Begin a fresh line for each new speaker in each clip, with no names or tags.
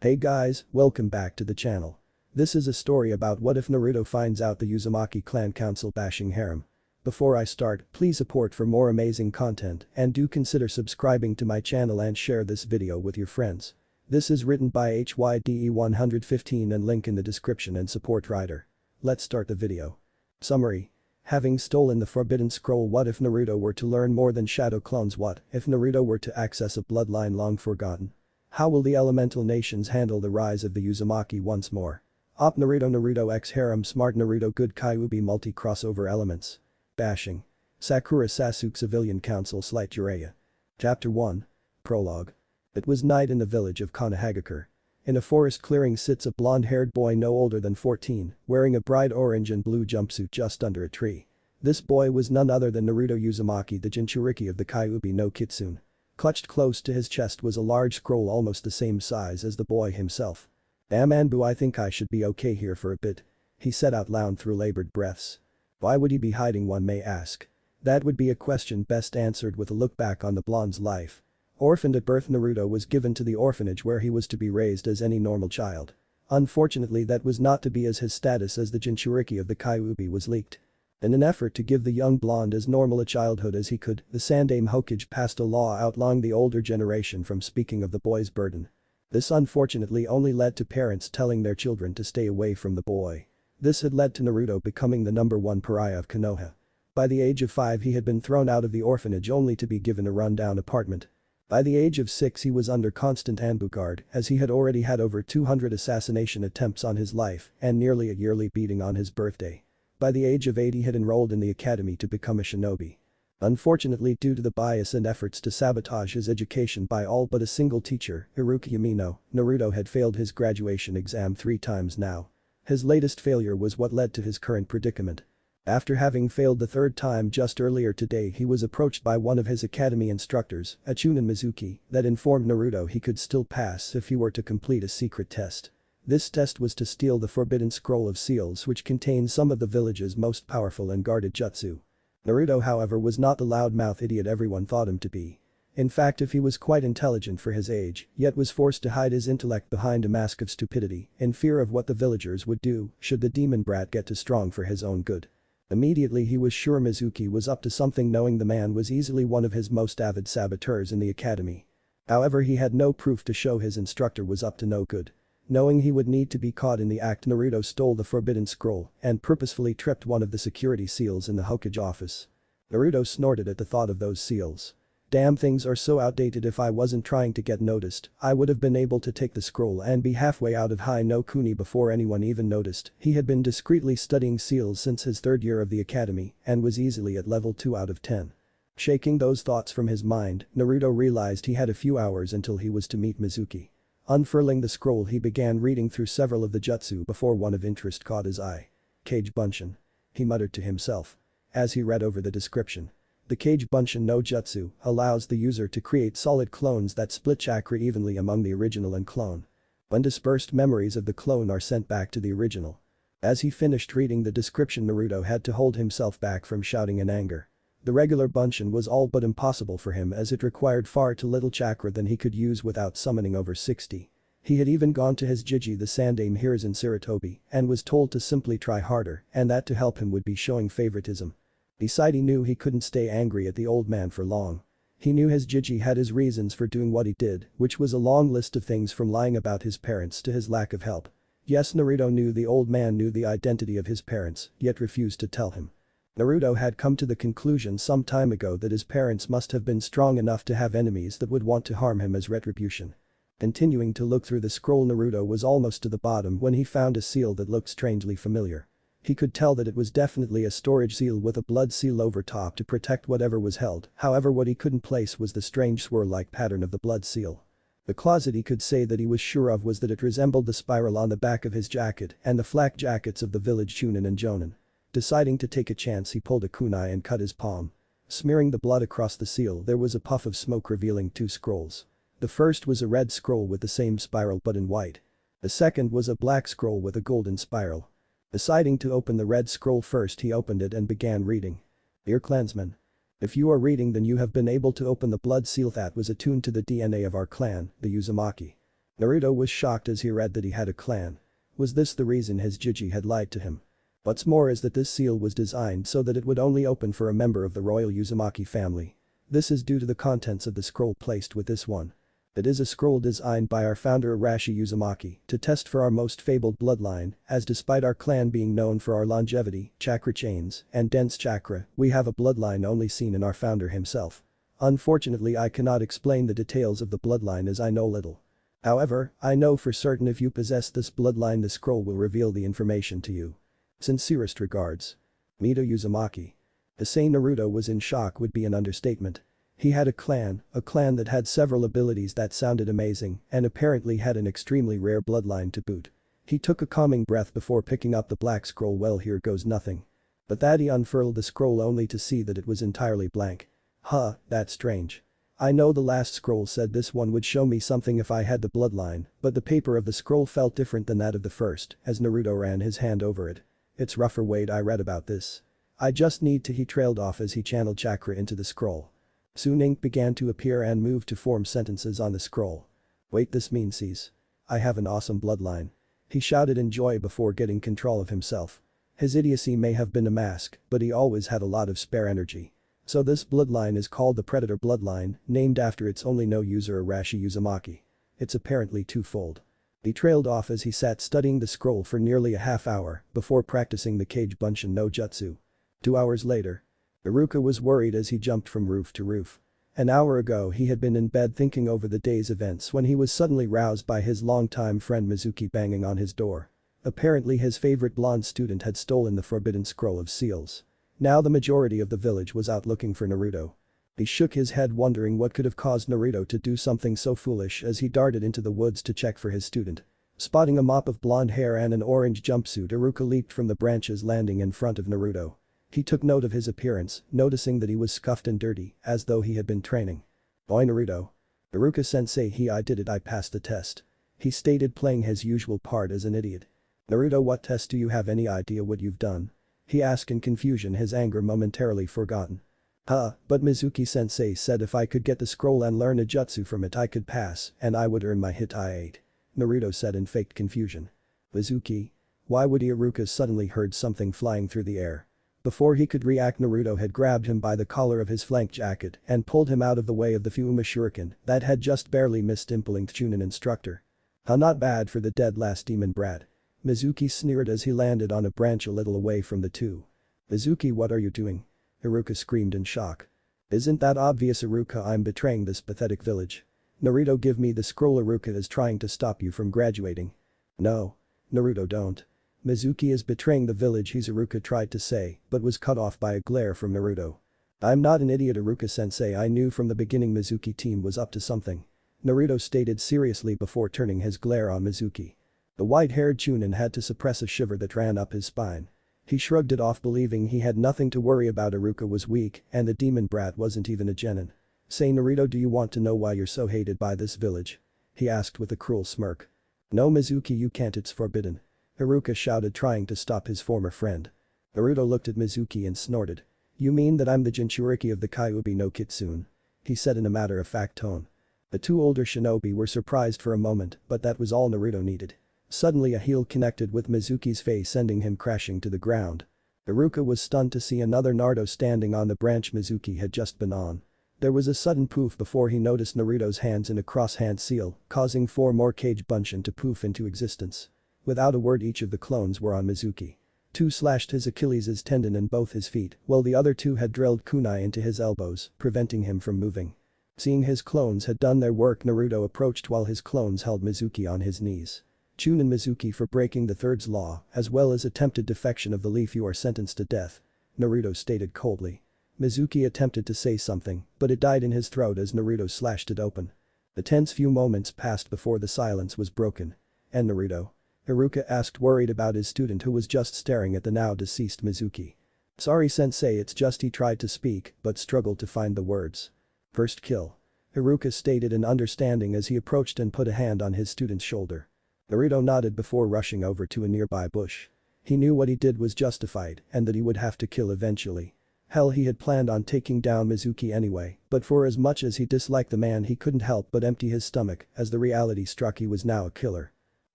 Hey guys, welcome back to the channel. This is a story about what if Naruto finds out the Uzumaki clan council bashing harem. Before I start, please support for more amazing content and do consider subscribing to my channel and share this video with your friends. This is written by HYDE115 and link in the description and support writer. Let's start the video. Summary. Having stolen the Forbidden Scroll, what if Naruto were to learn more than shadow clones? What if Naruto were to access a bloodline long forgotten? How will the elemental nations handle the rise of the Uzumaki once more? Op Naruto X Harem Smart Naruto Good Kyuubi Multi-crossover elements. Bashing. Sakura Sasuke Civilian Council Slight Jiraiya. Chapter 1. Prologue. It was night in the village of Konohagakure. In a forest clearing sits a blonde-haired boy no older than 14, wearing a bright orange and blue jumpsuit just under a tree. This boy was none other than Naruto Uzumaki, the Jinchuriki of the Kyuubi no Kitsune. Clutched close to his chest was a large scroll almost the same size as the boy himself. "Damn Anbu, I think I should be okay here for a bit," he said out loud through labored breaths. Why would he be hiding, one may ask? That would be a question best answered with a look back on the blonde's life. Orphaned at birth, Naruto was given to the orphanage where he was to be raised as any normal child. Unfortunately, that was not to be, as his status as the Jinchuriki of the Kyuubi was leaked. In an effort to give the young blonde as normal a childhood as he could, the Sandaime Hokage passed a law outlawing the older generation from speaking of the boy's burden. This unfortunately only led to parents telling their children to stay away from the boy. This had led to Naruto becoming the #1 pariah of Konoha. By the age of 5 he had been thrown out of the orphanage only to be given a rundown apartment. By the age of 6 he was under constant Anbu guard, as he had already had over 200 assassination attempts on his life and nearly a yearly beating on his birthday. By the age of 8 he had enrolled in the academy to become a shinobi. Unfortunately, due to the bias and efforts to sabotage his education by all but a single teacher, Iruka Yamino, Naruto had failed his graduation exam 3 times now. His latest failure was what led to his current predicament. After having failed the 3rd time just earlier today, he was approached by one of his academy instructors, Chunin Mizuki, that informed Naruto he could still pass if he were to complete a secret test. This test was to steal the Forbidden Scroll of Seals, which contains some of the village's most powerful and guarded jutsu. Naruto, however, was not the loudmouth idiot everyone thought him to be. In fact, if he was quite intelligent for his age, yet was forced to hide his intellect behind a mask of stupidity in fear of what the villagers would do should the demon brat get too strong for his own good. Immediately he was sure Mizuki was up to something, knowing the man was easily one of his most avid saboteurs in the academy. However, he had no proof to show his instructor was up to no good. Knowing he would need to be caught in the act, Naruto stole the Forbidden Scroll and purposefully tripped one of the security seals in the Hokage office. Naruto snorted at the thought of those seals. Damn, things are so outdated. If I wasn't trying to get noticed, I would have been able to take the scroll and be halfway out of High no Kuni before anyone even noticed. He had been discreetly studying seals since his 3rd year of the academy and was easily at level 2 out of 10. Shaking those thoughts from his mind, Naruto realized he had a few hours until he was to meet Mizuki. Unfurling the scroll, he began reading through several of the jutsu before one of interest caught his eye. Kage Bunshin. He muttered to himself. As he read over the description. The Kage Bunshin no Jutsu allows the user to create solid clones that split chakra evenly among the original and clone. When dispersed, memories of the clone are sent back to the original. As he finished reading the description, Naruto had to hold himself back from shouting in anger. The regular Bunshin was all but impossible for him, as it required far too little chakra than he could use without summoning over 60. He had even gone to his Jiji, the Sandaime Hiruzen Sarutobi, and was told to simply try harder, and that to help him would be showing favoritism. Besides, he knew he couldn't stay angry at the old man for long. He knew his Jiji had his reasons for doing what he did, which was a long list of things from lying about his parents to his lack of help. Yes, Naruto knew the old man knew the identity of his parents, yet refused to tell him. Naruto had come to the conclusion some time ago that his parents must have been strong enough to have enemies that would want to harm him as retribution. Continuing to look through the scroll, Naruto was almost to the bottom when he found a seal that looked strangely familiar. He could tell that it was definitely a storage seal with a blood seal over top to protect whatever was held. However, what he couldn't place was the strange swirl-like pattern of the blood seal. The closet he could say that he was sure of was that it resembled the spiral on the back of his jacket and the flak jackets of the village Chunin and Jonin. Deciding to take a chance, he pulled a kunai and cut his palm. Smearing the blood across the seal, there was a puff of smoke revealing 2 scrolls. The first was a red scroll with the same spiral but in white. The second was a black scroll with a golden spiral. Deciding to open the red scroll first, he opened it and began reading. "Dear clansmen. If you are reading, then you have been able to open the blood seal that was attuned to the DNA of our clan, the Uzumaki. Naruto was shocked as he read that he had a clan. Was this the reason his Jiji had lied to him? What's more is that this seal was designed so that it would only open for a member of the royal Uzumaki family. This is due to the contents of the scroll placed with this one. It is a scroll designed by our founder Arashi Uzumaki to test for our most fabled bloodline, as despite our clan being known for our longevity, chakra chains, and dense chakra, we have a bloodline only seen in our founder himself. Unfortunately, I cannot explain the details of the bloodline as I know little. However, I know for certain if you possess this bloodline the scroll will reveal the information to you. Sincerest regards. Mito Uzumaki. To say Naruto was in shock would be an understatement. He had a clan that had several abilities that sounded amazing and apparently had an extremely rare bloodline to boot. He took a calming breath before picking up the black scroll. Well, here goes nothing. But that he unfurled the scroll only to see that it was entirely blank. Huh, that's strange. I know the last scroll said this one would show me something if I had the bloodline, but the paper of the scroll felt different than that of the first as Naruto ran his hand over it. It's rougher. Wait, I read about this. I just need to. He trailed off as he channeled chakra into the scroll. Soon ink began to appear and move to form sentences on the scroll. Wait, this means he's. I have an awesome bloodline. He shouted in joy before getting control of himself. His idiocy may have been a mask, but he always had a lot of spare energy. So this bloodline is called the Predator bloodline, named after its only no user Arashi Uzumaki. It's apparently twofold. He trailed off as he sat studying the scroll for nearly a half hour before practicing the Kage Bunshin no Jutsu. 2 hours later. Iruka was worried as he jumped from roof to roof. An hour ago he had been in bed thinking over the day's events when he was suddenly roused by his longtime friend Mizuki banging on his door. Apparently his favorite blonde student had stolen the forbidden scroll of seals. Now the majority of the village was out looking for Naruto. He shook his head wondering what could have caused Naruto to do something so foolish as he darted into the woods to check for his student. Spotting a mop of blonde hair and an orange jumpsuit, Iruka leaped from the branches landing in front of Naruto. He took note of his appearance, noticing that he was scuffed and dirty, as though he had been training. Boy Naruto. Iruka-sensei, I did it, I passed the test. He stated, playing his usual part as an idiot. Naruto, what test? Do you have any idea what you've done? He asked in confusion, his anger momentarily forgotten. But Mizuki-sensei said if I could get the scroll and learn a jutsu from it I could pass and I would earn my hit I8. Naruto said in faked confusion. Mizuki? Why would he? Iruka suddenly heard something flying through the air. Before he could react, Naruto had grabbed him by the collar of his flank jacket and pulled him out of the way of the Fuma shuriken that had just barely missed impaling the Chunin instructor. Not bad for the dead last demon brat. Mizuki sneered as he landed on a branch a little away from the two. Mizuki, what are you doing? Iruka screamed in shock. Isn't that obvious, Iruka? I'm betraying this pathetic village. Naruto, give me the scroll. Iruka is trying to stop you from graduating. No. Naruto, don't. Mizuki is betraying the village, Iruka tried to say, but was cut off by a glare from Naruto. I'm not an idiot, Iruka-sensei, I knew from the beginning Mizuki team was up to something. Naruto stated seriously before turning his glare on Mizuki. The white-haired Chunin had to suppress a shiver that ran up his spine. He shrugged it off, believing he had nothing to worry about. Iruka was weak and the demon brat wasn't even a genin. Say, Naruto, do you want to know why you're so hated by this village? He asked with a cruel smirk. No, Mizuki, you can't, it's forbidden. Iruka shouted, trying to stop his former friend. Naruto looked at Mizuki and snorted. You mean that I'm the Jinchuriki of the Kyuubi no Kitsune? He said in a matter-of-fact tone. The two older shinobi were surprised for a moment, but that was all Naruto needed. Suddenly a heel connected with Mizuki's face, sending him crashing to the ground. Iruka was stunned to see another Naruto standing on the branch Mizuki had just been on. There was a sudden poof before he noticed Naruto's hands in a cross-hand seal, causing 4 more Kage Bunshin to poof into existence. Without a word, each of the clones were on Mizuki. 2 slashed his Achilles' tendon in both his feet, while the other 2 had drilled kunai into his elbows, preventing him from moving. Seeing his clones had done their work, Naruto approached while his clones held Mizuki on his knees. Chunin Mizuki for breaking the third's law, as well as attempted defection of the leaf, you are sentenced to death. Naruto stated coldly. Mizuki attempted to say something, but it died in his throat as Naruto slashed it open. The tense few moments passed before the silence was broken. And Naruto? Iruka asked, worried about his student who was just staring at the now deceased Mizuki. Sorry sensei, it's just, he tried to speak but struggled to find the words. First kill. Iruka stated in understanding as he approached and put a hand on his student's shoulder. Naruto nodded before rushing over to a nearby bush. He knew what he did was justified and that he would have to kill eventually. Hell, he had planned on taking down Mizuki anyway, but for as much as he disliked the man, he couldn't help but empty his stomach as the reality struck he was now a killer.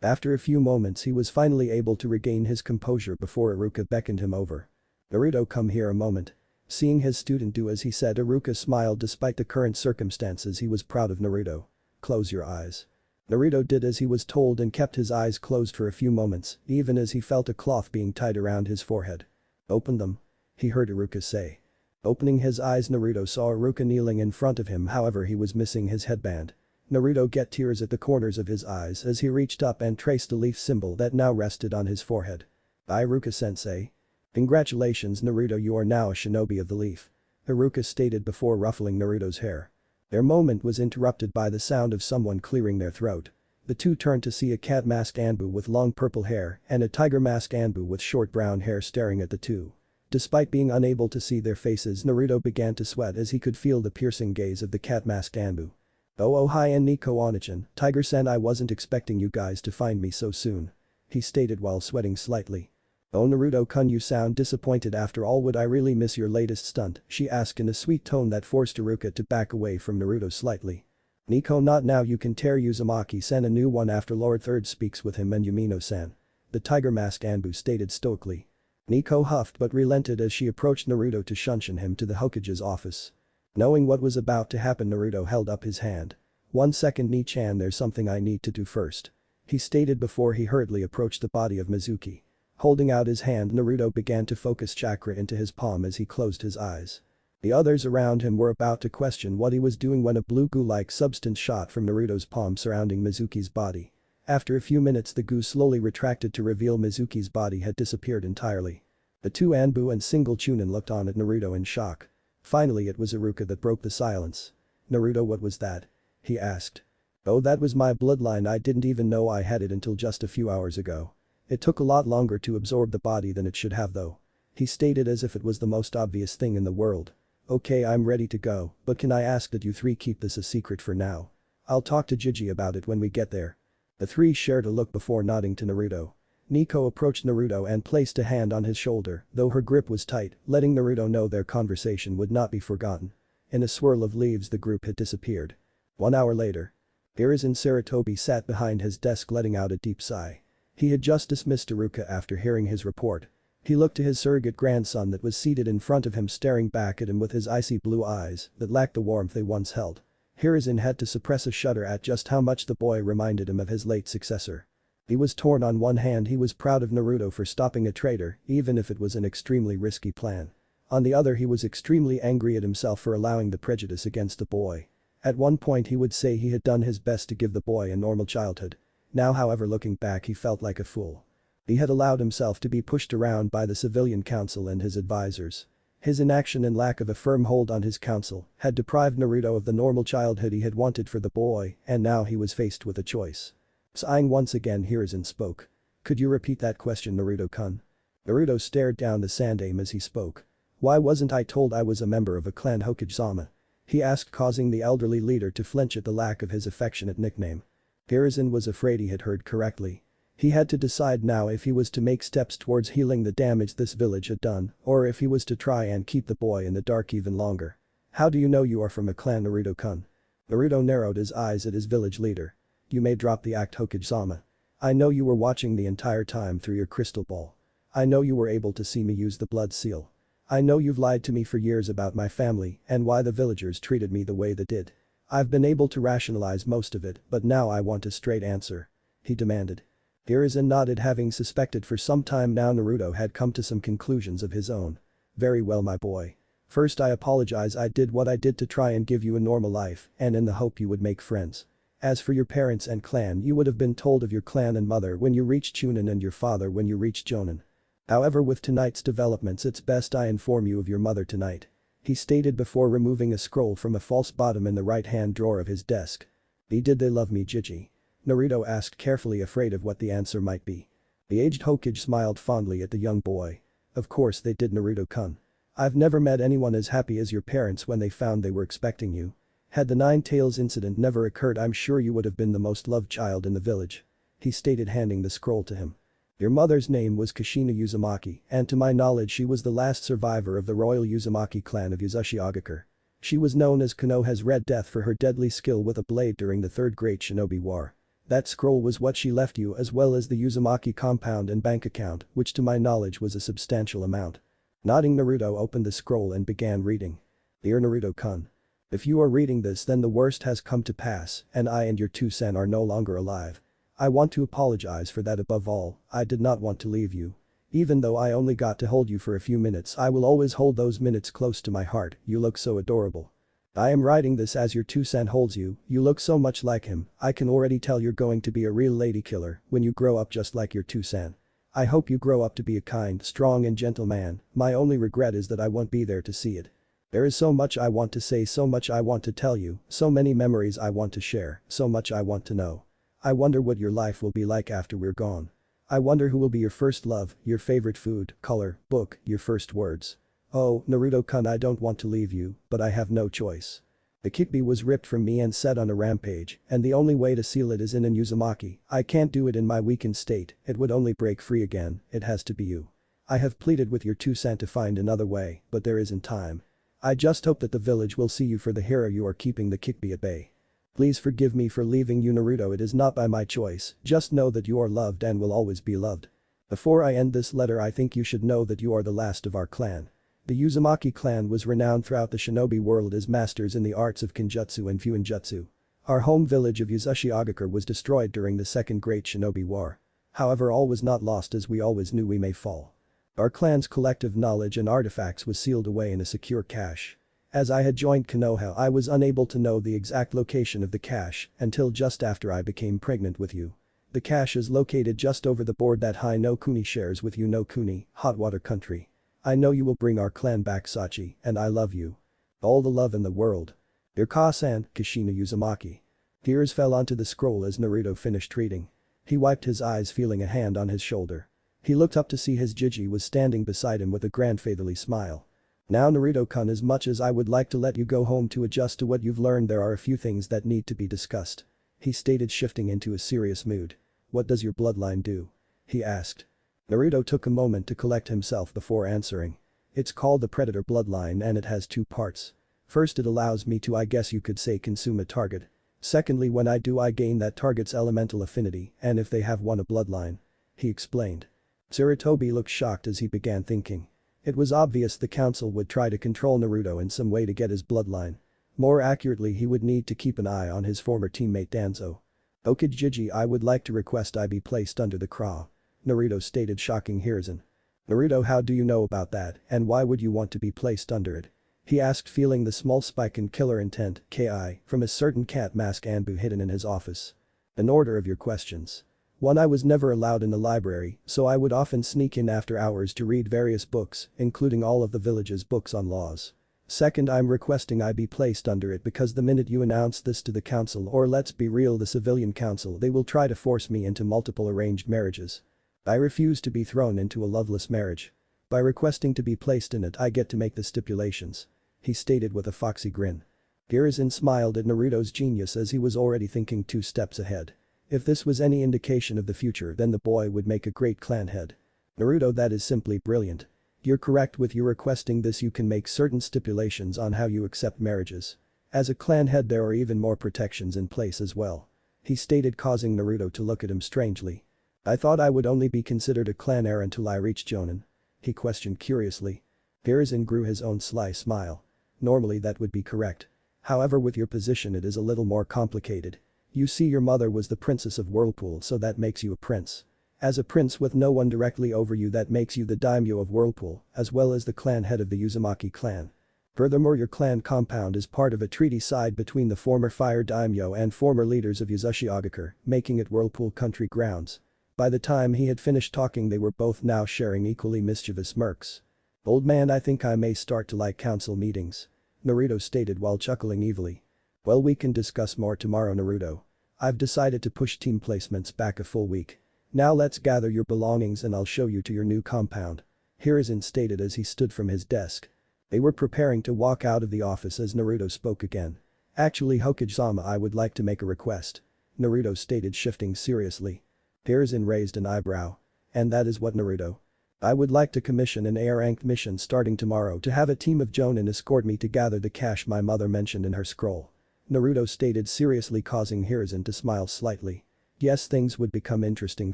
After a few moments he was finally able to regain his composure before Iruka beckoned him over. "Naruto, come here a moment." Seeing his student do as he said, Iruka smiled. Despite the current circumstances, he was proud of Naruto. "Close your eyes." Naruto did as he was told and kept his eyes closed for a few moments, even as he felt a cloth being tied around his forehead. "Open them," he heard Iruka say. Opening his eyes, Naruto saw Iruka kneeling in front of him, however he was missing his headband. Naruto get tears at the corners of his eyes as he reached up and traced the leaf symbol that now rested on his forehead. "Iruka-sensei. Congratulations Naruto, you are now a shinobi of the leaf," Iruka stated before ruffling Naruto's hair. Their moment was interrupted by the sound of someone clearing their throat. The two turned to see a cat-masked Anbu with long purple hair and a tiger-masked Anbu with short brown hair staring at the two. Despite being unable to see their faces, Naruto began to sweat as he could feel the piercing gaze of the cat-masked Anbu. "Oh hi and Nico Onichan, Tiger-san, I wasn't expecting you guys to find me so soon," he stated while sweating slightly. "Oh Naruto-kun, you sound disappointed after all. Would I really miss your latest stunt?" she asked in a sweet tone that forced Iruka to back away from Naruto slightly. "Nico, not now, you can tear Uzumaki-san a new one after Lord Third speaks with him and Yumino-san," the tiger-masked Anbu stated stoically. Nico huffed but relented as she approached Naruto to shunshun him to the Hokage's office. Knowing what was about to happen, Naruto held up his hand. "1 second Ni-chan, there's something I need to do first," he stated before he hurriedly approached the body of Mizuki. Holding out his hand, Naruto began to focus chakra into his palm as he closed his eyes. The others around him were about to question what he was doing when a blue goo-like substance shot from Naruto's palm surrounding Mizuki's body. After a few minutes, the goo slowly retracted to reveal Mizuki's body had disappeared entirely. The two Anbu and single Chunin looked on at Naruto in shock. Finally it was Iruka that broke the silence. "Naruto, what was that?" he asked. "Oh, that was my bloodline. I didn't even know I had it until just a few hours ago. It took a lot longer to absorb the body than it should have though," he stated as if it was the most obvious thing in the world. "Okay, I'm ready to go, but can I ask that you three keep this a secret for now? I'll talk to Gigi about it when we get there." The three shared a look before nodding to Naruto. Nico approached Naruto and placed a hand on his shoulder, though her grip was tight, letting Naruto know their conversation would not be forgotten. In a swirl of leaves, the group had disappeared. 1 hour later. Hiruzen Sarutobi sat behind his desk letting out a deep sigh. He had just dismissed Iruka after hearing his report. He looked to his surrogate grandson that was seated in front of him, staring back at him with his icy blue eyes that lacked the warmth they once held. Hiruzen had to suppress a shudder at just how much the boy reminded him of his late successor. He was torn. On one hand, he was proud of Naruto for stopping a traitor, even if it was an extremely risky plan. On the other, he was extremely angry at himself for allowing the prejudice against the boy. At one point he would say he had done his best to give the boy a normal childhood. Now, however, looking back, he felt like a fool. He had allowed himself to be pushed around by the civilian council and his advisors. His inaction and lack of a firm hold on his council had deprived Naruto of the normal childhood he had wanted for the boy, and now he was faced with a choice. Sighing once again, Hiruzen spoke. "Could you repeat that question, Naruto-kun?" Naruto stared down the sandame as he spoke. "Why wasn't I told I was a member of a clan Hokage-sama?" he asked, causing the elderly leader to flinch at the lack of his affectionate nickname. Hiruzen was afraid he had heard correctly. He had to decide now if he was to make steps towards healing the damage this village had done, or if he was to try and keep the boy in the dark even longer. "How do you know you are from a clan, Naruto-kun?" Naruto narrowed his eyes at his village leader. "You may drop the act, Hokage-sama. I know you were watching the entire time through your crystal ball. I know you were able to see me use the blood seal. I know you've lied to me for years about my family and why the villagers treated me the way they did. I've been able to rationalize most of it, but now I want a straight answer," he demanded. Hiruzen nodded. Having suspected for some time now, Naruto had come to some conclusions of his own. "Very well, my boy. First, I apologize. I did what I did to try and give you a normal life and in the hope you would make friends. As for your parents and clan, you would have been told of your clan and mother when you reached Chunin and your father when you reached Jonin. However, with tonight's developments, it's best I inform you of your mother tonight," he stated before removing a scroll from a false bottom in the right-hand drawer of his desk. "Did they love me, Gigi?" Naruto asked, carefully, afraid of what the answer might be. The aged Hokage smiled fondly at the young boy. "Of course they did, Naruto-kun. I've never met anyone as happy as your parents when they found they were expecting you. Had the Nine Tails incident never occurred, I'm sure you would have been the most loved child in the village," he stated, handing the scroll to him. Your mother's name was Kushina Uzumaki, and to my knowledge she was the last survivor of the royal Uzumaki clan of Uzushiogakure. She was known as Konoha's Red Death for her deadly skill with a blade during the Third Great Shinobi War. That scroll was what she left you as well as the Uzumaki compound and bank account, which to my knowledge was a substantial amount. Nodding, Naruto opened the scroll and began reading. Dear Naruto-kun. If you are reading this, then the worst has come to pass and I and your two-sen are no longer alive. I want to apologize for that. Above all, I did not want to leave you. Even though I only got to hold you for a few minutes, I will always hold those minutes close to my heart. You look so adorable. I am writing this as your two-sen holds you. You look so much like him. I can already tell you're going to be a real lady killer when you grow up, just like your two-sen. I hope you grow up to be a kind, strong and gentle man. My only regret is that I won't be there to see it. There is so much I want to say, so much I want to tell you, so many memories I want to share, so much I want to know. I wonder what your life will be like after we're gone. I wonder who will be your first love, your favorite food, color, book, your first words. Oh, Naruto-kun, I don't want to leave you, but I have no choice. The Kyuubi was ripped from me and set on a rampage, and the only way to seal it is in an Uzumaki. I can't do it in my weakened state, it would only break free again, it has to be you. I have pleaded with your two-sen to find another way, but there isn't time. I just hope that the village will see you for the hero you are, keeping the Kyuubi at bay. Please forgive me for leaving you, Naruto. It is not by my choice, just know that you are loved and will always be loved. Before I end this letter, I think you should know that you are the last of our clan. The Uzumaki clan was renowned throughout the shinobi world as masters in the arts of Kenjutsu and Fuinjutsu. Our home village of Uzushiogakure was destroyed during the Second Great Shinobi War. However, all was not lost, as we always knew we may fall. Our clan's collective knowledge and artifacts was sealed away in a secure cache. As I had joined Konoha, I was unable to know the exact location of the cache until just after I became pregnant with you. The cache is located just over the board that Hai no Kuni shares with you, no Kuni, hot water country. I know you will bring our clan back, Sachi, and I love you. All the love in the world. Your Ka-san, Kushina Uzumaki. Tears fell onto the scroll as Naruto finished reading. He wiped his eyes, feeling a hand on his shoulder. He looked up to see his Jiji was standing beside him with a grandfatherly smile. Now Naruto-kun, as much as I would like to let you go home to adjust to what you've learned, there are a few things that need to be discussed. He stated, shifting into a serious mood. What does your bloodline do? He asked. Naruto took a moment to collect himself before answering. It's called the Predator bloodline and it has two parts. First, it allows me to, I guess you could say, consume a target. Secondly, when I do, I gain that target's elemental affinity, and if they have won a bloodline. He explained. Sarutobi looked shocked as he began thinking. It was obvious the council would try to control Naruto in some way to get his bloodline. More accurately, he would need to keep an eye on his former teammate Danzo. Okajiji, I would like to request I be placed under the Craw. Naruto stated, shocking Hiruzen. Naruto, how do you know about that, and why would you want to be placed under it? He asked, feeling the small spike in killer intent, Ki, from a certain cat mask Anbu hidden in his office. An order of your questions. 1. I was never allowed in the library, so I would often sneak in after hours to read various books, including all of the village's books on laws. 2. I'm requesting I be placed under it because the minute you announce this to the council, or let's be real, the civilian council, they will try to force me into multiple arranged marriages. I refuse to be thrown into a loveless marriage. By requesting to be placed in it, I get to make the stipulations. He stated with a foxy grin. Hiruzen smiled at Naruto's genius as he was already thinking 2 steps ahead. If this was any indication of the future, then the boy would make a great clan head. Naruto, that is simply brilliant. You're correct with you requesting this. You can make certain stipulations on how you accept marriages. As a clan head, there are even more protections in place as well. He stated, causing Naruto to look at him strangely. I thought I would only be considered a clan heir until I reached Jonin. He questioned curiously. Hiruzen grew his own sly smile. Normally that would be correct. However, with your position it is a little more complicated. You see, your mother was the princess of Whirlpool, so that makes you a prince. As a prince with no one directly over you, that makes you the daimyo of Whirlpool, as well as the clan head of the Uzumaki clan. Furthermore, your clan compound is part of a treaty signed between the former fire daimyo and former leaders of Uzushiogakure, making it Whirlpool country grounds. By the time he had finished talking, they were both now sharing equally mischievous smirks. Old man, I think I may start to like council meetings. Naruto stated while chuckling evilly. Well, we can discuss more tomorrow, Naruto. I've decided to push team placements back a full week. Now let's gather your belongings and I'll show you to your new compound. Hiruzen stated as he stood from his desk. They were preparing to walk out of the office as Naruto spoke again. Actually, Hokage-sama, I would like to make a request. Naruto stated, shifting seriously. Hiruzen raised an eyebrow. And that is what Naruto. I would like to commission an A-ranked mission starting tomorrow to have a team of Jonin escort me to gather the cash my mother mentioned in her scroll. Naruto stated seriously, causing Hiruzen to smile slightly. Yes, things would become interesting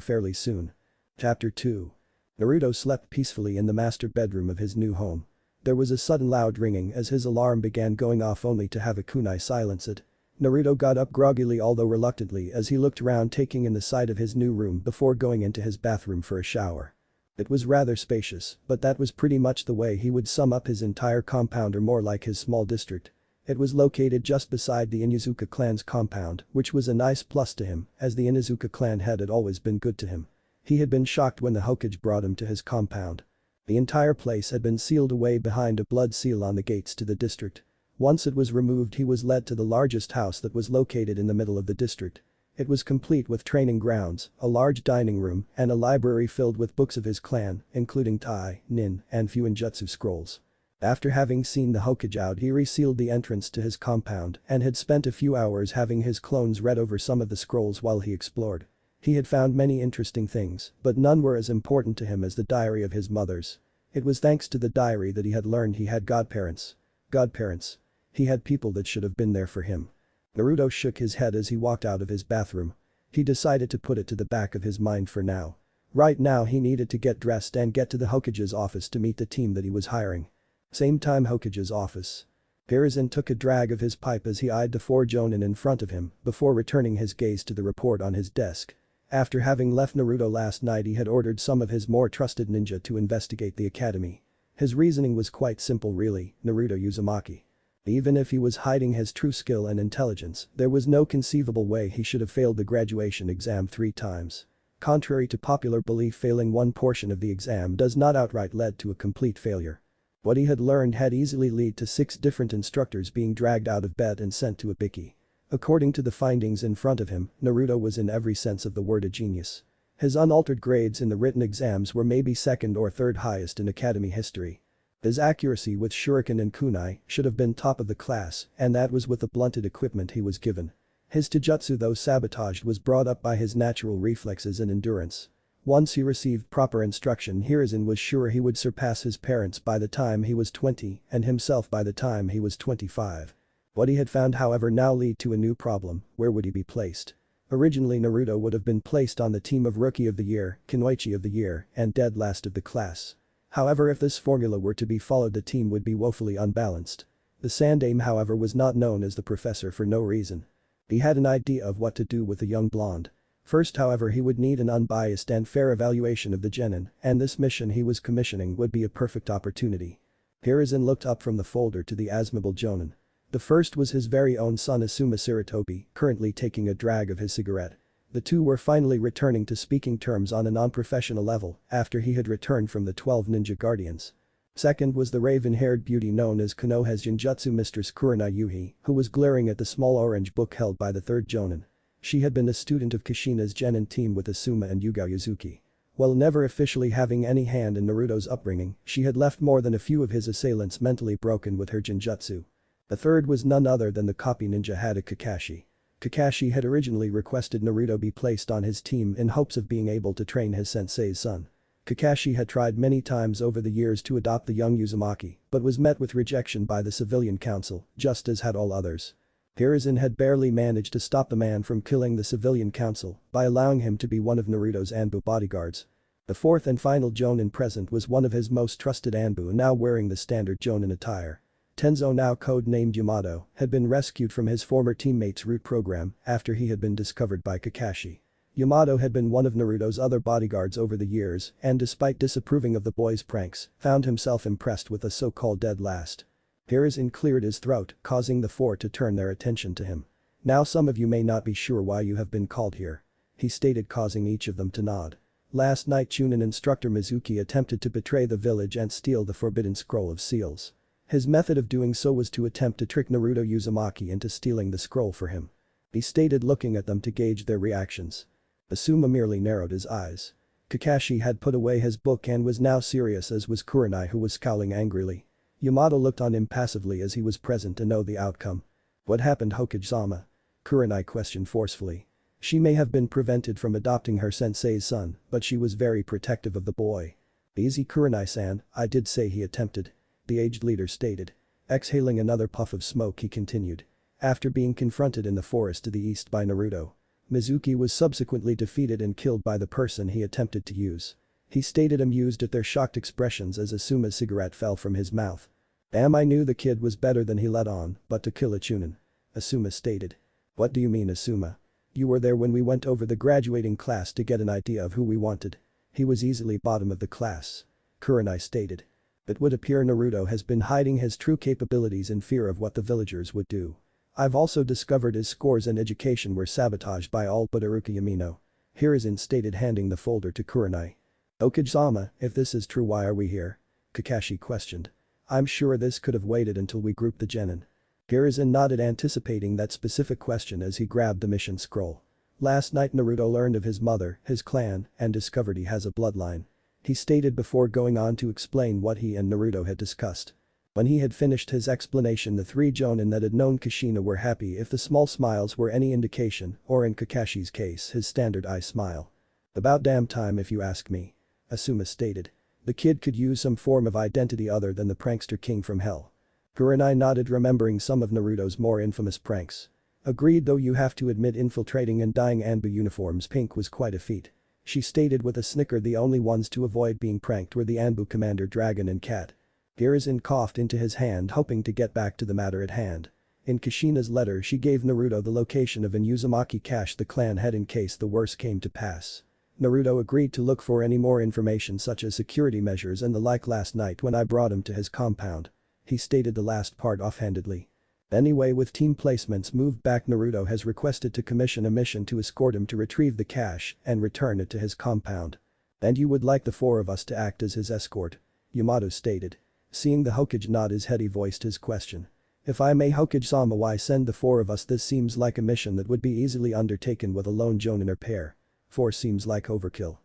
fairly soon. Chapter 2. Naruto slept peacefully in the master bedroom of his new home. There was a sudden loud ringing as his alarm began going off, only to have a kunai silence it. Naruto got up groggily, although reluctantly, as he looked around, taking in the sight of his new room before going into his bathroom for a shower. It was rather spacious, but that was pretty much the way he would sum up his entire compound, or more like his small district. It was located just beside the Inuzuka clan's compound, which was a nice plus to him, as the Inuzuka clan head had always been good to him. He had been shocked when the Hokage brought him to his compound. The entire place had been sealed away behind a blood seal on the gates to the district. Once it was removed, he was led to the largest house that was located in the middle of the district. It was complete with training grounds, a large dining room, and a library filled with books of his clan, including Tai, Nin, and Fuinjutsu scrolls. After having seen the Hokage out, he resealed the entrance to his compound and had spent a few hours having his clones read over some of the scrolls while he explored. He had found many interesting things, but none were as important to him as the diary of his mother's. It was thanks to the diary that he had learned he had godparents. Godparents. He had people that should have been there for him. Naruto shook his head as he walked out of his bathroom. He decided to put it to the back of his mind for now. Right now he needed to get dressed and get to the Hokage's office to meet the team that he was hiring. Same time, Hokage's office. Hiruzen took a drag of his pipe as he eyed the 4 Jonin in front of him before returning his gaze to the report on his desk. After having left Naruto last night, he had ordered some of his more trusted ninja to investigate the academy. His reasoning was quite simple really, Naruto Uzumaki. Even if he was hiding his true skill and intelligence, there was no conceivable way he should have failed the graduation exam 3 times. Contrary to popular belief, failing one portion of the exam does not outright lead to a complete failure. What he had learned had easily led to 6 different instructors being dragged out of bed and sent to a biki. According to the findings in front of him, Naruto was in every sense of the word a genius. His unaltered grades in the written exams were maybe 2nd or 3rd highest in academy history. His accuracy with shuriken and kunai should have been top of the class, and that was with the blunted equipment he was given. His taijutsu, though sabotaged, was brought up by his natural reflexes and endurance. Once he received proper instruction, Hiruzen was sure he would surpass his parents by the time he was 20 and himself by the time he was 25. What he had found, however, now led to a new problem: where would he be placed? Originally Naruto would have been placed on the team of Rookie of the Year, Kunoichi of the Year, and Dead Last of the class. However, if this formula were to be followed, the team would be woefully unbalanced. The Sandaime, however, was not known as the professor for no reason. He had an idea of what to do with the young blonde. First, however, he would need an unbiased and fair evaluation of the genin, and this mission he was commissioning would be a perfect opportunity. Hiruzen looked up from the folder to the Asmable Jonin. The first was his very own son Asuma Sarutobi, currently taking a drag of his cigarette. The two were finally returning to speaking terms on a non-professional level after he had returned from the 12 Ninja Guardians. Second was the raven-haired beauty known as Konoha's Genjutsu Mistress Kurenai Yuhi, who was glaring at the small orange book held by the 3rd Jonin. She had been a student of Kushina's genin team with Asuma and Yugao Yuzuki. While never officially having any hand in Naruto's upbringing, she had left more than a few of his assailants mentally broken with her genjutsu. The third was none other than the copy ninja Hada Kakashi. Kakashi had originally requested Naruto be placed on his team in hopes of being able to train his sensei's son. Kakashi had tried many times over the years to adopt the young Uzumaki, but was met with rejection by the civilian council, just as had all others. Hiruzen had barely managed to stop the man from killing the civilian council by allowing him to be one of Naruto's Anbu bodyguards. The 4th and final Jonin present was one of his most trusted Anbu, now wearing the standard Jonin attire. Tenzo, now code-named Yamato, had been rescued from his former teammate's root program after he had been discovered by Kakashi. Yamato had been one of Naruto's other bodyguards over the years and, despite disapproving of the boy's pranks, found himself impressed with the so-called dead last. Hiruzen cleared his throat, causing the 4 to turn their attention to him. "Now some of you may not be sure why you have been called here," he stated, causing each of them to nod. Last night Chunin instructor Mizuki attempted to betray the village and steal the forbidden scroll of seals. His method of doing so was to attempt to trick Naruto Uzumaki into stealing the scroll for him. He stated, looking at them to gauge their reactions. Asuma merely narrowed his eyes. Kakashi had put away his book and was now serious, as was Kurenai, who was scowling angrily. Yamato looked on impassively as he was present to know the outcome. "What happened, Hokage-sama?" Kurenai questioned forcefully. She may have been prevented from adopting her sensei's son, but she was very protective of the boy. Easy Kurenai-san, I did say he attempted. The aged leader stated. Exhaling another puff of smoke he continued. After being confronted in the forest to the east by Naruto, Mizuki was subsequently defeated and killed by the person he attempted to use. He stated amused at their shocked expressions as Asuma's cigarette fell from his mouth. Damn, I knew the kid was better than he let on, but to kill a Chunin. Asuma stated. What do you mean, Asuma? You were there when we went over the graduating class to get an idea of who we wanted. He was easily bottom of the class. Kurenai stated. It would appear Naruto has been hiding his true capabilities in fear of what the villagers would do. I've also discovered his scores and education were sabotaged by all but Iruka Yamino. Hiruzen stated, handing the folder to Kurenai. Okage-sama, if this is true, why are we here? Kakashi questioned. I'm sure this could have waited until we grouped the genin. Hiruzen nodded, anticipating that specific question as he grabbed the mission scroll. Last night Naruto learned of his mother, his clan, and discovered he has a bloodline. He stated before going on to explain what he and Naruto had discussed. When he had finished his explanation, the three jonin that had known Kushina were happy if the small smiles were any indication, or in Kakashi's case his standard eye smile. About damn time if you ask me. Asuma stated. The kid could use some form of identity other than the prankster king from hell. Kurenai nodded, remembering some of Naruto's more infamous pranks. Agreed, though you have to admit infiltrating and dyeing Anbu uniforms pink was quite a feat. She stated with a snicker. The only ones to avoid being pranked were the Anbu commander Dragon and Cat. Hiruzen coughed into his hand, hoping to get back to the matter at hand. In Kushina's letter she gave Naruto the location of an uzumaki cache the clan had in case the worst came to pass. Naruto agreed to look for any more information such as security measures and the like last night when I brought him to his compound. He stated the last part offhandedly. Anyway, with team placements moved back, Naruto has requested to commission a mission to escort him to retrieve the cache and return it to his compound. And you would like the four of us to act as his escort? Yamato stated. Seeing the Hokage nod his head, he voiced his question. If I may, Hokage-sama, why send the four of us? This seems like a mission that would be easily undertaken with a lone jonin or pair. Four seems like overkill.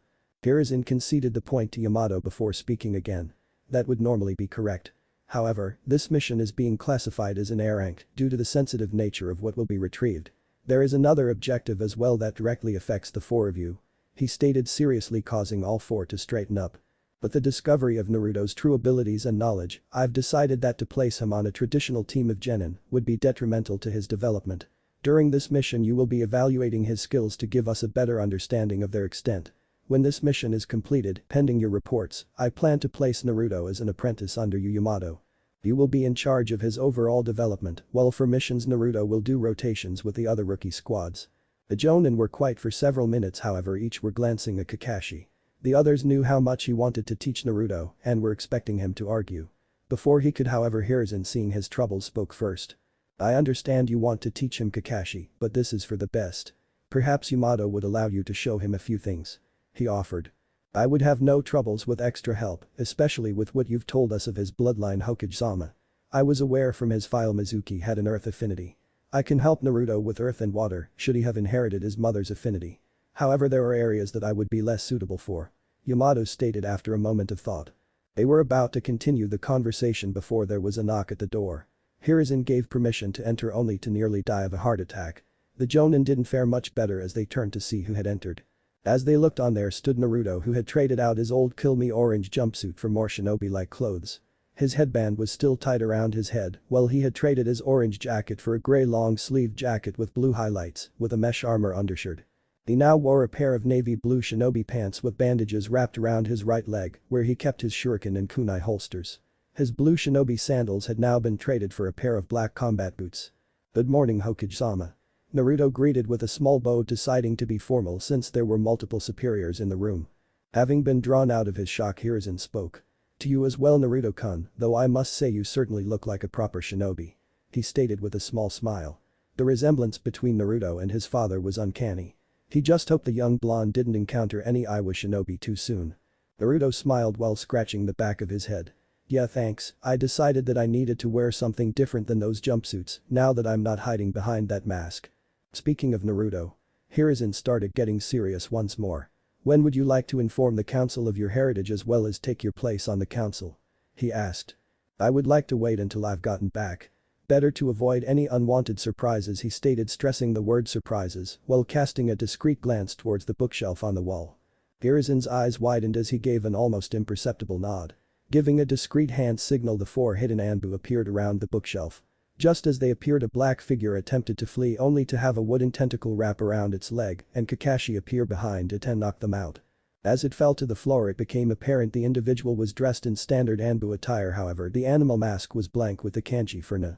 Hiruzen conceded the point to Yamato before speaking again. That would normally be correct. However, this mission is being classified as an A rank due to the sensitive nature of what will be retrieved. There is another objective as well that directly affects the four of you. He stated seriously, causing all four to straighten up. With the discovery of Naruto's true abilities and knowledge, I've decided that to place him on a traditional team of genin would be detrimental to his development. During this mission you will be evaluating his skills to give us a better understanding of their extent. When this mission is completed, pending your reports, I plan to place Naruto as an apprentice under you, Yamato. You will be in charge of his overall development, while for missions Naruto will do rotations with the other rookie squads. The jonin were quiet for several minutes, however each were glancing at Kakashi. The others knew how much he wanted to teach Naruto and were expecting him to argue. Before he could, however, Hiruzen, seeing his troubles, spoke first. I understand you want to teach him, Kakashi, but this is for the best. Perhaps Yamato would allow you to show him a few things. He offered. I would have no troubles with extra help, especially with what you've told us of his bloodline, Hokage-sama. I was aware from his file Mizuki had an earth affinity. I can help Naruto with earth and water should he have inherited his mother's affinity. However, there are areas that I would be less suitable for. Yamato stated after a moment of thought. They were about to continue the conversation before there was a knock at the door. Hiruzen gave permission to enter only to nearly die of a heart attack. The jonin didn't fare much better as they turned to see who had entered. As they looked on, there stood Naruto, who had traded out his old Kill Me orange jumpsuit for more shinobi-like clothes. His headband was still tied around his head, while he had traded his orange jacket for a grey long-sleeved jacket with blue highlights with a mesh armor undershirt. He now wore a pair of navy blue shinobi pants with bandages wrapped around his right leg, where he kept his shuriken and kunai holsters. His blue shinobi sandals had now been traded for a pair of black combat boots. Good morning, Hokage-sama. Naruto greeted with a small bow, deciding to be formal since there were multiple superiors in the room. Having been drawn out of his shock, Hiruzen spoke. To you as well, Naruto-kun, though I must say you certainly look like a proper shinobi. He stated with a small smile. The resemblance between Naruto and his father was uncanny. He just hoped the young blonde didn't encounter any Iwa shinobi too soon. Naruto smiled while scratching the back of his head. Yeah, thanks, I decided that I needed to wear something different than those jumpsuits now that I'm not hiding behind that mask. Speaking of Naruto, Hiruzen started getting serious once more. When would you like to inform the council of your heritage as well as take your place on the council? He asked. I would like to wait until I've gotten back. Better to avoid any unwanted surprises, he stated, stressing the word surprises while casting a discreet glance towards the bookshelf on the wall. Hiruzen's eyes widened as he gave an almost imperceptible nod. Giving a discreet hand signal, the four hidden Anbu appeared around the bookshelf. Just as they appeared, a black figure attempted to flee, only to have a wooden tentacle wrap around its leg and Kakashi appear behind it and knock them out. As it fell to the floor, it became apparent the individual was dressed in standard Anbu attire. However, the animal mask was blank with the kanji for na.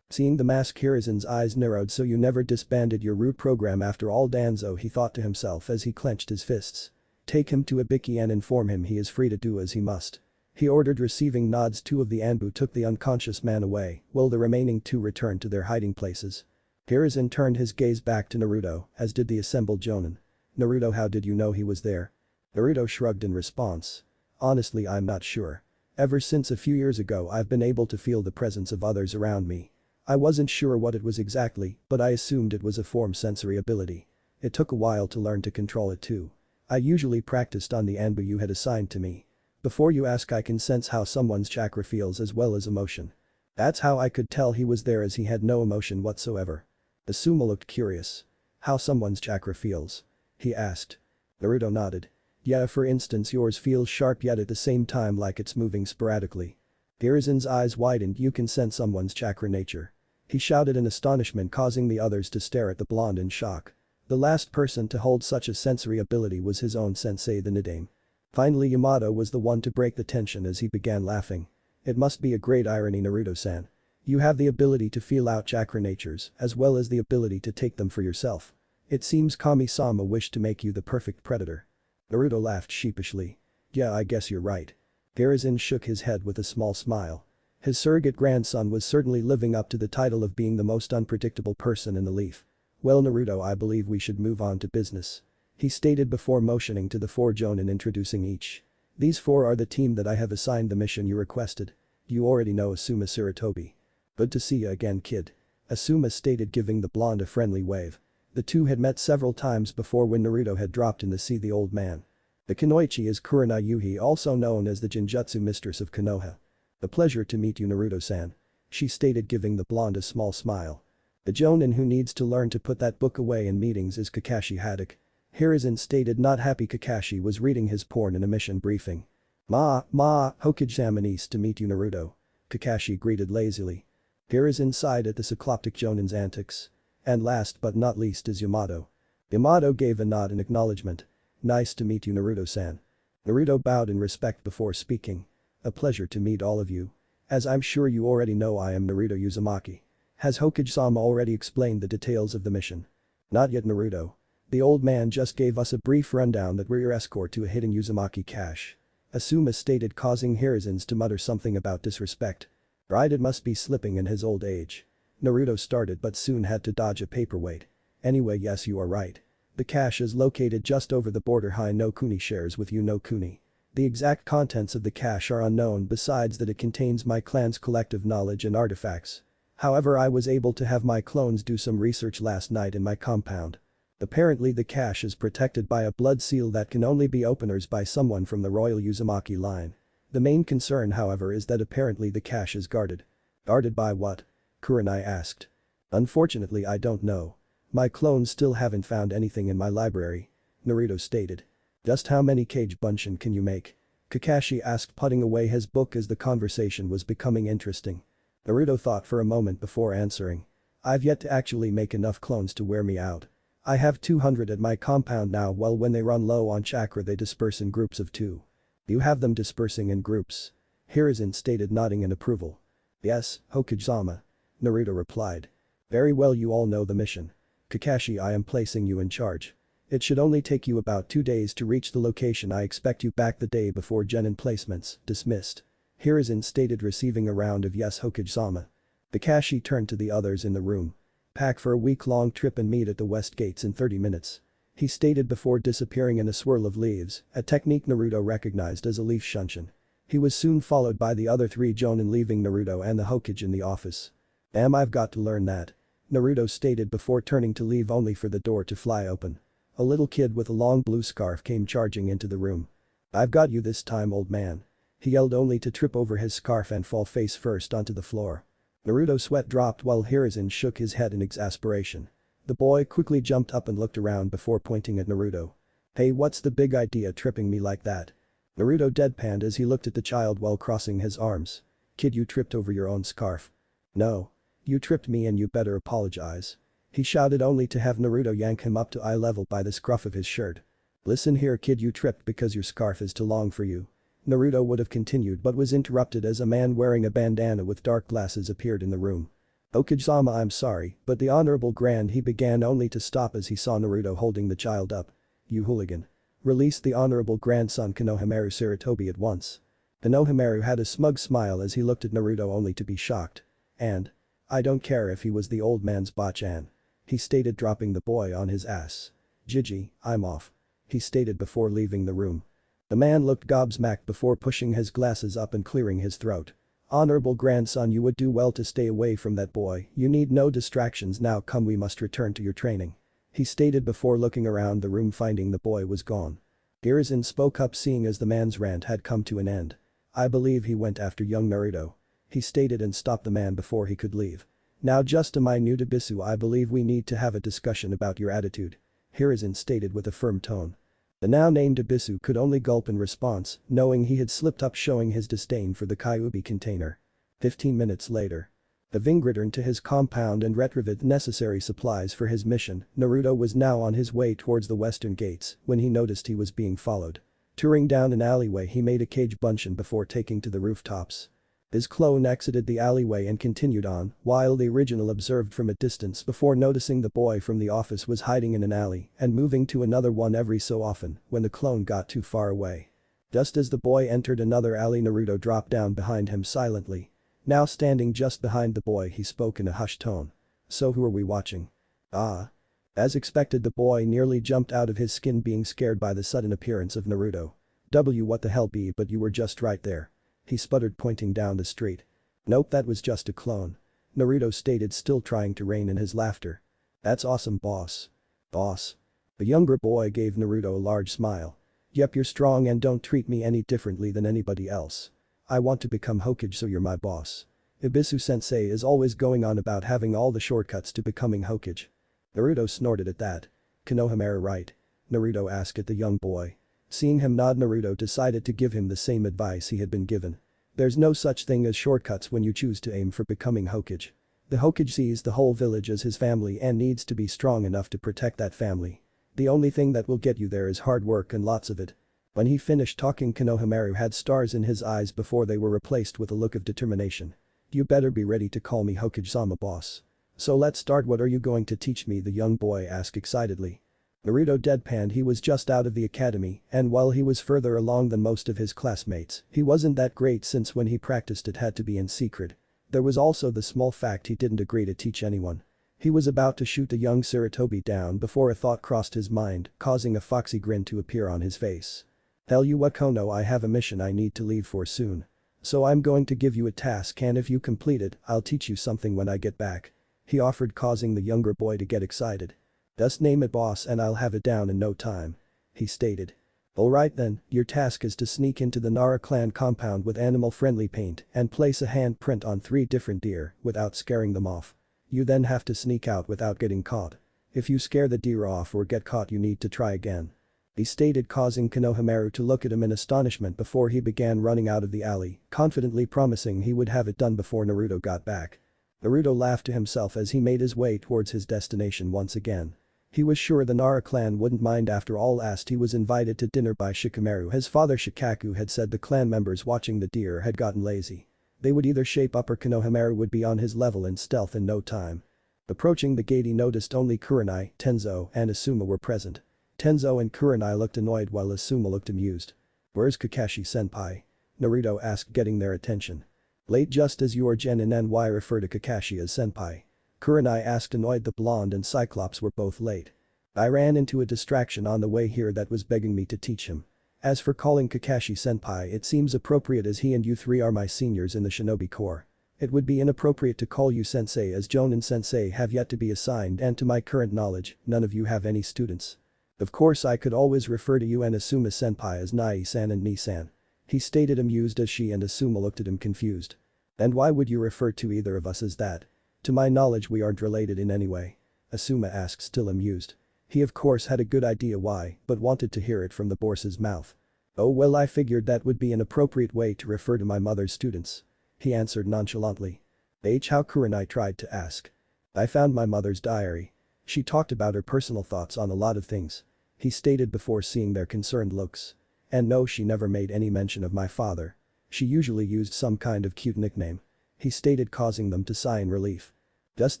Seeing the mask, Hiruzen's eyes narrowed. So you never disbanded your root program after all, Danzo, he thought to himself as he clenched his fists. Take him to Ibiki and inform him he is free to do as he must. He ordered, receiving nods. Two of the Anbu took the unconscious man away, while the remaining two returned to their hiding places. Hiruzen turned his gaze back to Naruto, as did the assembled jonin. Naruto, how did you know he was there? Naruto shrugged in response. Honestly, I'm not sure. Ever since a few years ago, I've been able to feel the presence of others around me. I wasn't sure what it was exactly, but I assumed it was a form sensory ability. It took a while to learn to control it too. I usually practiced on the Anbu you had assigned to me. Before you ask, I can sense how someone's chakra feels as well as emotion. That's how I could tell he was there, as he had no emotion whatsoever. Asuma looked curious. How someone's chakra feels? He asked. Naruto nodded. Yeah, for instance, yours feels sharp yet at the same time like it's moving sporadically. Hiruzen's eyes widened. You can sense someone's chakra nature. He shouted in astonishment, causing the others to stare at the blonde in shock. The last person to hold such a sensory ability was his own sensei, the Nidaime. Finally, Yamato was the one to break the tension as he began laughing. It must be a great irony, Naruto-san. You have the ability to feel out chakra natures as well as the ability to take them for yourself. It seems Kami-sama wished to make you the perfect predator. Naruto laughed sheepishly. Yeah, I guess you're right. Hiruzen shook his head with a small smile. His surrogate grandson was certainly living up to the title of being the most unpredictable person in the leaf. Well, Naruto, I believe we should move on to business. He stated before motioning to the four jonin, introducing each. These four are the team that I have assigned the mission you requested. You already know Asuma Sarutobi. Good to see you again, kid. Asuma stated, giving the blonde a friendly wave. The two had met several times before when Naruto had dropped in to see the old man. The Kunoichi is Kurana Yuhi, also known as the Genjutsu Mistress of Konoha. A pleasure to meet you, Naruto-san. She stated, giving the blonde a small smile. The jonin who needs to learn to put that book away in meetings is Kakashi Haddock. Hiruzen stated, not happy. Kakashi was reading his porn in a mission briefing. Hokage-sama needs to meet you, Naruto. Kakashi greeted lazily. Hiruzen sighed at the cycloptic jonin's antics. And last but not least is Yamato. Yamato gave a nod in acknowledgement. Nice to meet you, Naruto-san. Naruto bowed in respect before speaking. A pleasure to meet all of you. As I'm sure you already know, I am Naruto Uzumaki. Has Hokage-sama already explained the details of the mission? Not yet, Naruto. The old man just gave us a brief rundown that we're your escort to a hidden Uzumaki cache. Asuma stated, causing Hiruzen to mutter something about disrespect. Right, it must be slipping in his old age. Naruto started but soon had to dodge a paperweight. Anyway, yes, you are right. The cache is located just over the border Hai no Kuni shares with you no Kuni. The exact contents of the cache are unknown, besides that it contains my clan's collective knowledge and artifacts. However, I was able to have my clones do some research last night in my compound. Apparently the cache is protected by a blood seal that can only be openers by someone from the royal Uzumaki line. The main concern, however, is that apparently the cache is guarded. Guarded by what? Kurenai asked. Unfortunately, I don't know. My clones still haven't found anything in my library. Naruto stated. Just how many cage bunshin can you make? Kakashi asked, putting away his book as the conversation was becoming interesting. Naruto thought for a moment before answering. I've yet to actually make enough clones to wear me out. I have 200 at my compound now. Well, when they run low on chakra they disperse in groups of 2. You have them dispersing in groups? Hiruzen stated, nodding in approval. Yes, Hokage-sama. Naruto replied. Very well, you all know the mission. Kakashi, I am placing you in charge. It should only take you about 2 days to reach the location. I expect you back the day before genin placements. Dismissed. Hiruzen stated, receiving a round of yes, Hokage-sama. Kakashi turned to the others in the room. Pack for a week-long trip and meet at the west gates in 30 minutes. He stated before disappearing in a swirl of leaves, a technique Naruto recognized as a leaf shunshin. He was soon followed by the other 3 jonin, leaving Naruto and the Hokage in the office. I've got to learn that. Naruto stated before turning to leave, only for the door to fly open. A little kid with a long blue scarf came charging into the room. I've got you this time, old man. He yelled, only to trip over his scarf and fall face first onto the floor. Naruto's sweat dropped while Hiruzen shook his head in exasperation. The boy quickly jumped up and looked around before pointing at Naruto. "Hey, what's the big idea tripping me like that?" Naruto deadpanned as he looked at the child while crossing his arms. "Kid, you tripped over your own scarf." "No. You tripped me and you better apologize." He shouted only to have Naruto yank him up to eye level by the scruff of his shirt. "Listen here, kid, you tripped because your scarf is too long for you." Naruto would have continued but was interrupted as a man wearing a bandana with dark glasses appeared in the room. "Okage-sama, I'm sorry, but the Honorable Grand," he began only to stop as he saw Naruto holding the child up. "You hooligan. Release the Honorable Grandson Konohamaru Sarutobi at once." Konohamaru had a smug smile as he looked at Naruto only to be shocked. "And? I don't care if he was the old man's Bachan," he stated, dropping the boy on his ass. "Gigi, I'm off," he stated before leaving the room. The man looked gobsmacked before pushing his glasses up and clearing his throat. "Honorable Grandson, you would do well to stay away from that boy, you need no distractions now, come, we must return to your training," he stated before looking around the room finding the boy was gone. Hiruzen spoke up seeing as the man's rant had come to an end. "I believe he went after young Naruto," he stated and stopped the man before he could leave. "Now just am I new to Bisu, I believe we need to have a discussion about your attitude," Hiruzen stated with a firm tone. The now named Ibisu could only gulp in response, knowing he had slipped up, showing his disdain for the Kyuubi container. 15 minutes later. The Ving returned to his compound and retrieved necessary supplies for his mission. Naruto was now on his way towards the western gates when he noticed he was being followed. Touring down an alleyway, he made a cage bunchen before taking to the rooftops. His clone exited the alleyway and continued on, while the original observed from a distance before noticing the boy from the office was hiding in an alley and moving to another one every so often when the clone got too far away. Just as the boy entered another alley, Naruto dropped down behind him silently. Now standing just behind the boy, he spoke in a hushed tone. "So who are we watching?" "Ah." As expected, the boy nearly jumped out of his skin being scared by the sudden appearance of Naruto. What the hell, B, but you were just right there," he sputtered pointing down the street. "Nope, that was just a clone," Naruto stated, still trying to rein in his laughter. "That's awesome, boss." "Boss?" The younger boy gave Naruto a large smile. "Yep, you're strong and don't treat me any differently than anybody else. I want to become Hokage, so you're my boss." Ibisu-sensei is always going on about having all the shortcuts to becoming Hokage. Naruto snorted at that. "Konohamaru right?" Naruto asked at the young boy. Seeing him nod, Naruto decided to give him the same advice he had been given. "There's no such thing as shortcuts when you choose to aim for becoming Hokage. The Hokage sees the whole village as his family and needs to be strong enough to protect that family. The only thing that will get you there is hard work and lots of it." When he finished talking, Konohamaru had stars in his eyes before they were replaced with a look of determination. "You better be ready to call me Hokage-sama, boss." "So let's start, what are you going to teach me?" the young boy asked excitedly. Naruto deadpanned. He was just out of the academy and while he was further along than most of his classmates, he wasn't that great since when he practiced it had to be in secret. There was also the small fact he didn't agree to teach anyone. He was about to shoot the young Sarutobi down before a thought crossed his mind, causing a foxy grin to appear on his face. "Tell you what, Kono, I have a mission I need to leave for soon. So I'm going to give you a task and if you complete it, I'll teach you something when I get back," he offered, causing the younger boy to get excited. "Just name it, boss, and I'll have it down in no time," he stated. "Alright then, your task is to sneak into the Nara clan compound with animal-friendly paint and place a handprint on 3 different deer without scaring them off. You then have to sneak out without getting caught. If you scare the deer off or get caught, you need to try again," he stated, causing Konohamaru to look at him in astonishment before he began running out of the alley, confidently promising he would have it done before Naruto got back. Naruto laughed to himself as he made his way towards his destination once again. He was sure the Nara clan wouldn't mind after all. Last he was invited to dinner by Shikamaru. His father Shikaku had said the clan members watching the deer had gotten lazy. They would either shape up or Konohamaru would be on his level in stealth in no time. Approaching the gate, he noticed only Kurenai, Tenzo, and Asuma were present. Tenzo and Kurenai looked annoyed while Asuma looked amused. "Where's Kakashi-senpai?" Naruto asked, getting their attention. "Late, just as you are, Gen, and why refer to Kakashi as senpai?" Kurenai asked, annoyed. The blonde and Cyclops were both late. "I ran into a distraction on the way here that was begging me to teach him. As for calling Kakashi senpai, it seems appropriate as he and you 3 are my seniors in the Shinobi Corps. It would be inappropriate to call you sensei as Jonin sensei have yet to be assigned and to my current knowledge, none of you have any students. Of course I could always refer to you and Asuma senpai as Nai-san and Ni-san," he stated, amused as she and Asuma looked at him confused. And why would you refer to either of us as that? To my knowledge we aren't related in any way. Asuma asked, still amused. He of course had a good idea why, but wanted to hear it from the boss's mouth. Oh well, I figured that would be an appropriate way to refer to my mother's students. He answered nonchalantly. How? Kurenai tried to ask. I found my mother's diary. She talked about her personal thoughts on a lot of things. He stated before seeing their concerned looks. And no, she never made any mention of my father. She usually used some kind of cute nickname. He stated, causing them to sigh in relief. Just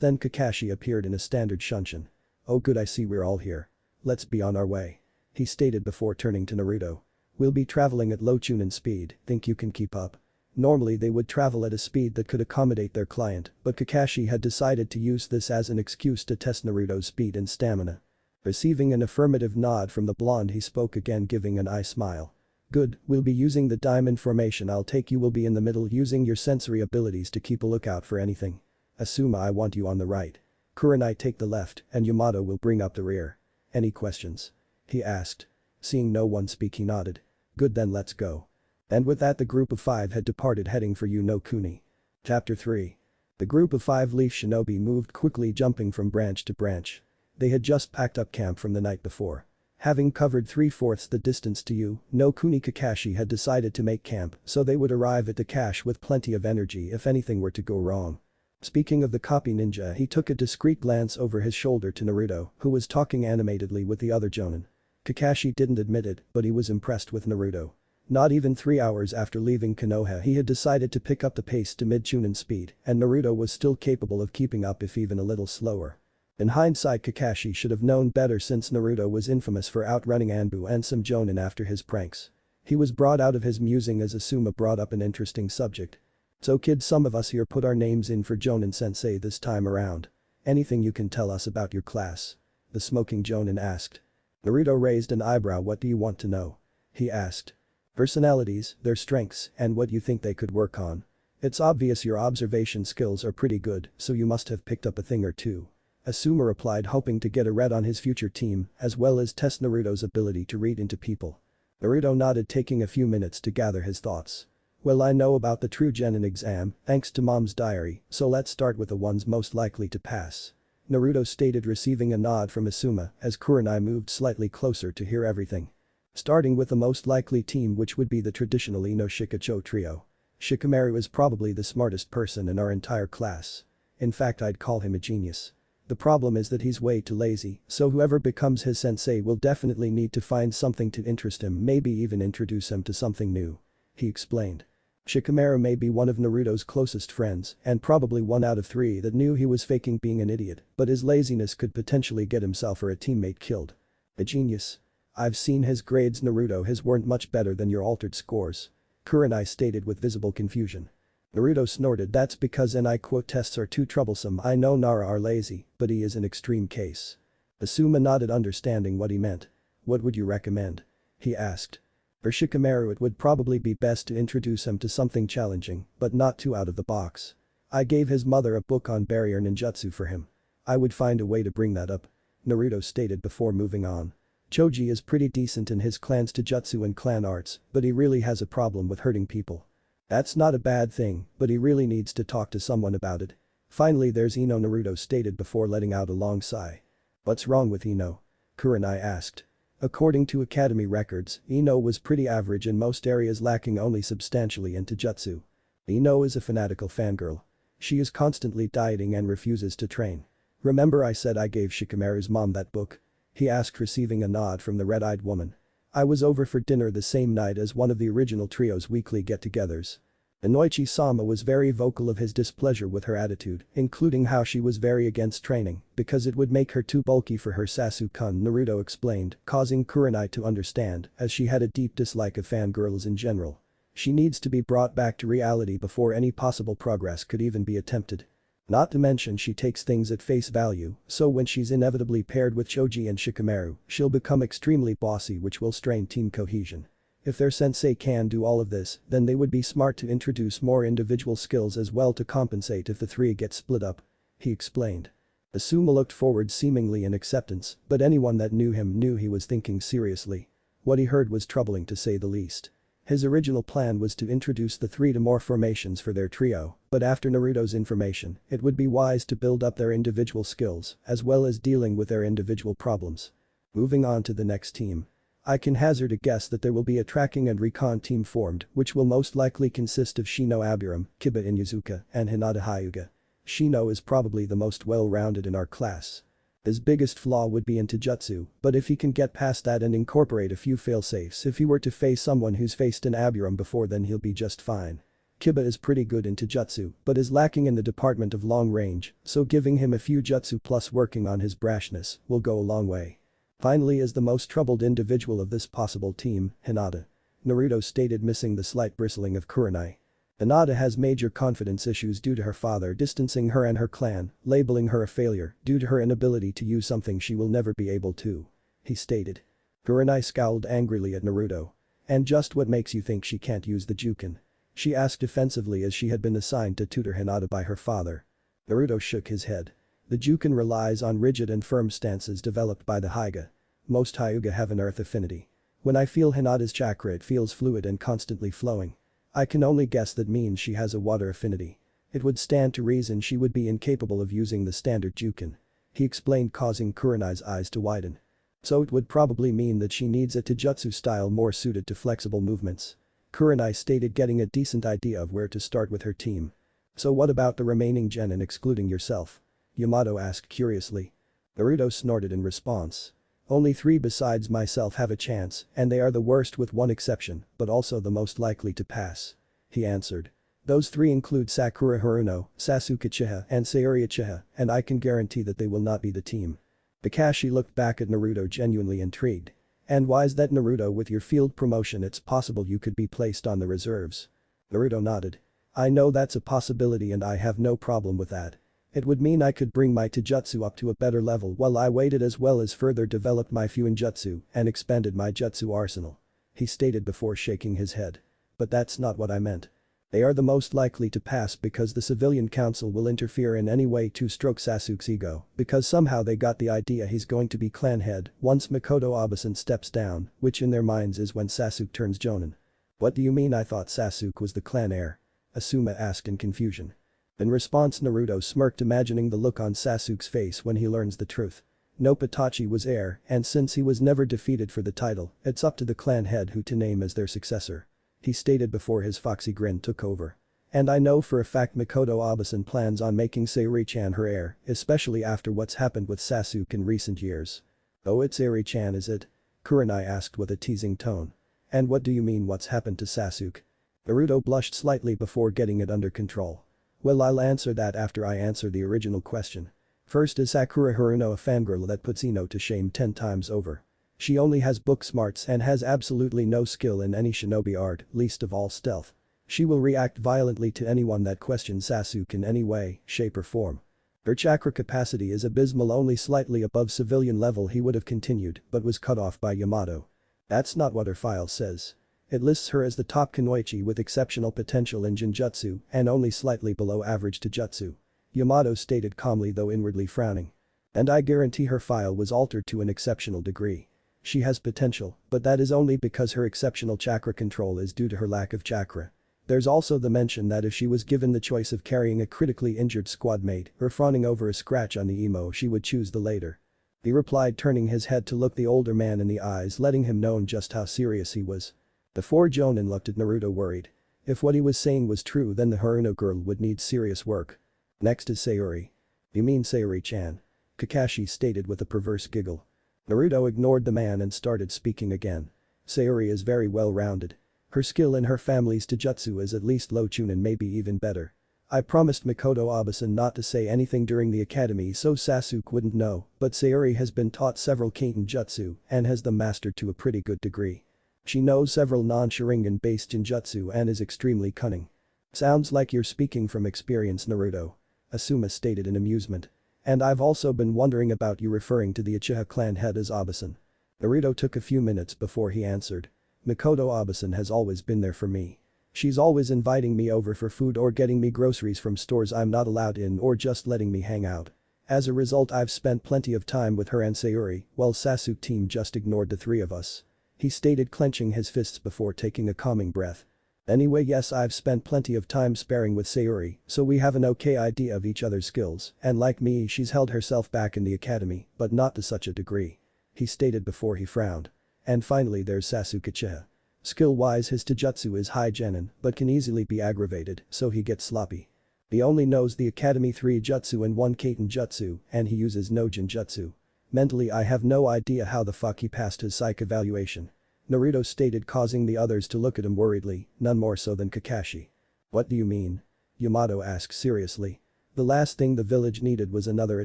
then Kakashi appeared in a standard shunshin. Oh good, I see we're all here. Let's be on our way. He stated before turning to Naruto. We'll be traveling at low chunin speed, think you can keep up? Normally they would travel at a speed that could accommodate their client, but Kakashi had decided to use this as an excuse to test Naruto's speed and stamina. Receiving an affirmative nod from the blonde, he spoke again, giving an eye smile. Good, we'll be using the diamond formation. I'll take you will be in the middle using your sensory abilities to keep a lookout for anything. Asuma, I want you on the right. Kurenai, take the left and Yamato will bring up the rear. Any questions? He asked. Seeing no one speak, he nodded. Good, then let's go. And with that the group of 5 had departed, heading for Uno Kuni. Chapter 3. The group of 5 leaf shinobi moved quickly, jumping from branch to branch. They had just packed up camp from the night before. Having covered 3/4 the distance to Uno Kuni, Kakashi had decided to make camp so they would arrive at the cache with plenty of energy if anything were to go wrong. Speaking of the copy ninja, he took a discreet glance over his shoulder to Naruto, who was talking animatedly with the other jonin. Kakashi didn't admit it, but he was impressed with Naruto. Not even 3 hours after leaving Konoha he had decided to pick up the pace to mid-chunin speed, and Naruto was still capable of keeping up if even a little slower. In hindsight, Kakashi should have known better since Naruto was infamous for outrunning Anbu and some jonin after his pranks. He was brought out of his musing as Asuma brought up an interesting subject. So kids, some of us here put our names in for Jonin Sensei this time around. Anything you can tell us about your class? The smoking jonin asked. Naruto raised an eyebrow. What do you want to know? He asked. Personalities, their strengths, and what you think they could work on. It's obvious your observation skills are pretty good, so you must have picked up a thing or two. Asuma replied, hoping to get a read on his future team as well as test Naruto's ability to read into people. Naruto nodded, taking a few minutes to gather his thoughts. Well, I know about the true genin exam thanks to mom's diary, so let's start with the ones most likely to pass. Naruto stated, receiving a nod from Asuma as Kurenai moved slightly closer to hear everything. Starting with the most likely team, which would be the traditional Ino Shikacho trio. Shikamaru is probably the smartest person in our entire class. In fact, I'd call him a genius. The problem is that he's way too lazy, so whoever becomes his sensei will definitely need to find something to interest him, maybe even introduce him to something new. He explained. Shikamaru may be one of Naruto's closest friends and probably 1 out of 3 that knew he was faking being an idiot, but his laziness could potentially get himself or a teammate killed. A genius. I've seen his grades, Naruto. His weren't much better than your altered scores. Kurenai stated with visible confusion. Naruto snorted, that's because and I quote tests are too troublesome. I know Nara are lazy, but he is an extreme case. Asuma nodded, understanding what he meant. What would you recommend? He asked. For Shikamaru it would probably be best to introduce him to something challenging, but not too out of the box. I gave his mother a book on barrier ninjutsu for him. I would find a way to bring that up. Naruto stated before moving on. Choji is pretty decent in his clan's taijutsu and clan arts, but he really has a problem with hurting people. That's not a bad thing, but he really needs to talk to someone about it. Finally there's Ino, Naruto stated before letting out a long sigh. What's wrong with Ino? Kurenai asked. According to academy records, Ino was pretty average in most areas, lacking only substantially in taijutsu. Ino is a fanatical fangirl. She is constantly dieting and refuses to train. Remember I said I gave Shikamaru's mom that book? He asked, receiving a nod from the red-eyed woman. I was over for dinner the same night as one of the original trio's weekly get-togethers. Inoichi-sama was very vocal of his displeasure with her attitude, including how she was very against training because it would make her too bulky for her Sasuke-kun, Naruto explained, causing Kurenai to understand as she had a deep dislike of fangirls in general. She needs to be brought back to reality before any possible progress could even be attempted. Not to mention she takes things at face value, so when she's inevitably paired with Choji and Shikamaru, she'll become extremely bossy, which will strain team cohesion. If their sensei can do all of this, then they would be smart to introduce more individual skills as well to compensate if the 3 get split up. He explained. Asuma looked forward seemingly in acceptance, but anyone that knew him knew he was thinking seriously. What he heard was troubling to say the least. His original plan was to introduce the 3 to more formations for their trio, but after Naruto's information, it would be wise to build up their individual skills as well as dealing with their individual problems. Moving on to the next team. I can hazard a guess that there will be a tracking and recon team formed, which will most likely consist of Shino Abiram, Kiba Inuzuka, and Hinata Hyuga. Shino is probably the most well-rounded in our class. His biggest flaw would be in Taijutsu, but if he can get past that and incorporate a few failsafes, if he were to face someone who's faced an Abiram before, then he'll be just fine. Kiba is pretty good in Taijutsu, but is lacking in the department of long range, so giving him a few jutsu plus working on his brashness will go a long way. Finally, is the most troubled individual of this possible team, Hinata. Naruto stated, missing the slight bristling of Kurenai. Hinata has major confidence issues due to her father distancing her and her clan, labeling her a failure due to her inability to use something she will never be able to. He stated. Kurenai scowled angrily at Naruto. And just what makes you think she can't use the Juken? She asked defensively as she had been assigned to tutor Hinata by her father. Naruto shook his head. The Juken relies on rigid and firm stances developed by the Hyuga. Most Hyuga have an earth affinity. When I feel Hinata's chakra, it feels fluid and constantly flowing. I can only guess that means she has a water affinity. It would stand to reason she would be incapable of using the standard Juken. He explained, causing Kurenai's eyes to widen. So it would probably mean that she needs a Taijutsu style more suited to flexible movements. Kurenai stated, getting a decent idea of where to start with her team. So what about the remaining genin excluding yourself? Yamato asked curiously. Naruto snorted in response. Only 3 besides myself have a chance, and they are the worst with one exception, but also the most likely to pass. He answered. Those 3 include Sakura Haruno, Sasuke Uchiha, and Sayori Uchiha, and I can guarantee that they will not be the team. Kakashi looked back at Naruto, genuinely intrigued. And why's that, Naruto? With your field promotion, it's possible you could be placed on the reserves. Naruto nodded. I know that's a possibility and I have no problem with that. It would mean I could bring my Taijutsu up to a better level while I waited, as well as further developed my Fuinjutsu and expanded my jutsu arsenal. He stated before shaking his head. But that's not what I meant. They are the most likely to pass because the civilian council will interfere in any way to stroke Sasuke's ego, because somehow they got the idea he's going to be clan head once Makoto Abisan steps down, which in their minds is when Sasuke turns Jonin. What do you mean? I thought Sasuke was the clan heir? Asuma asked in confusion. In response, Naruto smirked, imagining the look on Sasuke's face when he learns the truth. Nope, Itachi was heir, and since he was never defeated for the title, it's up to the clan head who to name as their successor. He stated before his foxy grin took over. And I know for a fact Makoto Abisan plans on making Sayori-chan her heir, especially after what's happened with Sasuke in recent years. Oh, it's Sayori-chan, is it? Kurenai asked with a teasing tone. And what do you mean, what's happened to Sasuke? Naruto blushed slightly before getting it under control. Well, I'll answer that after I answer the original question. First, is Sakura Haruno a fangirl that puts Ino to shame 10 times over? She only has book smarts and has absolutely no skill in any shinobi art, least of all stealth. She will react violently to anyone that questions Sasuke in any way, shape or form. Her chakra capacity is abysmal, only slightly above civilian level, he would have continued, but was cut off by Yamato. That's not what her file says. It lists her as the top kunoichi with exceptional potential in Jinjutsu and only slightly below average Taijutsu. Yamato stated calmly, though inwardly frowning. And I guarantee her file was altered to an exceptional degree. She has potential, but that is only because her exceptional chakra control is due to her lack of chakra. There's also the mention that if she was given the choice of carrying a critically injured squad mate or fawning over a scratch on the emo, she would choose the latter. He replied, turning his head to look the older man in the eyes, letting him know just how serious he was. The 4 Jonin looked at Naruto worried. If what he was saying was true, then the Haruno girl would need serious work. Next is Sayori. You mean Sayori-chan? Kakashi stated with a perverse giggle. Naruto ignored the man and started speaking again. Sayori is very well-rounded. Her skill in her family's Taijutsu is at least low Chunin, maybe even better. I promised Makoto Abisan not to say anything during the academy so Sasuke wouldn't know, but Sayori has been taught several Kaiten jutsu and has them mastered to a pretty good degree. She knows several non-Sharingan-based Jinjutsu and is extremely cunning. Sounds like you're speaking from experience, Naruto. Asuma stated in amusement. And I've also been wondering about you referring to the Uchiha clan head as Abisan. Naruto took a few minutes before he answered. Makoto Abisan has always been there for me. She's always inviting me over for food or getting me groceries from stores I'm not allowed in, or just letting me hang out. As a result, I've spent plenty of time with her and Sayori, while Sasuke team just ignored the 3 of us. he stated, clenching his fists before taking a calming breath. Anyway, yes, I've spent plenty of time sparring with Sayuri, so we have an okay idea of each other's skills, and like me, she's held herself back in the academy, but not to such a degree. He stated before he frowned. And finally there's Sasuke Uchiha. Skill-wise his taijutsu is high genin, but can easily be aggravated, so he gets sloppy. He only knows the Academy 3 jutsu and 1 Kaiten jutsu, and he uses no Jinjutsu. Mentally I have no idea how the fuck he passed his psych evaluation. Naruto stated, causing the others to look at him worriedly, none more so than Kakashi. What do you mean? Yamato asked seriously. The last thing the village needed was another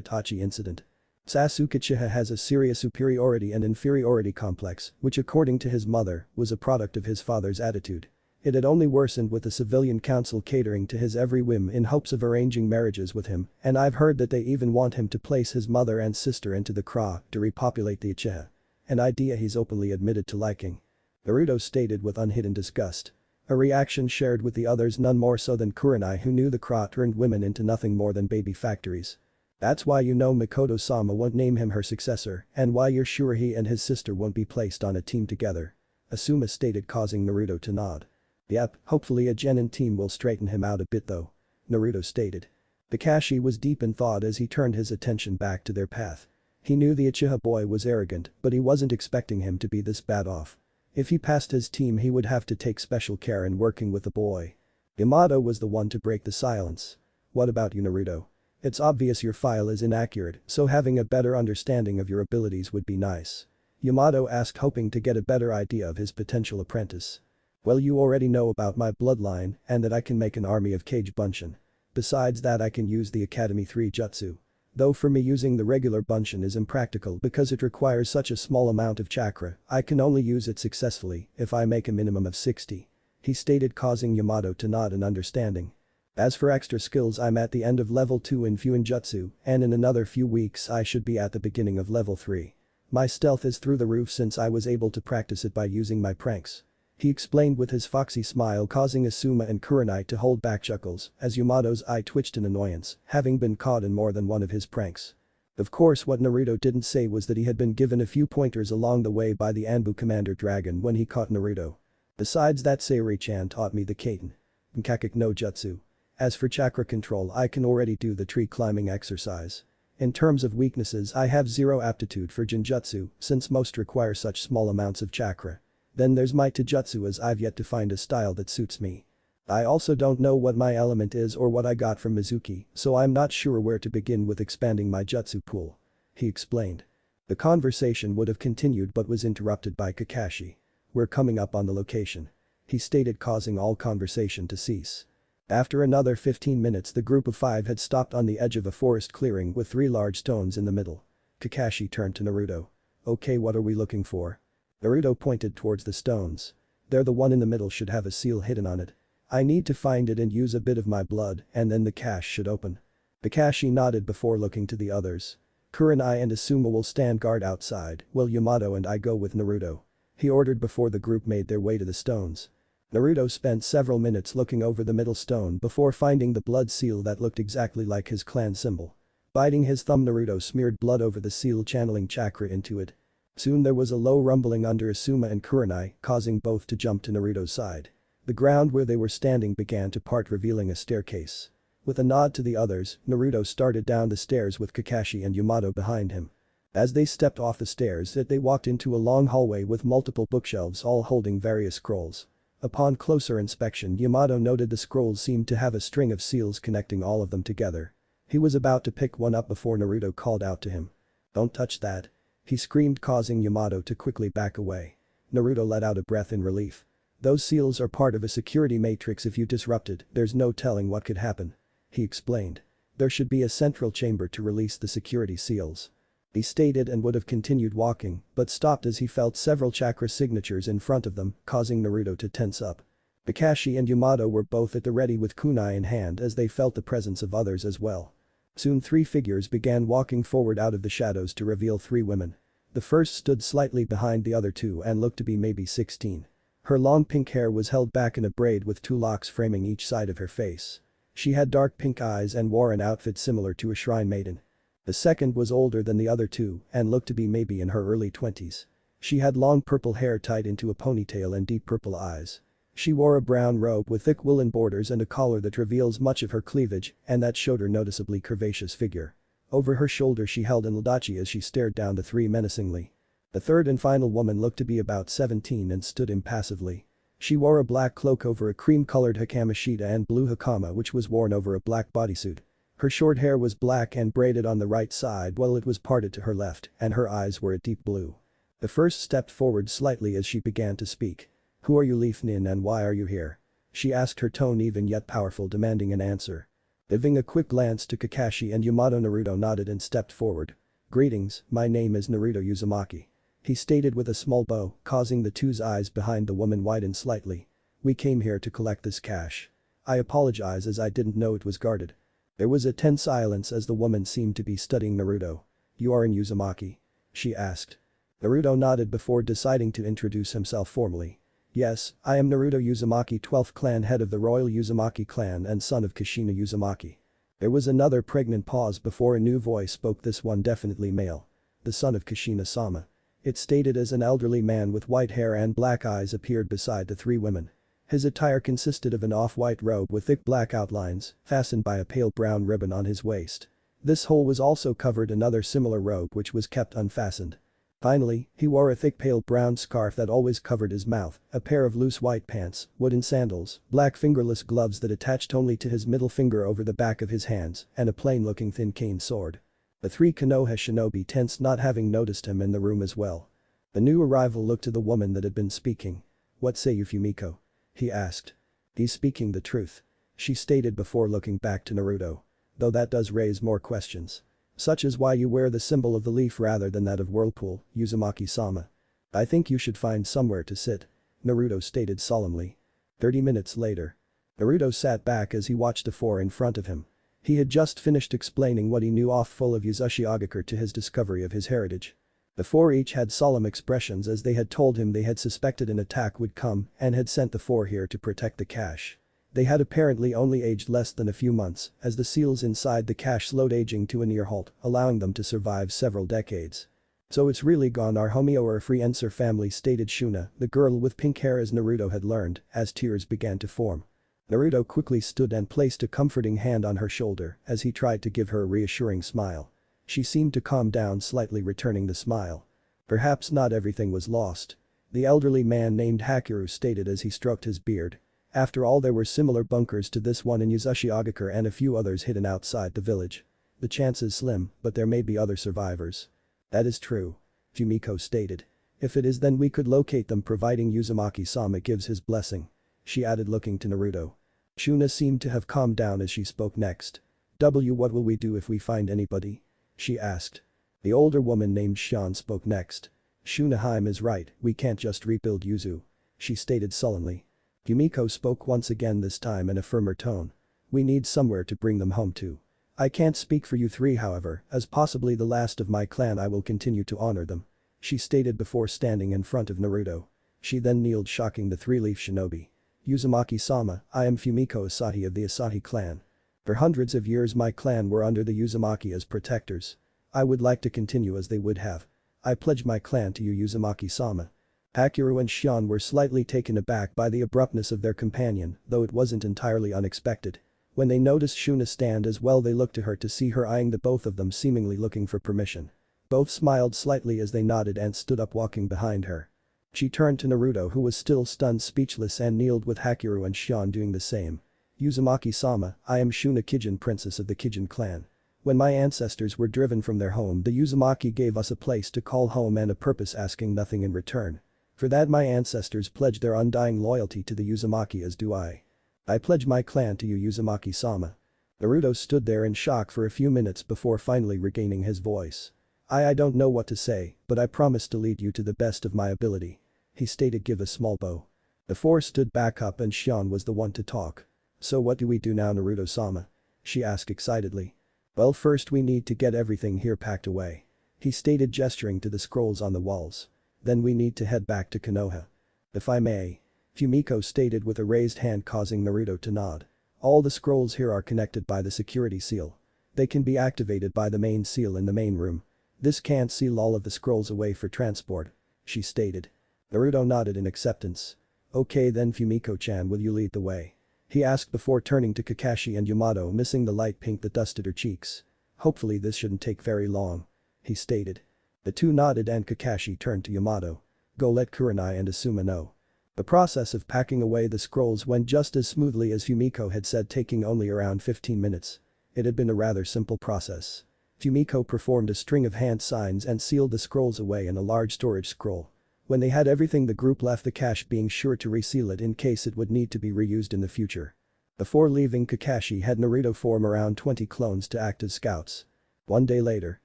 Itachi incident. Sasuke Uchiha has a serious superiority and inferiority complex, which according to his mother, was a product of his father's attitude. It had only worsened with the civilian council catering to his every whim in hopes of arranging marriages with him, and I've heard that they even want him to place his mother and sister into the Kra to repopulate the Uchiha. An idea he's openly admitted to liking. Naruto stated with unhidden disgust. A reaction shared with the others, none more so than Kurenai, who knew the Kra turned women into nothing more than baby factories. That's why you know Mikoto-sama won't name him her successor, and why you're sure he and his sister won't be placed on a team together. Asuma stated, causing Naruto to nod. Yep, hopefully a genin team will straighten him out a bit though. Naruto stated. Kakashi was deep in thought as he turned his attention back to their path. He knew the Uchiha boy was arrogant, but he wasn't expecting him to be this bad off. If he passed his team he would have to take special care in working with the boy. Yamato was the one to break the silence. What about you, Naruto? It's obvious your file is inaccurate, so having a better understanding of your abilities would be nice. Yamato asked, hoping to get a better idea of his potential apprentice. Well, you already know about my bloodline and that I can make an army of Kage Bunshin. Besides that, I can use the Academy 3 jutsu. Though for me using the regular Bunshin is impractical because it requires such a small amount of chakra, I can only use it successfully if I make a minimum of 60. He stated, causing Yamato to nod in understanding. As for extra skills, I'm at the end of level 2 in Fuinjutsu, and in another few weeks I should be at the beginning of level 3. My stealth is through the roof since I was able to practice it by using my pranks. He explained with his foxy smile, causing Asuma and Kurenai to hold back chuckles as Yamato's eye twitched in annoyance, having been caught in more than one of his pranks. Of course, what Naruto didn't say was that he had been given a few pointers along the way by the Anbu Commander Dragon when he caught Naruto. Besides that, Sayuri-chan taught me the Kaiten Nkakuk no Jutsu. As for chakra control, I can already do the tree climbing exercise. In terms of weaknesses, I have zero aptitude for Jinjutsu since most require such small amounts of chakra. Then there's my taijutsu, as I've yet to find a style that suits me. I also don't know what my element is or what I got from Mizuki, so I'm not sure where to begin with expanding my jutsu pool. He explained. The conversation would have continued but was interrupted by Kakashi. We're coming up on the location. He stated, causing all conversation to cease. After another 15 minutes, the group of 5 had stopped on the edge of a forest clearing with 3 large stones in the middle. Kakashi turned to Naruto. Okay, what are we looking for? Naruto pointed towards the stones. They're the one in the middle should have a seal hidden on it. I need to find it and use a bit of my blood and then the cache should open. Kakashi nodded before looking to the others. Kurenai and Asuma will stand guard outside while Yamato and I go with Naruto. He ordered before the group made their way to the stones. Naruto spent several minutes looking over the middle stone before finding the blood seal that looked exactly like his clan symbol. Biting his thumb, Naruto smeared blood over the seal, channeling chakra into it. Soon there was a low rumbling under Asuma and Kurenai, causing both to jump to Naruto's side. The ground where they were standing began to part, revealing a staircase. With a nod to the others, Naruto started down the stairs with Kakashi and Yamato behind him. As they stepped off the stairs, they walked into a long hallway with multiple bookshelves all holding various scrolls. Upon closer inspection, Yamato noted the scrolls seemed to have a string of seals connecting all of them together. He was about to pick one up before Naruto called out to him. Don't touch that. He screamed, causing Yamato to quickly back away. Naruto let out a breath in relief. Those seals are part of a security matrix. If you disrupt it, there's no telling what could happen. He explained. There should be a central chamber to release the security seals. He stated and would have continued walking, but stopped as he felt several chakra signatures in front of them, causing Naruto to tense up. Kakashi and Yamato were both at the ready with kunai in hand as they felt the presence of others as well. Soon 3 figures began walking forward out of the shadows to reveal 3 women. The first stood slightly behind the other 2 and looked to be maybe 16. Her long pink hair was held back in a braid with 2 locks framing each side of her face. She had dark pink eyes and wore an outfit similar to a shrine maiden. The second was older than the other 2 and looked to be maybe in her early 20s. She had long purple hair tied into a ponytail and deep purple eyes. She wore a brown robe with thick woolen borders and a collar that reveals much of her cleavage and that showed her noticeably curvaceous figure. Over her shoulder she held an adachi as she stared down the three menacingly. The third and final woman looked to be about 17 and stood impassively. She wore a black cloak over a cream-colored hakamashita and blue hakama which was worn over a black bodysuit. Her short hair was black and braided on the right side while it was parted to her left and her eyes were a deep blue. The first stepped forward slightly as she began to speak. "Who are you, Leaf Nin, and why are you here?" she asked, her tone even yet powerful, demanding an answer. Giving a quick glance to Kakashi and Yamato, Naruto nodded and stepped forward. "Greetings, my name is Naruto Uzumaki," he stated with a small bow, causing the two's eyes behind the woman widen slightly. "We came here to collect this cash. I apologize as I didn't know it was guarded." There was a tense silence as the woman seemed to be studying Naruto. "You are an Uzumaki?" she asked. Naruto nodded before deciding to introduce himself formally. "Yes, I am Naruto Uzumaki, 12th clan, head of the royal Uzumaki clan and son of Kushina Uzumaki." There was another pregnant pause before a new voice spoke, this one definitely male. "The son of Kushina-sama," it stated as an elderly man with white hair and black eyes appeared beside the three women. His attire consisted of an off-white robe with thick black outlines, fastened by a pale brown ribbon on his waist. This whole was also covered another similar robe which was kept unfastened. Finally, he wore a thick pale brown scarf that always covered his mouth, a pair of loose white pants, wooden sandals, black fingerless gloves that attached only to his middle finger over the back of his hands, and a plain-looking thin cane sword. The three Konoha shinobi tensed, not having noticed him in the room as well. The new arrival looked to the woman that had been speaking. "What say you, Fumiko?" he asked. "He's speaking the truth," she stated before looking back to Naruto. "Though that does raise more questions. Such as why you wear the symbol of the leaf rather than that of Whirlpool, Uzumaki-sama. I think you should find somewhere to sit," Naruto stated solemnly. 30 minutes later. Naruto sat back as he watched the four in front of him. He had just finished explaining what he knew off full of Yuzushi Agakure to his discovery of his heritage. The four each had solemn expressions as they had told him they had suspected an attack would come and had sent the four here to protect the cache. They had apparently only aged less than a few months as the seals inside the cache slowed aging to a near halt, allowing them to survive several decades. "So it's really gone, our homie or a free Enser family," stated Shuna, the girl with pink hair, as Naruto had learned, as tears began to form. Naruto quickly stood and placed a comforting hand on her shoulder as he tried to give her a reassuring smile. She seemed to calm down slightly, returning the smile. "Perhaps not everything was lost," the elderly man named Hakiru stated as he stroked his beard. "After all, there were similar bunkers to this one in Yuzushi Agakure and a few others hidden outside the village. The chance is slim, but there may be other survivors." "That is true," Fumiko stated. "If it is, then we could locate them providing Uzumaki-sama gives his blessing," she added, looking to Naruto. Shuna seemed to have calmed down as she spoke next. What will we do if we find anybody?" she asked. The older woman named Shion spoke next. "Shunaheim is right, we can't just rebuild Yuzu," she stated sullenly. Fumiko spoke once again, this time in a firmer tone. "We need somewhere to bring them home to. I can't speak for you three, however, as possibly the last of my clan I will continue to honor them," she stated before standing in front of Naruto. She then kneeled, shocking the three-leaf shinobi. "Uzumaki-sama, I am Fumiko Asahi of the Asahi clan. For hundreds of years my clan were under the Uzumaki as protectors. I would like to continue as they would have. I pledge my clan to you, Uzumaki-sama." Hakiru and Shion were slightly taken aback by the abruptness of their companion, though it wasn't entirely unexpected. When they noticed Shuna stand as well, they looked to her to see her eyeing the both of them, seemingly looking for permission. Both smiled slightly as they nodded and stood up, walking behind her. She turned to Naruto, who was still stunned speechless, and kneeled with Hakiru and Shion doing the same. "Uzumaki-sama, I am Shuna Kijin, princess of the Kijin clan. When my ancestors were driven from their home, the Uzumaki gave us a place to call home and a purpose, asking nothing in return. For that my ancestors pledged their undying loyalty to the Uzumaki, as do I. I pledge my clan to you, Uzumaki-sama." Naruto stood there in shock for a few minutes before finally regaining his voice. I don't know what to say, but I promise to lead you to the best of my ability," he stated, give a small bow. The four stood back up and Shion was the one to talk. "So what do we do now, Naruto-sama?" she asked excitedly. "Well, first we need to get everything here packed away," he stated, gesturing to the scrolls on the walls. "Then we need to head back to Konoha. If I may," Fumiko stated with a raised hand, causing Naruto to nod. "All the scrolls here are connected by the security seal. They can be activated by the main seal in the main room. This can't seal all of the scrolls away for transport," she stated. Naruto nodded in acceptance. Okay then Fumiko-chan, will you lead the way? He asked before turning to Kakashi and Yamato, missing the light pink that dusted her cheeks. Hopefully this shouldn't take very long. He stated. The two nodded and Kakashi turned to Yamato. Go let Kurenai and Asuma know. The process of packing away the scrolls went just as smoothly as Fumiko had said, taking only around 15 minutes. It had been a rather simple process. Fumiko performed a string of hand signs and sealed the scrolls away in a large storage scroll. When they had everything, the group left the cache, being sure to reseal it in case it would need to be reused in the future. Before leaving, Kakashi had Naruto form around 20 clones to act as scouts. One day later,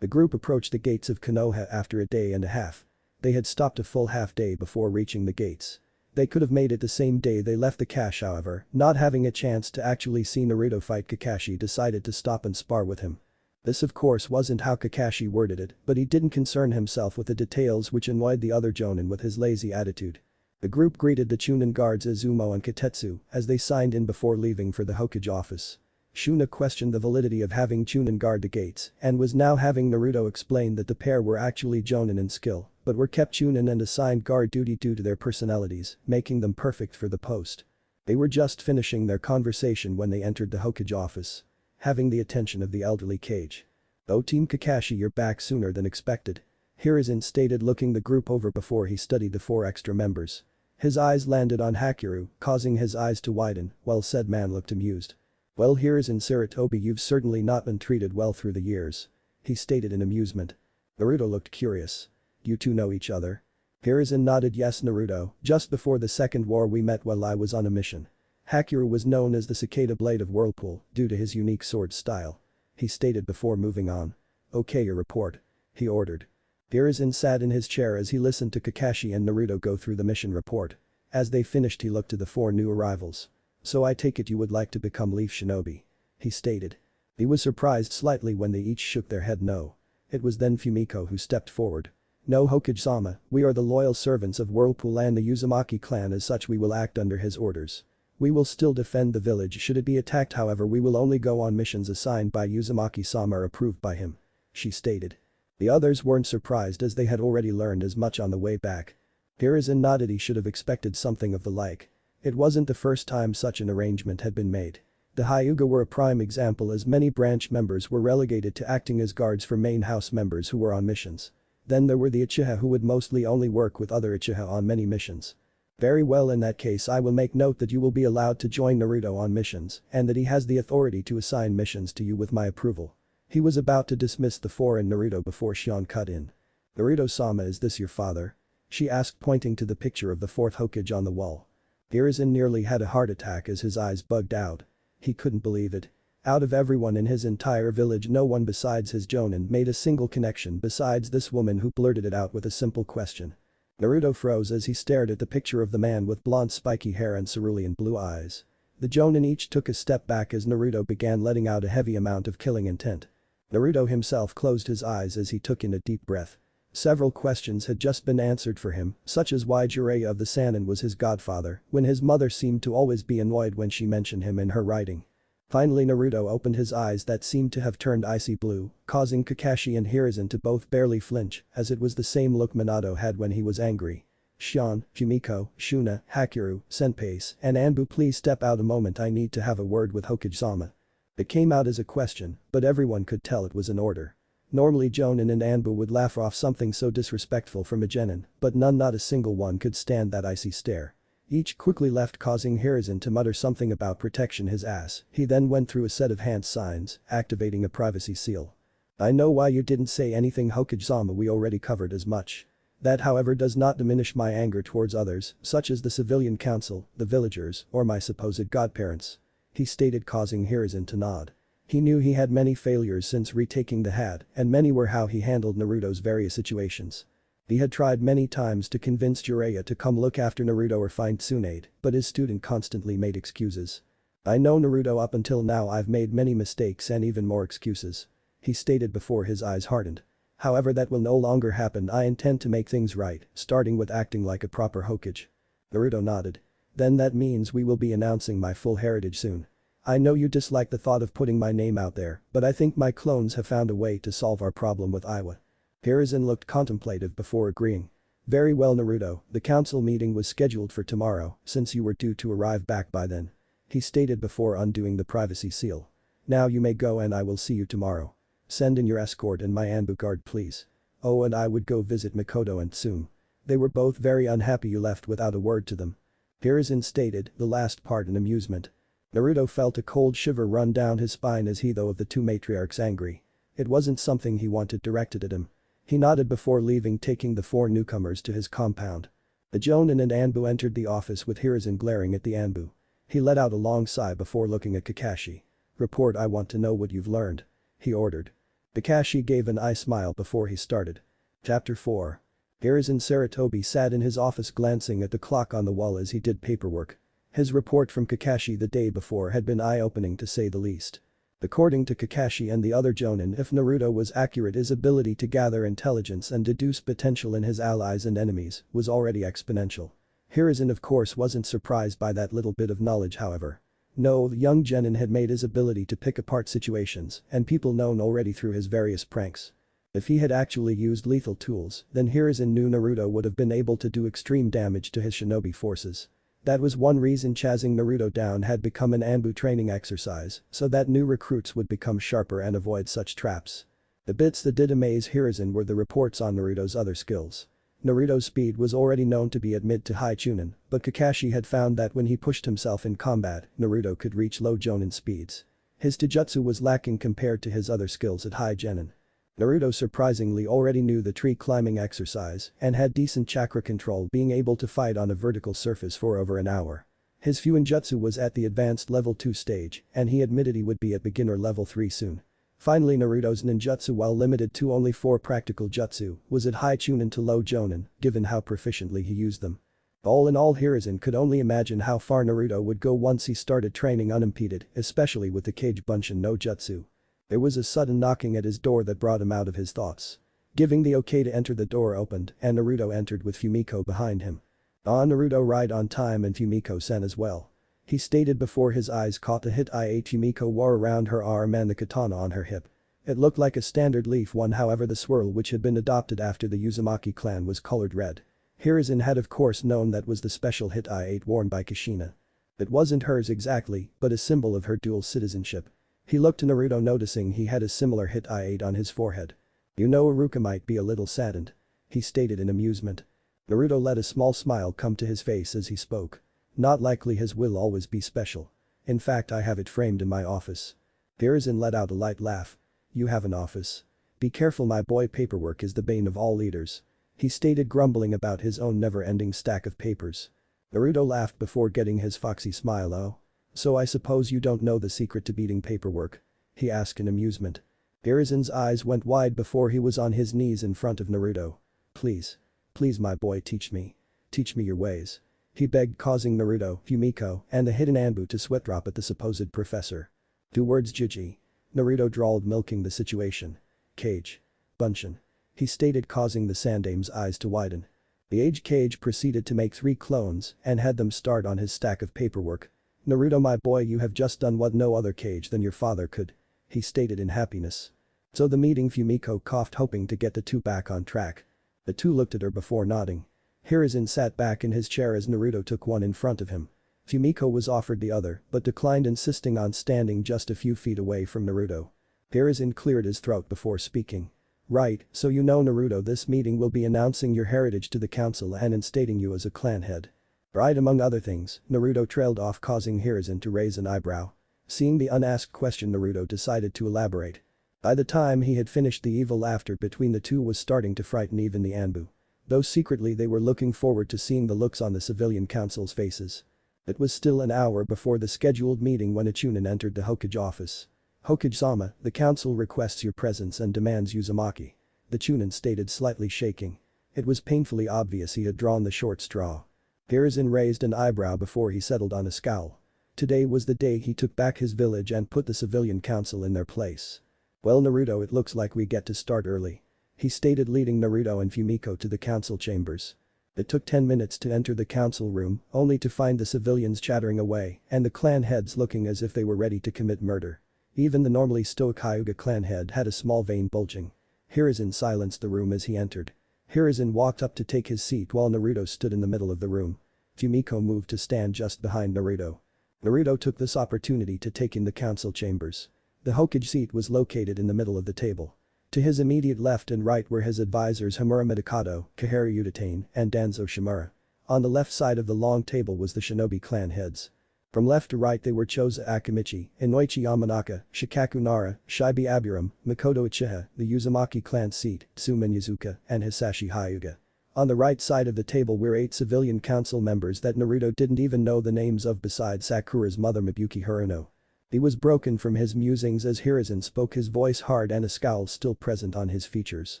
the group approached the gates of Konoha after a day and a half. They had stopped a full half day before reaching the gates. They could have made it the same day they left the cache, however, not having a chance to actually see Naruto fight, Kakashi decided to stop and spar with him. This of course wasn't how Kakashi worded it, but he didn't concern himself with the details, which annoyed the other Jonin with his lazy attitude. The group greeted the Chunin guards Izumo and Katetsu as they signed in before leaving for the Hokage office. Shuna questioned the validity of having Chunin guard the gates and was now having Naruto explain that the pair were actually Jonin in skill, but were kept Chunin and assigned guard duty due to their personalities, making them perfect for the post. They were just finishing their conversation when they entered the Hokage office. Having the attention of the elderly Kage. "Oh Team Kakashi, you're back sooner than expected," Hiruzen stated, looking the group over before he studied the 4 extra members. His eyes landed on Hakiru, causing his eyes to widen, while said man looked amused. "Well Hiruzen Sarutobi, you've certainly not been treated well through the years," he stated in amusement. Naruto looked curious. "You two know each other?" Hiruzen nodded. "Yes Naruto, just before the second war we met while I was on a mission." Hakiru was known as the Cicada Blade of Whirlpool due to his unique sword style. He stated before moving on. "Okay, your report," he ordered. Hiruzen sat in his chair as he listened to Kakashi and Naruto go through the mission report. As they finished, he looked to the 4 new arrivals. "So I take it you would like to become Leaf Shinobi," he stated. He was surprised slightly when they each shook their head no. It was then Fumiko who stepped forward. "No Hokage-sama, we are the loyal servants of Whirlpool and the Uzumaki clan, as such we will act under his orders. We will still defend the village should it be attacked, however we will only go on missions assigned by Uzumaki-sama or approved by him," she stated. The others weren't surprised as they had already learned as much on the way back. Hiruzen nodded. He should have expected something of the like. It wasn't the first time such an arrangement had been made. The Hyuga were a prime example, as many branch members were relegated to acting as guards for main house members who were on missions. Then there were the Uchiha, who would mostly only work with other Uchiha on many missions. "Very well, in that case I will make note that you will be allowed to join Naruto on missions and that he has the authority to assign missions to you with my approval." He was about to dismiss the 4 and Naruto before Shion cut in. "Naruto-sama, is this your father?" she asked, pointing to the picture of the 4th Hokage on the wall. Hiruzen nearly had a heart attack as his eyes bugged out. He couldn't believe it. Out of everyone in his entire village, no one besides his Jonin made a single connection besides this woman who blurted it out with a simple question. Naruto froze as he stared at the picture of the man with blonde spiky hair and cerulean blue eyes. The Jonin each took a step back as Naruto began letting out a heavy amount of killing intent. Naruto himself closed his eyes as he took in a deep breath. Several questions had just been answered for him, such as why Jiraiya of the Sannin was his godfather, when his mother seemed to always be annoyed when she mentioned him in her writing. Finally Naruto opened his eyes that seemed to have turned icy blue, causing Kakashi and Hiruzen to both barely flinch, as it was the same look Minato had when he was angry. "Shion, Fumiko, Shuna, Hakiru, Senpais, and Anbu, please step out a moment, I need to have a word with Hokage-sama." It came out as a question, but everyone could tell it was an order. Normally Jonin and Anbu would laugh off something so disrespectful from a genin, but not a single one could stand that icy stare. Each quickly left, causing Hiruzen to mutter something about protection his ass. He then went through a set of hand signs, activating a privacy seal. "I know why you didn't say anything Hokage-sama, we already covered as much. That however does not diminish my anger towards others, such as the civilian council, the villagers, or my supposed godparents," he stated, causing Hiruzen to nod. He knew he had many failures since retaking the hat, and many were how he handled Naruto's various situations. He had tried many times to convince Jiraiya to come look after Naruto or find Tsunade, but his student constantly made excuses. "I know Naruto, up until now I've made many mistakes and even more excuses," he stated before his eyes hardened. "However, that will no longer happen. I intend to make things right, starting with acting like a proper Hokage." Naruto nodded. "Then that means we will be announcing my full heritage soon. I know you dislike the thought of putting my name out there, but I think my clones have found a way to solve our problem with Iwa." Hiruzen looked contemplative before agreeing. Very well Naruto, the council meeting was scheduled for tomorrow since you were due to arrive back by then. He stated before undoing the privacy seal. Now you may go and I will see you tomorrow. Send in your escort and my Anbu guard please. Oh and I would go visit Mikoto and Tsume. They were both very unhappy you left without a word to them. Hiruzen stated, the last part in amusement. Naruto felt a cold shiver run down his spine as he thought of the two matriarchs angry. It wasn't something he wanted directed at him. He nodded before leaving taking the four newcomers to his compound. The Jonin and Anbu entered the office with Hiruzen glaring at the Anbu. He let out a long sigh before looking at Kakashi. Report I want to know what you've learned. He ordered. Kakashi gave an eye smile before he started. Chapter 4. Hiruzen Sarutobi sat in his office glancing at the clock on the wall as he did paperwork. His report from Kakashi the day before had been eye-opening to say the least. According to Kakashi and the other Jonin, if Naruto was accurate, his ability to gather intelligence and deduce potential in his allies and enemies was already exponential. Hiruzen of course wasn't surprised by that little bit of knowledge however. No, the young genin had made his ability to pick apart situations and people known already through his various pranks. If he had actually used lethal tools, then Hiruzen knew Naruto would have been able to do extreme damage to his shinobi forces. That was one reason chasing Naruto down had become an Anbu training exercise, so that new recruits would become sharper and avoid such traps. The bits that did amaze Hiruzen were the reports on Naruto's other skills. Naruto's speed was already known to be at mid to high chunin, but Kakashi had found that when he pushed himself in combat, Naruto could reach low jonin speeds. His taijutsu was lacking compared to his other skills at high genin. Naruto surprisingly already knew the tree climbing exercise and had decent chakra control, being able to fight on a vertical surface for over an hour. His Fuinjutsu was at the advanced level 2 stage and he admitted he would be at beginner level 3 soon. Finally Naruto's ninjutsu, while limited to only 4 practical jutsu, was at high chunin to low jonin given how proficiently he used them. All in all, Hiruzen could only imagine how far Naruto would go once he started training unimpeded, especially with the Kage Bunshin no Jutsu. There was a sudden knocking at his door that brought him out of his thoughts. Giving the okay to enter, the door opened and Naruto entered with Fumiko behind him. Naruto right on time and Fumiko-san as well. He stated before his eyes caught the hit Fumiko wore around her arm and the katana on her hip. It looked like a standard leaf one, however the swirl which had been adopted after the Uzumaki clan was colored red. Hiruzen had of course known that was the special hit worn by Kushina. It wasn't hers exactly, but a symbol of her dual citizenship. He looked to Naruto noticing he had a similar hit on his forehead. You know Iruka might be a little saddened. He stated in amusement. Naruto let a small smile come to his face as he spoke. Not likely, his will always be special. In fact I have it framed in my office. Hiruzen let out a light laugh. You have an office? Be careful my boy, paperwork is the bane of all leaders. He stated, grumbling about his own never-ending stack of papers. Naruto laughed before getting his foxy smile. Oh? So I suppose you don't know the secret to beating paperwork? He asked in amusement. Hiruzen's eyes went wide before he was on his knees in front of Naruto. Please. Please my boy, teach me. Teach me your ways. He begged, causing Naruto, Fumiko, and the hidden Anbu to sweat drop at the supposed professor. 2 words Jiji. Naruto drawled, milking the situation. Kage. Bunshin. He stated, causing the Sandame's eyes to widen. The aged Kage proceeded to make 3 clones and had them start on his stack of paperwork. Naruto my boy, you have just done what no other Kage than your father could. He stated in happiness. So the meeting, Fumiko coughed, hoping to get the two back on track. The two looked at her before nodding. Hiruzen sat back in his chair as Naruto took one in front of him. Fumiko was offered the other but declined, insisting on standing just a few feet away from Naruto. Hiruzen cleared his throat before speaking. Right, so you know Naruto, this meeting will be announcing your heritage to the council and instating you as a clan head. Right, among other things, Naruto trailed off, causing Hiruzen to raise an eyebrow. Seeing the unasked question, Naruto decided to elaborate. By the time he had finished, the evil laughter between the two was starting to frighten even the Anbu. Though secretly they were looking forward to seeing the looks on the civilian council's faces. It was still an hour before the scheduled meeting when a Chunin entered the Hokage office. Hokage-sama, the council requests your presence and demands uzumaki. The Chunin stated, slightly shaking. It was painfully obvious he had drawn the short straw. Hiruzen raised an eyebrow before he settled on a scowl. Today was the day he took back his village and put the civilian council in their place. Well Naruto, it looks like we get to start early. He stated, leading Naruto and Fumiko to the council chambers. It took 10 minutes to enter the council room, only to find the civilians chattering away and the clan heads looking as if they were ready to commit murder. Even the normally stoic Hyuga clan head had a small vein bulging. Hiruzen silenced the room as he entered. Hiruzen walked up to take his seat while Naruto stood in the middle of the room. Fumiko moved to stand just behind Naruto. Naruto took this opportunity to take in the council chambers. The Hokage seat was located in the middle of the table. To his immediate left and right were his advisors Homura Midokado, Kaharu Utatane, and Danzo Shimura. On the left side of the long table was the shinobi clan heads. From left to right they were Choza Akimichi, Inoichi Yamanaka, Shikaku Nara, Shibi Aburam, Makoto Uchiha, the Uzumaki clan seat, Tsumen Yazuka, and Hisashi Hyuga. On the right side of the table were 8 civilian council members that Naruto didn't even know the names of besides Sakura's mother Mibuyuki Haruno. He was broken from his musings as Hiruzen spoke, his voice hard and a scowl still present on his features.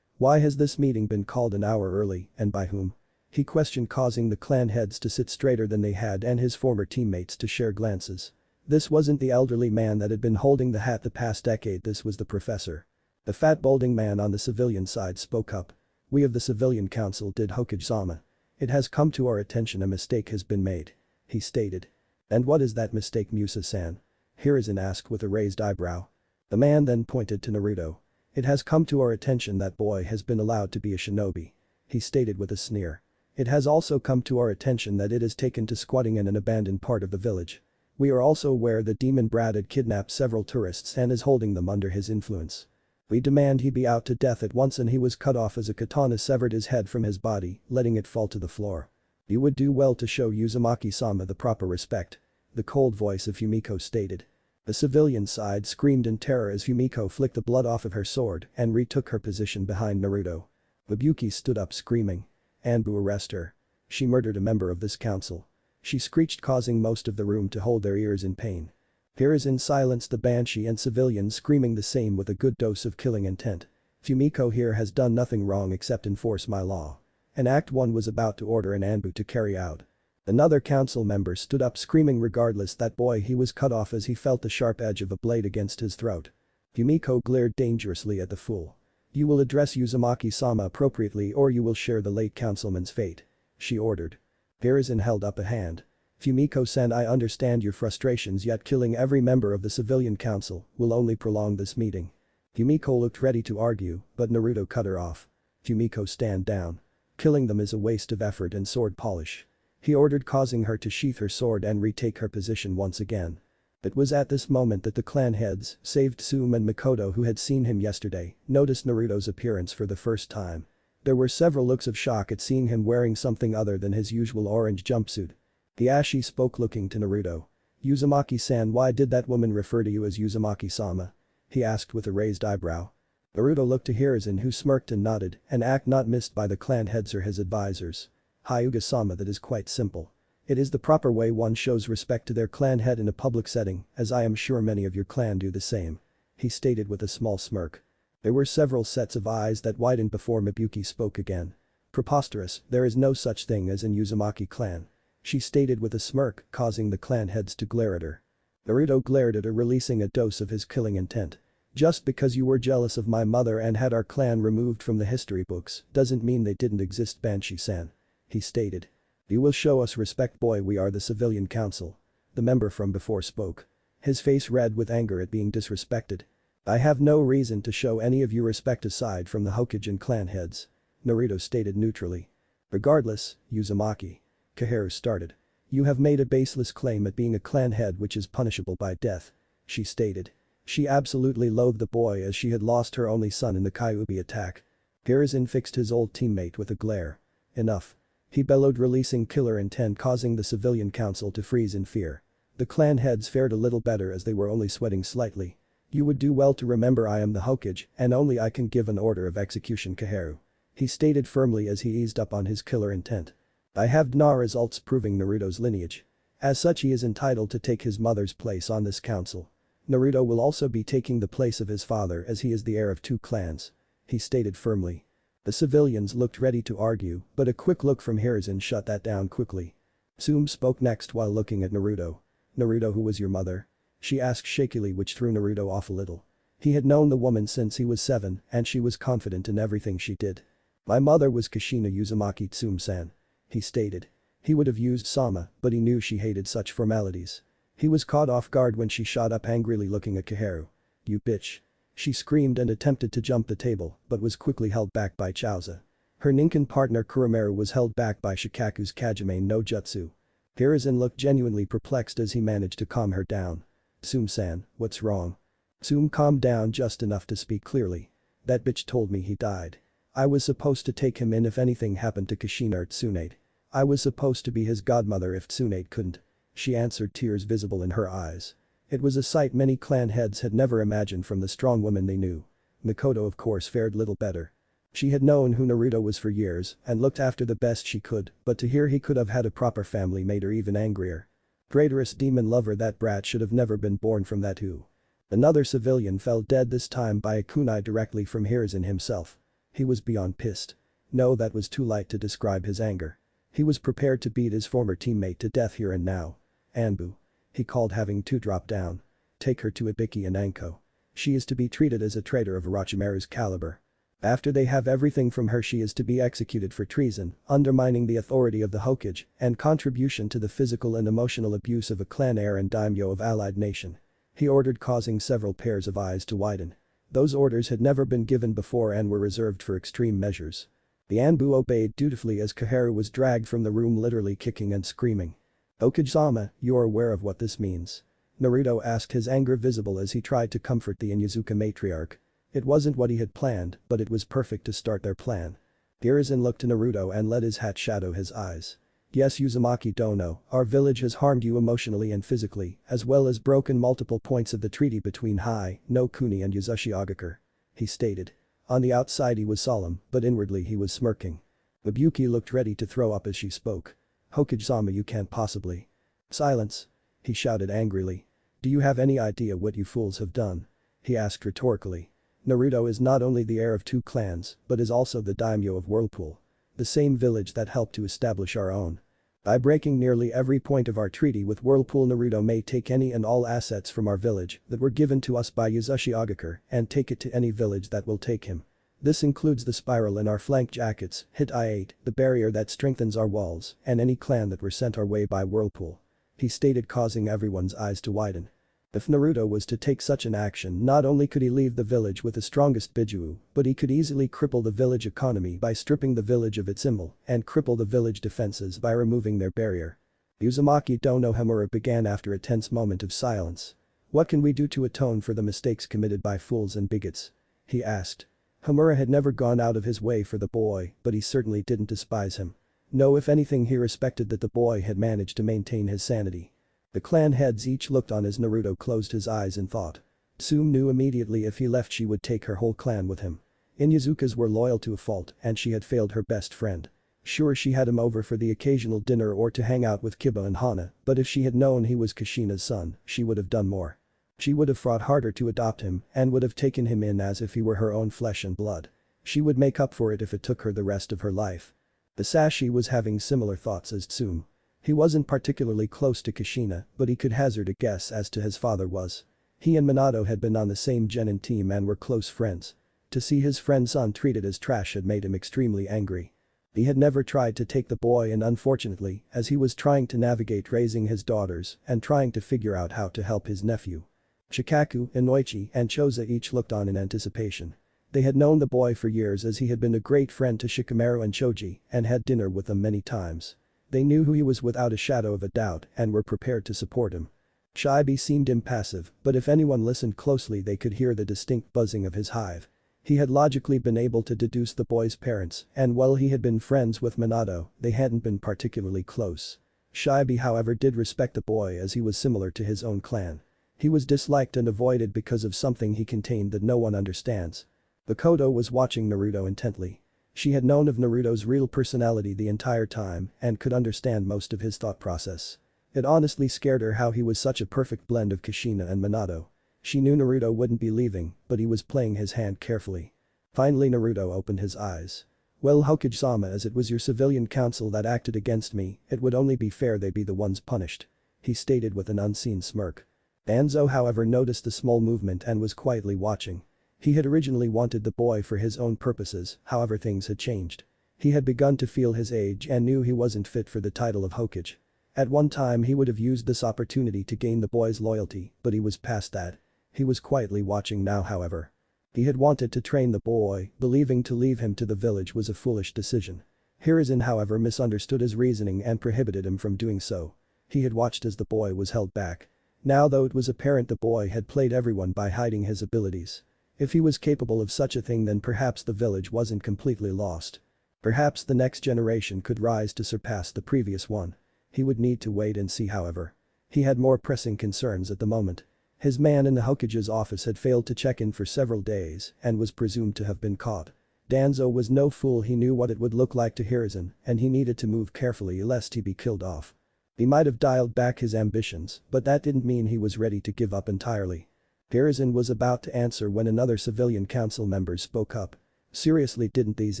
Why has this meeting been called an hour early, and by whom? He questioned, causing the clan heads to sit straighter than they had and his former teammates to share glances. This wasn't the elderly man that had been holding the hat the past decade, this was the professor. The fat balding man on the civilian side spoke up. We of the civilian council did Hokage-sama. It has come to our attention a mistake has been made. He stated. And what is that mistake, Musa-san? Hiruzen asked with a raised eyebrow. The man then pointed to Naruto. It has come to our attention that boy has been allowed to be a shinobi. He stated with a sneer. It has also come to our attention that it is taken to squatting in an abandoned part of the village. We are also aware that Demon Brad had kidnapped several tourists and is holding them under his influence. We demand he be out to death at once, and he was cut off as a katana severed his head from his body, letting it fall to the floor. You would do well to show Uzumaki-sama the proper respect. The cold voice of Fumiko stated. The civilian side screamed in terror as Fumiko flicked the blood off of her sword and retook her position behind Naruto. Mibuyuki stood up screaming. Anbu, arrest her. She murdered a member of this council. She screeched, causing most of the room to hold their ears in pain. Hiruzen silenced the banshee and civilians screaming the same with a good dose of killing intent. Fumiko here has done nothing wrong except enforce my law. And Act 1 was about to order an Anbu to carry out. Another council member stood up screaming, regardless that boy, he was cut off as he felt the sharp edge of a blade against his throat. Fumiko glared dangerously at the fool. You will address Uzumaki-sama appropriately or you will share the late councilman's fate. She ordered. Hiruzen held up a hand. Fumiko-san, I understand your frustrations, yet killing every member of the civilian council will only prolong this meeting. Fumiko looked ready to argue, but Naruto cut her off. Fumiko, stand down. Killing them is a waste of effort and sword polish. He ordered, causing her to sheath her sword and retake her position once again. It was at this moment that the clan heads, save Tsume and Makoto who had seen him yesterday, noticed Naruto's appearance for the first time. There were several looks of shock at seeing him wearing something other than his usual orange jumpsuit. The Ashi spoke, looking to Naruto. Uzumaki-san, why did that woman refer to you as Uzumaki-sama? He asked with a raised eyebrow. Naruto looked to Hiruzen, who smirked and nodded, an act not missed by the clan heads or his advisors. Hyuga-sama, that is quite simple. It is the proper way one shows respect to their clan head in a public setting, as I am sure many of your clan do the same. He stated with a small smirk. There were several sets of eyes that widened before Mibuyuki spoke again. Preposterous, there is no such thing as an Uzumaki clan. She stated with a smirk, causing the clan heads to glare at her. Naruto glared at her, releasing a dose of his killing intent. Just because you were jealous of my mother and had our clan removed from the history books doesn't mean they didn't exist, Banshee-san. He stated. You will show us respect, boy, we are the civilian council. The member from before spoke. His face red with anger at being disrespected. I have no reason to show any of you respect aside from the Hokage and clan heads. Naruto stated neutrally. Regardless, Uzumaki. Kaharu started. You have made a baseless claim at being a clan head which is punishable by death. She stated. She absolutely loathed the boy as she had lost her only son in the Kyuubi attack. Hiruzen fixed his old teammate with a glare. Enough. He bellowed, releasing killer intent, causing the civilian council to freeze in fear. The clan heads fared a little better as they were only sweating slightly. You would do well to remember I am the Hokage and only I can give an order of execution, Kaharu. He stated firmly as he eased up on his killer intent. I have no results proving Naruto's lineage. As such, he is entitled to take his mother's place on this council. Naruto will also be taking the place of his father as he is the heir of 2 clans. He stated firmly. The civilians looked ready to argue, but a quick look from Hiruzen shut that down quickly. Tsume spoke next while looking at Naruto. Naruto, who was your mother? She asked shakily, which threw Naruto off a little. He had known the woman since he was 7 and she was confident in everything she did. My mother was Kushina Uzumaki, Tsume-san. He stated. He would have used Sama, but he knew she hated such formalities. He was caught off guard when she shot up, angrily looking at Kaharu. You bitch. She screamed and attempted to jump the table but was quickly held back by Chauza. Her Ninken partner Kuromeru was held back by Shikaku's Kajime no Jutsu. Hiruzen looked genuinely perplexed as he managed to calm her down. "Tsume-san, what's wrong?" Tsume calmed down just enough to speak clearly. "That bitch told me he died. I was supposed to take him in if anything happened to Kushina or Tsunade. I was supposed to be his godmother if Tsunade couldn't," she answered, tears visible in her eyes. It was a sight many clan heads had never imagined from the strong woman they knew. Mikoto of course fared little better. She had known who Naruto was for years and looked after the best she could, but to hear he could have had a proper family made her even angrier. Traitorous demon lover, that brat should have never been born from that who. Another civilian fell dead, this time by a kunai directly from Hiruzen himself. He was beyond pissed. No, that was too light to describe his anger. He was prepared to beat his former teammate to death here and now. "Anbu," he called, having to drop down. "Take her to Ibiki and Anko. She is to be treated as a traitor of Orochimaru's caliber. After they have everything from her, she is to be executed for treason, undermining the authority of the Hokage, and contribution to the physical and emotional abuse of a clan heir and daimyo of allied nation," he ordered, causing several pairs of eyes to widen. Those orders had never been given before and were reserved for extreme measures. The Anbu obeyed dutifully as Koharu was dragged from the room, literally kicking and screaming. "Okage-sama, you are aware of what this means?" Naruto asked, his anger visible as he tried to comfort the Inyazuka matriarch. It wasn't what he had planned, but it was perfect to start their plan. Hiruzen looked to Naruto and let his hat shadow his eyes. "Yes, Uzumaki Dono, our village has harmed you emotionally and physically, as well as broken multiple points of the treaty between Hai, no Kuni and Yuzashii Ogakure," he stated. On the outside he was solemn, but inwardly he was smirking. Ibuki looked ready to throw up as she spoke. "Hokage-sama, you can't possibly." "Silence!" he shouted angrily. "Do you have any idea what you fools have done?" he asked rhetorically. "Naruto is not only the heir of 2 clans, but is also the daimyo of Whirlpool. The same village that helped to establish our own. By breaking nearly every point of our treaty with Whirlpool, Naruto may take any and all assets from our village that were given to us by Yuzashii Ogakure and take it to any village that will take him. This includes the spiral in our flank jackets, hit I-8, the barrier that strengthens our walls, and any clan that were sent our way by Whirlpool," he stated, causing everyone's eyes to widen. If Naruto was to take such an action, not only could he leave the village with the strongest Biju, but he could easily cripple the village economy by stripping the village of its symbol and cripple the village defenses by removing their barrier. Uzumaki Dono Hamura began after a tense moment of silence. "What can we do to atone for the mistakes committed by fools and bigots?" he asked. Hamura had never gone out of his way for the boy, but he certainly didn't despise him. No, if anything, he respected that the boy had managed to maintain his sanity. The clan heads each looked on as Naruto closed his eyes in thought. Tsume knew immediately if he left she would take her whole clan with him. Inyazukas were loyal to a fault and she had failed her best friend. Sure, she had him over for the occasional dinner or to hang out with Kiba and Hana, but if she had known he was Kushina's son, she would have done more. She would have fought harder to adopt him and would have taken him in as if he were her own flesh and blood. She would make up for it if it took her the rest of her life. The Sashi was having similar thoughts as Tsume. He wasn't particularly close to Kushina, but he could hazard a guess as to his father was. He and Minato had been on the same genin team and were close friends. To see his friend's son treated as trash had made him extremely angry. He had never tried to take the boy in, unfortunately, as he was trying to navigate raising his daughters and trying to figure out how to help his nephew. Shikaku, Inoichi, and Choza each looked on in anticipation. They had known the boy for years as he had been a great friend to Shikamaru and Choji and had dinner with them many times. They knew who he was without a shadow of a doubt and were prepared to support him. Shibe seemed impassive, but if anyone listened closely they could hear the distinct buzzing of his hive. He had logically been able to deduce the boy's parents, and while he had been friends with Minato, they hadn't been particularly close. Shibe, however, did respect the boy as he was similar to his own clan. He was disliked and avoided because of something he contained that no one understands. Mikoto was watching Naruto intently. She had known of Naruto's real personality the entire time and could understand most of his thought process. It honestly scared her how he was such a perfect blend of Kushina and Minato. She knew Naruto wouldn't be leaving, but he was playing his hand carefully. Finally Naruto opened his eyes. "Well, Hokage-sama, as it was your civilian council that acted against me, it would only be fair they be the ones punished," he stated with an unseen smirk. Danzo, however, noticed the small movement and was quietly watching. He had originally wanted the boy for his own purposes, however things had changed. He had begun to feel his age and knew he wasn't fit for the title of Hokage. At one time he would have used this opportunity to gain the boy's loyalty, but he was past that. He was quietly watching now, however. He had wanted to train the boy, believing to leave him to the village was a foolish decision. Hiruzen however misunderstood his reasoning and prohibited him from doing so. He had watched as the boy was held back. Now though it was apparent the boy had played everyone by hiding his abilities. If he was capable of such a thing then perhaps the village wasn't completely lost. Perhaps the next generation could rise to surpass the previous one. He would need to wait and see however. He had more pressing concerns at the moment. His man in the Hokage's office had failed to check in for several days and was presumed to have been caught. Danzo was no fool, he knew what it would look like to Hiruzen and he needed to move carefully lest he be killed off. He might have dialed back his ambitions, but that didn't mean he was ready to give up entirely. Hiruzen was about to answer when another civilian council member spoke up. Seriously, didn't these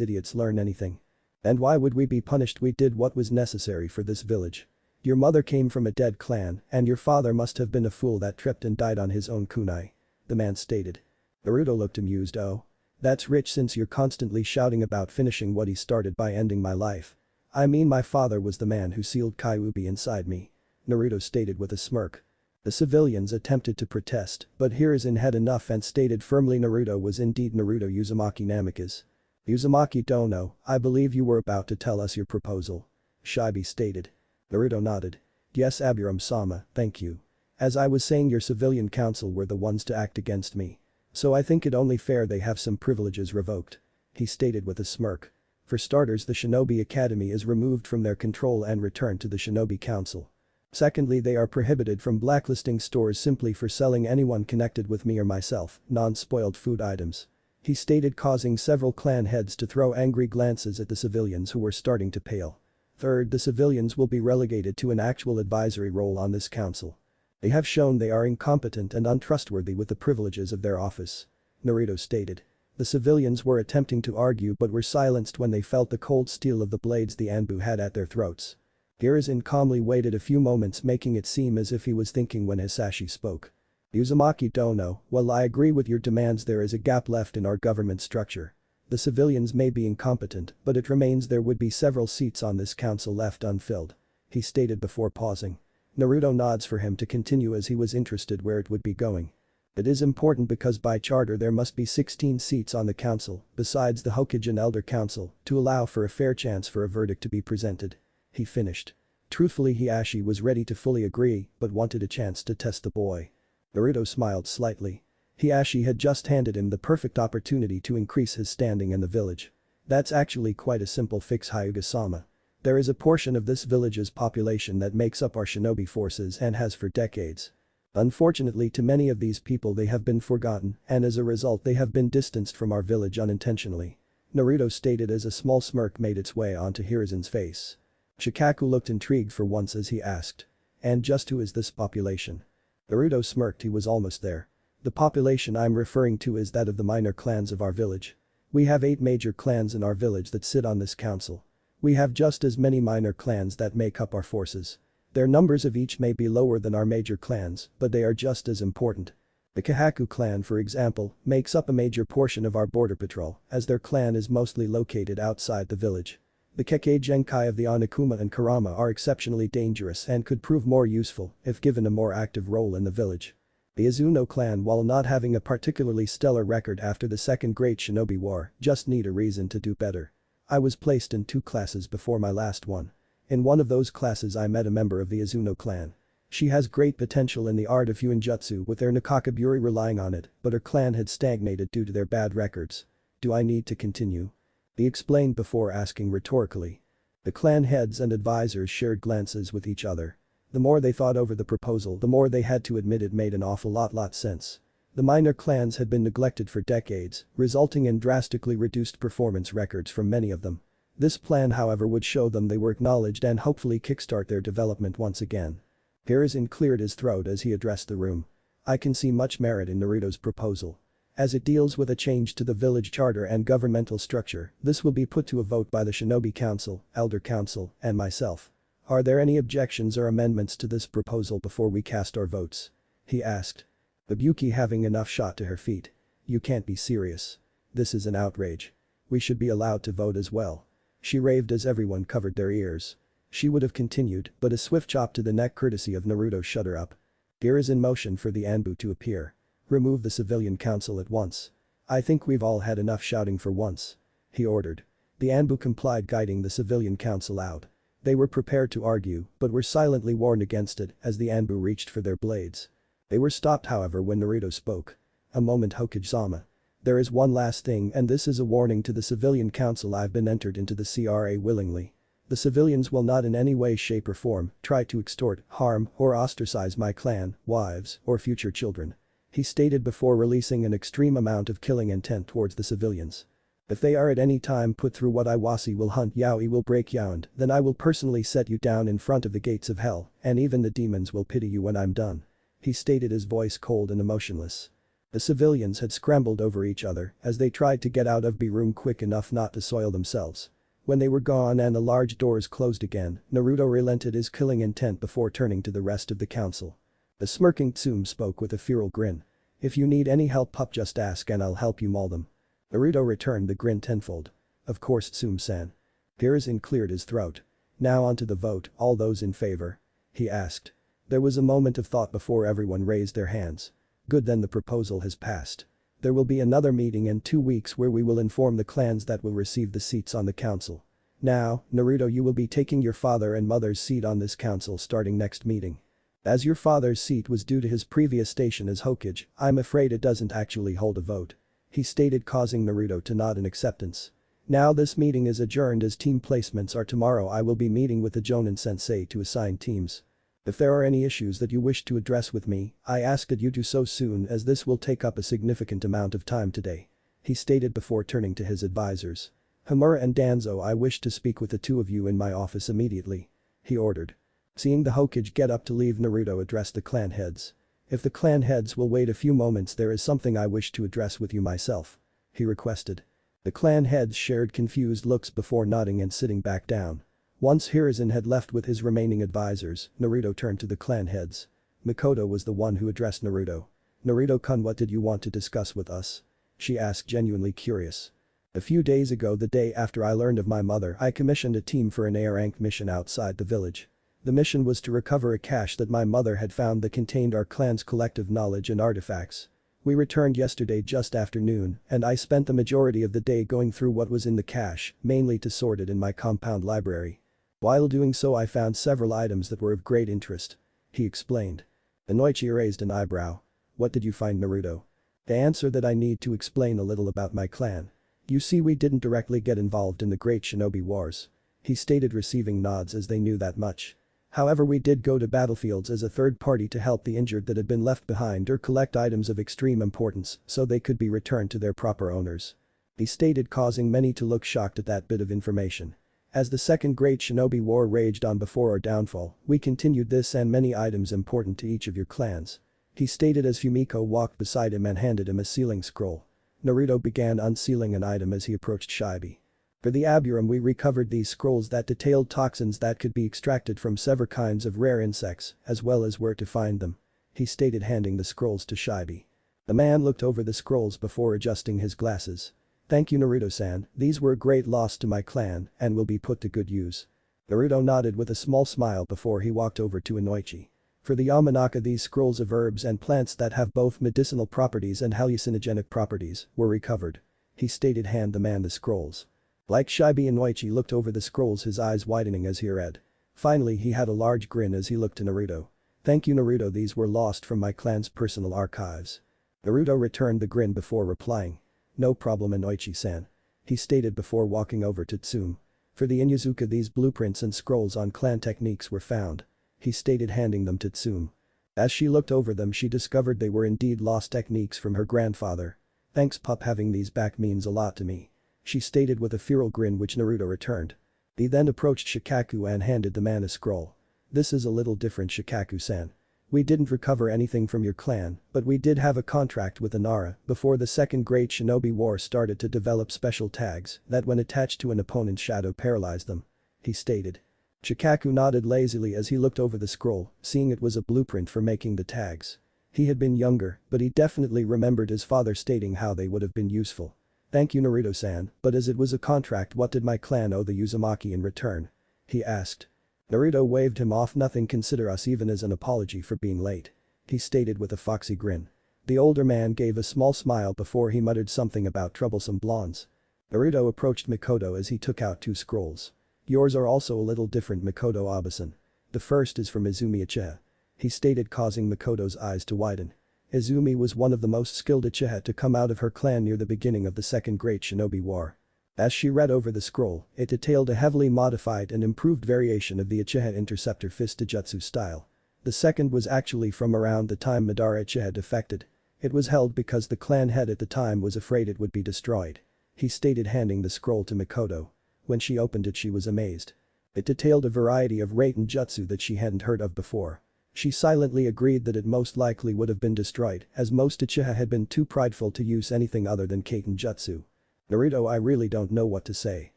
idiots learn anything? And why would we be punished? We did what was necessary for this village. Your mother came from a dead clan and your father must have been a fool that tripped and died on his own kunai. The man stated. Naruto looked amused. Oh. That's rich since you're constantly shouting about finishing what he started by ending my life. I mean my father was the man who sealed Kyuubi inside me. Naruto stated with a smirk. The civilians attempted to protest, but Hiruzen had enough and stated firmly Naruto was indeed Naruto Uzumaki Namikaze. Uzumaki Dono, I believe you were about to tell us your proposal. Shibi stated. Naruto nodded. Yes Abiram-sama, thank you. As I was saying your civilian council were the ones to act against me. So I think it only fair they have some privileges revoked. He stated with a smirk. For starters the Shinobi Academy is removed from their control and returned to the Shinobi Council. Secondly they are prohibited from blacklisting stores simply for selling anyone connected with me or myself, non-spoiled food items. He stated causing several clan heads to throw angry glances at the civilians who were starting to pale. Third, the civilians will be relegated to an actual advisory role on this council. They have shown they are incompetent and untrustworthy with the privileges of their office. Naruto stated. The civilians were attempting to argue but were silenced when they felt the cold steel of the blades the Anbu had at their throats. Hiruzen calmly waited a few moments making it seem as if he was thinking when Hisashi spoke. Uzumaki Dono, well I agree with your demands, there is a gap left in our government structure. The civilians may be incompetent, but it remains there would be several seats on this council left unfilled. He stated before pausing. Naruto nods for him to continue as he was interested where it would be going. It is important because by charter there must be 16 seats on the council, besides the Hokage and Elder Council, to allow for a fair chance for a verdict to be presented. He finished. Truthfully Hisashi was ready to fully agree, but wanted a chance to test the boy. Naruto smiled slightly. Hisashi had just handed him the perfect opportunity to increase his standing in the village. That's actually quite a simple fix Hyuga-sama. There is a portion of this village's population that makes up our shinobi forces and has for decades. Unfortunately to many of these people they have been forgotten and as a result they have been distanced from our village unintentionally. Naruto stated as a small smirk made its way onto Hiruzen's face. Shikaku looked intrigued for once as he asked. And just who is this population? Naruto smirked, he was almost there. The population I'm referring to is that of the minor clans of our village. We have 8 major clans in our village that sit on this council. We have just as many minor clans that make up our forces. Their numbers of each may be lower than our major clans, but they are just as important. The Kahaku clan for example, makes up a major portion of our border patrol, as their clan is mostly located outside the village. The Kekkei Genkai of the Onokuma and Karama are exceptionally dangerous and could prove more useful if given a more active role in the village. The Izuno clan, while not having a particularly stellar record after the Second Great Shinobi War, just need a reason to do better. I was placed in 2 classes before my last one. In one of those classes I met a member of the Izuno clan. She has great potential in the art of Huinjutsu with their Nikakaburi relying on it, but her clan had stagnated due to their bad records. Do I need to continue? He explained before asking rhetorically. The clan heads and advisors shared glances with each other. The more they thought over the proposal the more they had to admit it made an awful lot sense. The minor clans had been neglected for decades, resulting in drastically reduced performance records from many of them. This plan however would show them they were acknowledged and hopefully kickstart their development once again. Hiruzen cleared his throat as he addressed the room. I can see much merit in Naruto's proposal. As it deals with a change to the village charter and governmental structure, this will be put to a vote by the Shinobi Council, Elder Council, and myself. Are there any objections or amendments to this proposal before we cast our votes? He asked. Ibuki having enough shot to her feet. You can't be serious. This is an outrage. We should be allowed to vote as well. She raved as everyone covered their ears. She would have continued, but a swift chop to the neck courtesy of Naruto shut her up. Gear is in motion for the Anbu to appear. Remove the civilian council at once. I think we've all had enough shouting for once. He ordered. The Anbu complied, guiding the civilian council out. They were prepared to argue, but were silently warned against it as the Anbu reached for their blades. They were stopped however when Naruto spoke. A moment, Hokage-sama. There is one last thing, and this is a warning to the civilian council. I've been entered into the CRA willingly. The civilians will not in any way, shape or form try to extort, harm or ostracize my clan, wives or future children. He stated before releasing an extreme amount of killing intent towards the civilians. If they are at any time put through what Iwasi will hunt Yaoi will break Yaound, then I will personally set you down in front of the gates of hell, and even the demons will pity you when I'm done. He stated, his voice cold and emotionless. The civilians had scrambled over each other as they tried to get out of the room quick enough not to soil themselves. When they were gone and the large doors closed again, Naruto relented his killing intent before turning to the rest of the council. The smirking Tsume spoke with a feral grin. If you need any help, pup, just ask and I'll help you maul them. Naruto returned the grin tenfold. Of course, Tsume-san. Hiruzen cleared his throat. Now onto the vote, all those in favor? He asked. There was a moment of thought before everyone raised their hands. Good, then the proposal has passed. There will be another meeting in 2 weeks where we will inform the clans that will receive the seats on the council. Now, Naruto, you will be taking your father and mother's seat on this council starting next meeting. As your father's seat was due to his previous station as Hokage, I'm afraid it doesn't actually hold a vote. He stated, causing Naruto to nod in acceptance. Now this meeting is adjourned as team placements are tomorrow. I will be meeting with the Jonin sensei to assign teams. If there are any issues that you wish to address with me, I ask that you do so soon as this will take up a significant amount of time today. He stated before turning to his advisors. Homura and Danzo, I wish to speak with the two of you in my office immediately. He ordered. Seeing the Hokage get up to leave, Naruto addressed the clan heads. If the clan heads will wait a few moments, there is something I wish to address with you myself. He requested. The clan heads shared confused looks before nodding and sitting back down. Once Hiruzen had left with his remaining advisors, Naruto turned to the clan heads. Mikoto was the one who addressed Naruto. Naruto-kun, what did you want to discuss with us? She asked, genuinely curious. A few days ago, the day after I learned of my mother, I commissioned a team for an A-rank mission outside the village. The mission was to recover a cache that my mother had found that contained our clan's collective knowledge and artifacts. We returned yesterday just after noon, and I spent the majority of the day going through what was in the cache, mainly to sort it in my compound library. While doing so, I found several items that were of great interest. He explained. Inoichi raised an eyebrow. What did you find, Naruto? The answer that I need to explain a little about my clan. You see, we didn't directly get involved in the Great Shinobi Wars. He stated, receiving nods as they knew that much. However, we did go to battlefields as a third party to help the injured that had been left behind or collect items of extreme importance so they could be returned to their proper owners. He stated, causing many to look shocked at that bit of information. As the Second Great Shinobi War raged on before our downfall, we continued this and many items important to each of your clans. He stated as Fumiko walked beside him and handed him a sealing scroll. Naruto began unsealing an item as he approached Shibi. For the Aburum, we recovered these scrolls that detailed toxins that could be extracted from several kinds of rare insects, as well as where to find them. He stated, handing the scrolls to Shibi. The man looked over the scrolls before adjusting his glasses. Thank you, Naruto-san, these were a great loss to my clan and will be put to good use. Naruto nodded with a small smile before he walked over to Inoichi. For the Yamanaka, these scrolls of herbs and plants that have both medicinal properties and hallucinogenic properties were recovered. He stated, hand the man the scrolls. Like Shibi, Inoichi looked over the scrolls, his eyes widening as he read. Finally, he had a large grin as he looked to Naruto. Thank you, Naruto, these were lost from my clan's personal archives. Naruto returned the grin before replying. No problem, Inoichi-san. He stated before walking over to Tsume. For the Inuzuka, these blueprints and scrolls on clan techniques were found. He stated, handing them to Tsume. As she looked over them, she discovered they were indeed lost techniques from her grandfather. Thanks, pup, having these back means a lot to me. She stated with a feral grin, which Naruto returned. He then approached Shikaku and handed the man a scroll. This is a little different, Shikaku-san. We didn't recover anything from your clan, but we did have a contract with Inara before the Second Great Shinobi War started to develop special tags that when attached to an opponent's shadow paralyzed them. He stated. Shikaku nodded lazily as he looked over the scroll, seeing it was a blueprint for making the tags. He had been younger, but he definitely remembered his father stating how they would have been useful. Thank you, Naruto-san, but as it was a contract, what did my clan owe the Uzumaki in return? He asked. Naruto waved him off. Nothing, consider us even as an apology for being late. He stated with a foxy grin. The older man gave a small smile before he muttered something about troublesome blondes. Naruto approached Mikoto as he took out 2 scrolls. Yours are also a little different, Mikoto Abasan. The first is from Izumi Uchiha. He stated, causing Mikoto's eyes to widen. Izumi was one of the most skilled Uchiha to come out of her clan near the beginning of the Second Great Shinobi War. As she read over the scroll, it detailed a heavily modified and improved variation of the Uchiha Interceptor Fist Jutsu style. The second was actually from around the time Madara Uchiha defected. It was held because the clan head at the time was afraid it would be destroyed. He stated, handing the scroll to Mikoto. When she opened it, she was amazed. It detailed a variety of Raiten Jutsu that she hadn't heard of before. She silently agreed that it most likely would have been destroyed, as most Uchiha had been too prideful to use anything other than Kaiten Jutsu. Naruto, I really don't know what to say.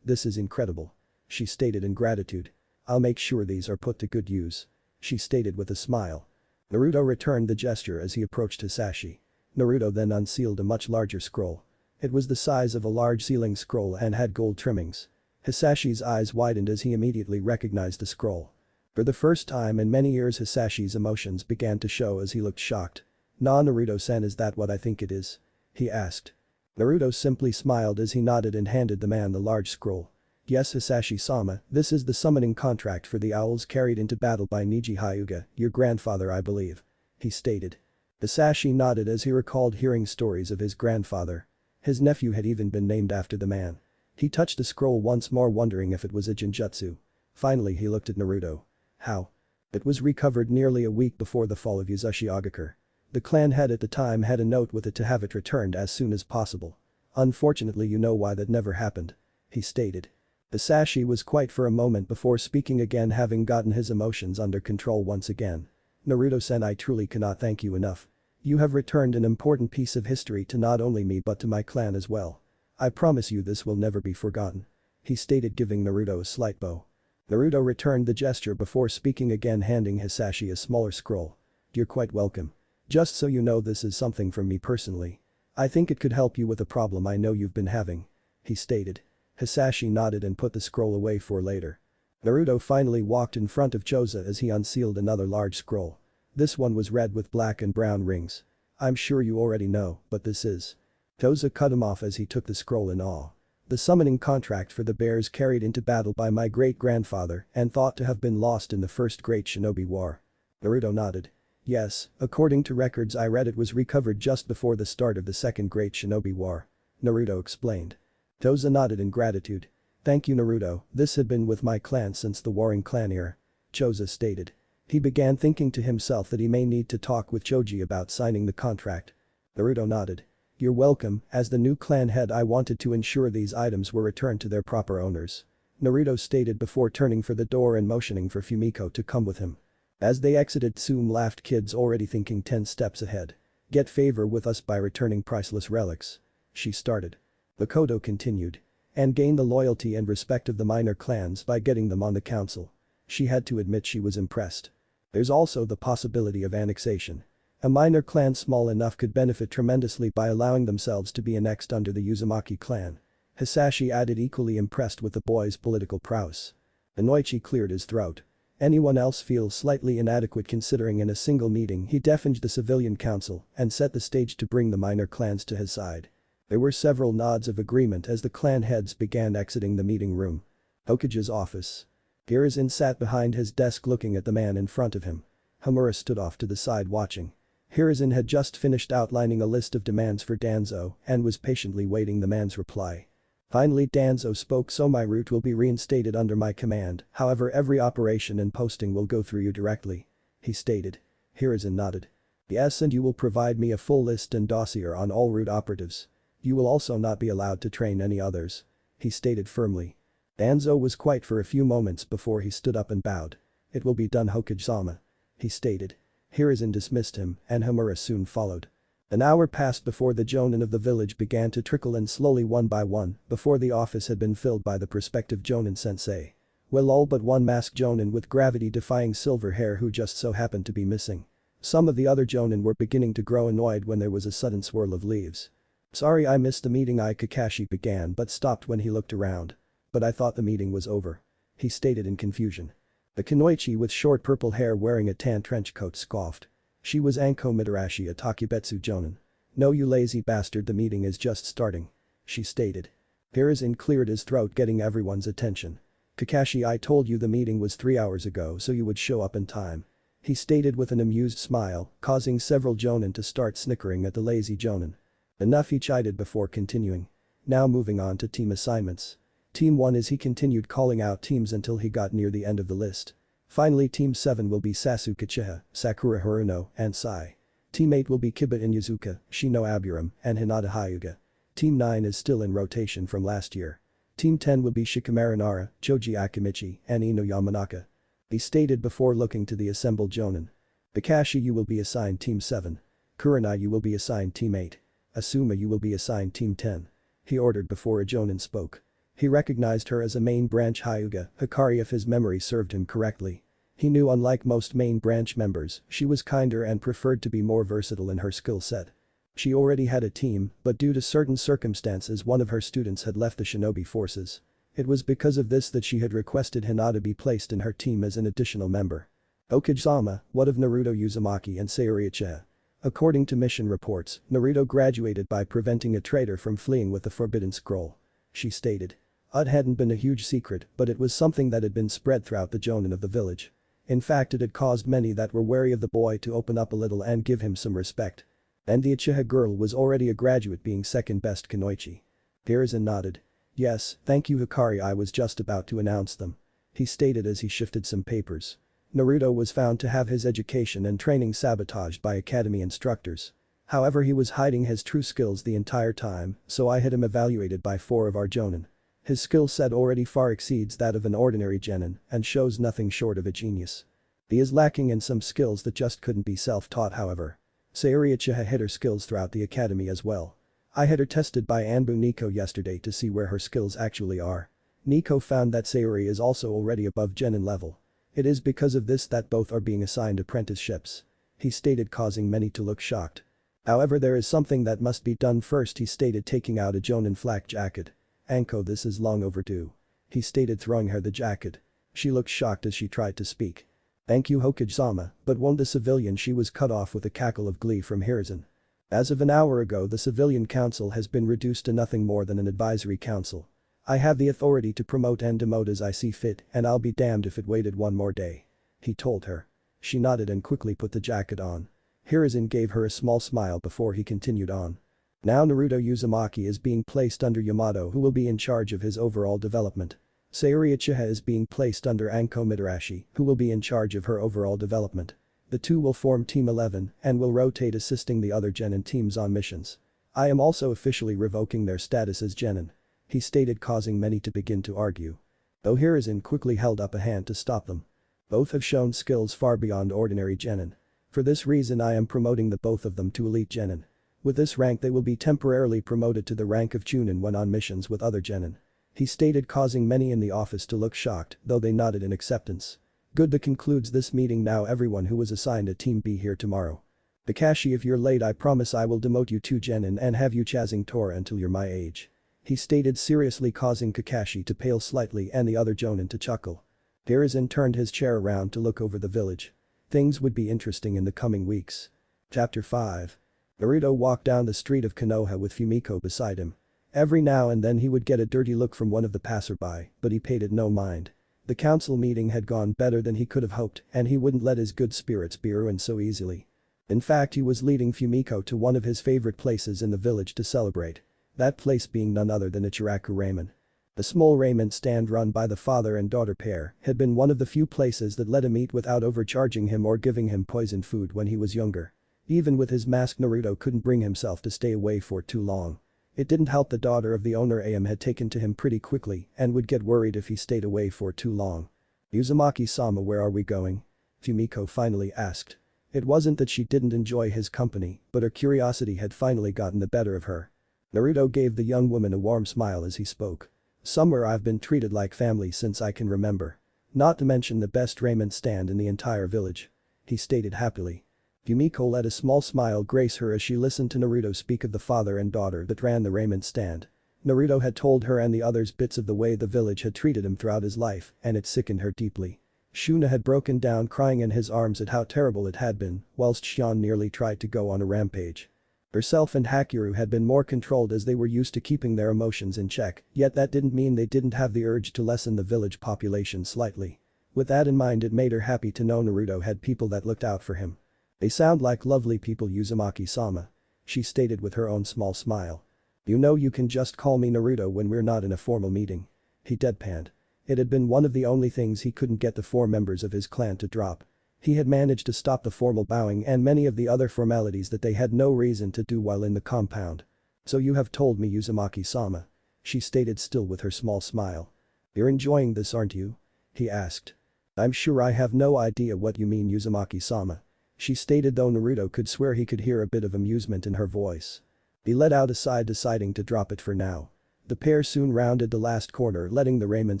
This is incredible. She stated in gratitude. I'll make sure these are put to good use. She stated with a smile. Naruto returned the gesture as he approached Hisashi. Naruto then unsealed a much larger scroll. It was the size of a large sealing scroll and had gold trimmings. Hisashi's eyes widened as he immediately recognized the scroll. For the first time in many years, Hisashi's emotions began to show as he looked shocked. Nah, Naruto-san, is that what I think it is? He asked. Naruto simply smiled as he nodded and handed the man the large scroll. Yes, Hisashi-sama, this is the summoning contract for the owls carried into battle by Niji Hyuga, your grandfather, I believe. He stated. Hisashi nodded as he recalled hearing stories of his grandfather. His nephew had even been named after the man. He touched the scroll once more, wondering if it was a Jinjutsu. Finally he looked at Naruto. How? It was recovered nearly a week before the fall of Yuzushi Ogakure. The clan head at the time had a note with it to have it returned as soon as possible. Unfortunately, you know why that never happened. He stated. Hisashi was quiet for a moment before speaking again, having gotten his emotions under control once again. Naruto-sen, I truly cannot thank you enough. You have returned an important piece of history to not only me but to my clan as well. I promise you this will never be forgotten. He stated, giving Naruto a slight bow. Naruto returned the gesture before speaking again, handing Hisashi a smaller scroll. You're quite welcome. Just so you know, this is something from me personally. I think it could help you with a problem I know you've been having. He stated. Hisashi nodded and put the scroll away for later. Naruto finally walked in front of Choza as he unsealed another large scroll. This one was red with black and brown rings. I'm sure you already know, but this is. Choza cut him off as he took the scroll in awe. The summoning contract for the bears carried into battle by my great-grandfather and thought to have been lost in the First Great Shinobi War. Naruto nodded. Yes, according to records I read, it was recovered just before the start of the Second Great Shinobi War. Naruto explained. Choza nodded in gratitude. Thank you, Naruto, this had been with my clan since the Warring Clan era. Choza stated. He began thinking to himself that he may need to talk with Choji about signing the contract. Naruto nodded. You're welcome, as the new clan head I wanted to ensure these items were returned to their proper owners. Naruto stated before turning for the door and motioning for Fumiko to come with him. As they exited, Tsume laughed, kids already thinking 10 steps ahead. Get favor with us by returning priceless relics. She started. Makoto continued. And gain the loyalty and respect of the minor clans by getting them on the council. She had to admit she was impressed. There's also the possibility of annexation. A minor clan small enough could benefit tremendously by allowing themselves to be annexed under the Uzumaki clan. Hisashi added, equally impressed with the boy's political prowess. Inoichi cleared his throat. Anyone else feels slightly inadequate considering in a single meeting he deafened the civilian council and set the stage to bring the minor clans to his side. There were several nods of agreement as the clan heads began exiting the meeting room. Hokage's office. Hiruzen sat behind his desk looking at the man in front of him. Homura stood off to the side watching. Hiruzen had just finished outlining a list of demands for Danzo and was patiently waiting the man's reply. Finally Danzo spoke. So my route will be reinstated under my command, however every operation and posting will go through you directly. He stated. Hiruzen nodded. Yes, and you will provide me a full list and dossier on all route operatives. You will also not be allowed to train any others. He stated firmly. Danzo was quiet for a few moments before he stood up and bowed. It will be done, Hokage-sama. He stated. Hiruzen dismissed him and Homura soon followed. An hour passed before the jonin of the village began to trickle in slowly one by one before the office had been filled by the prospective jonin sensei. Well, all but one masked jonin with gravity-defying silver hair who just so happened to be missing. Some of the other jonin were beginning to grow annoyed when there was a sudden swirl of leaves. Sorry I missed the meeting, Kakashi began but stopped when he looked around. But I thought the meeting was over. He stated in confusion. The kunoichi with short purple hair wearing a tan trench coat scoffed. She was Anko Mitarashi, a Takebetsu Jonin. "No, you lazy bastard, the meeting is just starting," she stated. Hiruzen cleared his throat, getting everyone's attention. "Kakashi, I told you the meeting was 3 hours ago so you would show up in time," he stated with an amused smile, causing several Jonin to start snickering at the lazy Jonin. "Enough," he chided before continuing. "Now moving on to team assignments. Team 1 is," he continued, calling out teams until he got near the end of the list. "Finally, Team 7 will be Sasuke Uchiha, Sakura Haruno, and Sai. Team 8 will be Kiba Inuzuka, Shino Aburam, and Hinata Hyuga. Team 9 is still in rotation from last year. Team 10 will be Shikamaru Nara, Choji Akimichi, and Ino Yamanaka," he stated before looking to the assembled Jonin. "Kakashi, you will be assigned Team 7. Kurenai, you will be assigned Team 8. Asuma, you will be assigned Team 10. He ordered before a Jonin spoke. He recognized her as a main branch Hyuga, Hikari, if his memory served him correctly. He knew, unlike most main branch members, she was kinder and preferred to be more versatile in her skill set. She already had a team, but due to certain circumstances one of her students had left the shinobi forces. It was because of this that she had requested Hinata be placed in her team as an additional member. "Okage-sama, what of Naruto Uzumaki and Sayori Uchiha? According to mission reports, Naruto graduated by preventing a traitor from fleeing with the Forbidden Scroll," she stated. It hadn't been a huge secret, but it was something that had been spread throughout the Jonin of the village. In fact, it had caused many that were wary of the boy to open up a little and give him some respect. And the Uchiha girl was already a graduate, being second best Kunoichi. Hiruzen nodded. "Yes, thank you, Hikari, I was just about to announce them," he stated as he shifted some papers. Naruto was found to have his education and training sabotaged by academy instructors. However, he was hiding his true skills the entire time, so I had him evaluated by 4 of our Jonin. His skill set already far exceeds that of an ordinary genin and shows nothing short of a genius. He is lacking in some skills that just couldn't be self-taught, however. Sayori Uchiha hid her skills throughout the academy as well. I had her tested by Anbu Nico yesterday to see where her skills actually are. Nico found that Sayori is also already above genin level. It is because of this that both are being assigned apprenticeships," he stated, causing many to look shocked. "However, there is something that must be done first," he stated, taking out a Jonin flak jacket. "Anko, this is long overdue," he stated, throwing her the jacket. She looked shocked as she tried to speak. "Thank you, Hokage-sama, but won't the civilian?" She was cut off with a cackle of glee from Hiruzen. "As of an hour ago, the civilian council has been reduced to nothing more than an advisory council. I have the authority to promote and demote as I see fit, and I'll be damned if it waited one more day," he told her. She nodded and quickly put the jacket on. Hiruzen gave her a small smile before he continued on. "Now Naruto Uzumaki is being placed under Yamato, who will be in charge of his overall development. Sayori Uchiha is being placed under Anko Mitarashi, who will be in charge of her overall development. The two will form Team 11 and will rotate assisting the other genin teams on missions. I am also officially revoking their status as genin," he stated, causing many to begin to argue. Though Hiruzen quickly held up a hand to stop them. "Both have shown skills far beyond ordinary genin. For this reason I am promoting the both of them to elite genin. With this rank they will be temporarily promoted to the rank of Chunin when on missions with other genin," he stated, causing many in the office to look shocked, though they nodded in acceptance. "Good, that concludes this meeting. Now everyone who was assigned a team be here tomorrow. Kakashi, if you're late I promise I will demote you to genin and have you chasing Tora until you're my age," he stated seriously, causing Kakashi to pale slightly and the other Jonin to chuckle. Hiruzen turned his chair around to look over the village. Things would be interesting in the coming weeks. Chapter 5. Naruto walked down the street of Konoha with Fumiko beside him. Every now and then he would get a dirty look from one of the passerby, but he paid it no mind. The council meeting had gone better than he could have hoped, and he wouldn't let his good spirits be ruined so easily. In fact, he was leading Fumiko to one of his favorite places in the village to celebrate. That place being none other than Ichiraku Ramen. The small ramen stand run by the father and daughter pair had been one of the few places that let him eat without overcharging him or giving him poisoned food when he was younger. Even with his mask, Naruto couldn't bring himself to stay away for too long. It didn't help the daughter of the owner Am had taken to him pretty quickly and would get worried if he stayed away for too long. "Uzumaki-sama, where are we going?" Fumiko finally asked. It wasn't that she didn't enjoy his company, but her curiosity had finally gotten the better of her. Naruto gave the young woman a warm smile as he spoke. "Somewhere I've been treated like family since I can remember. Not to mention the best ramen stand in the entire village," he stated happily. Fumiko let a small smile grace her as she listened to Naruto speak of the father and daughter that ran the ramen stand. Naruto had told her and the others bits of the way the village had treated him throughout his life, and it sickened her deeply. Shuna had broken down crying in his arms at how terrible it had been, whilst Xian nearly tried to go on a rampage. Herself and Hakiru had been more controlled as they were used to keeping their emotions in check, yet that didn't mean they didn't have the urge to lessen the village population slightly. With that in mind, it made her happy to know Naruto had people that looked out for him. "They sound like lovely people, Uzumaki-sama," she stated with her own small smile. "You know you can just call me Naruto when we're not in a formal meeting." He deadpanned. It had been one of the only things he couldn't get the 4 members of his clan to drop. He had managed to stop the formal bowing and many of the other formalities that they had no reason to do while in the compound. "So you have told me, Uzumaki-sama," she stated, still with her small smile. "You're enjoying this, aren't you?" he asked. "I'm sure I have no idea what you mean, Uzumaki-sama," she stated, though Naruto could swear he could hear a bit of amusement in her voice. He let out a sigh, deciding to drop it for now. The pair soon rounded the last corner, letting the ramen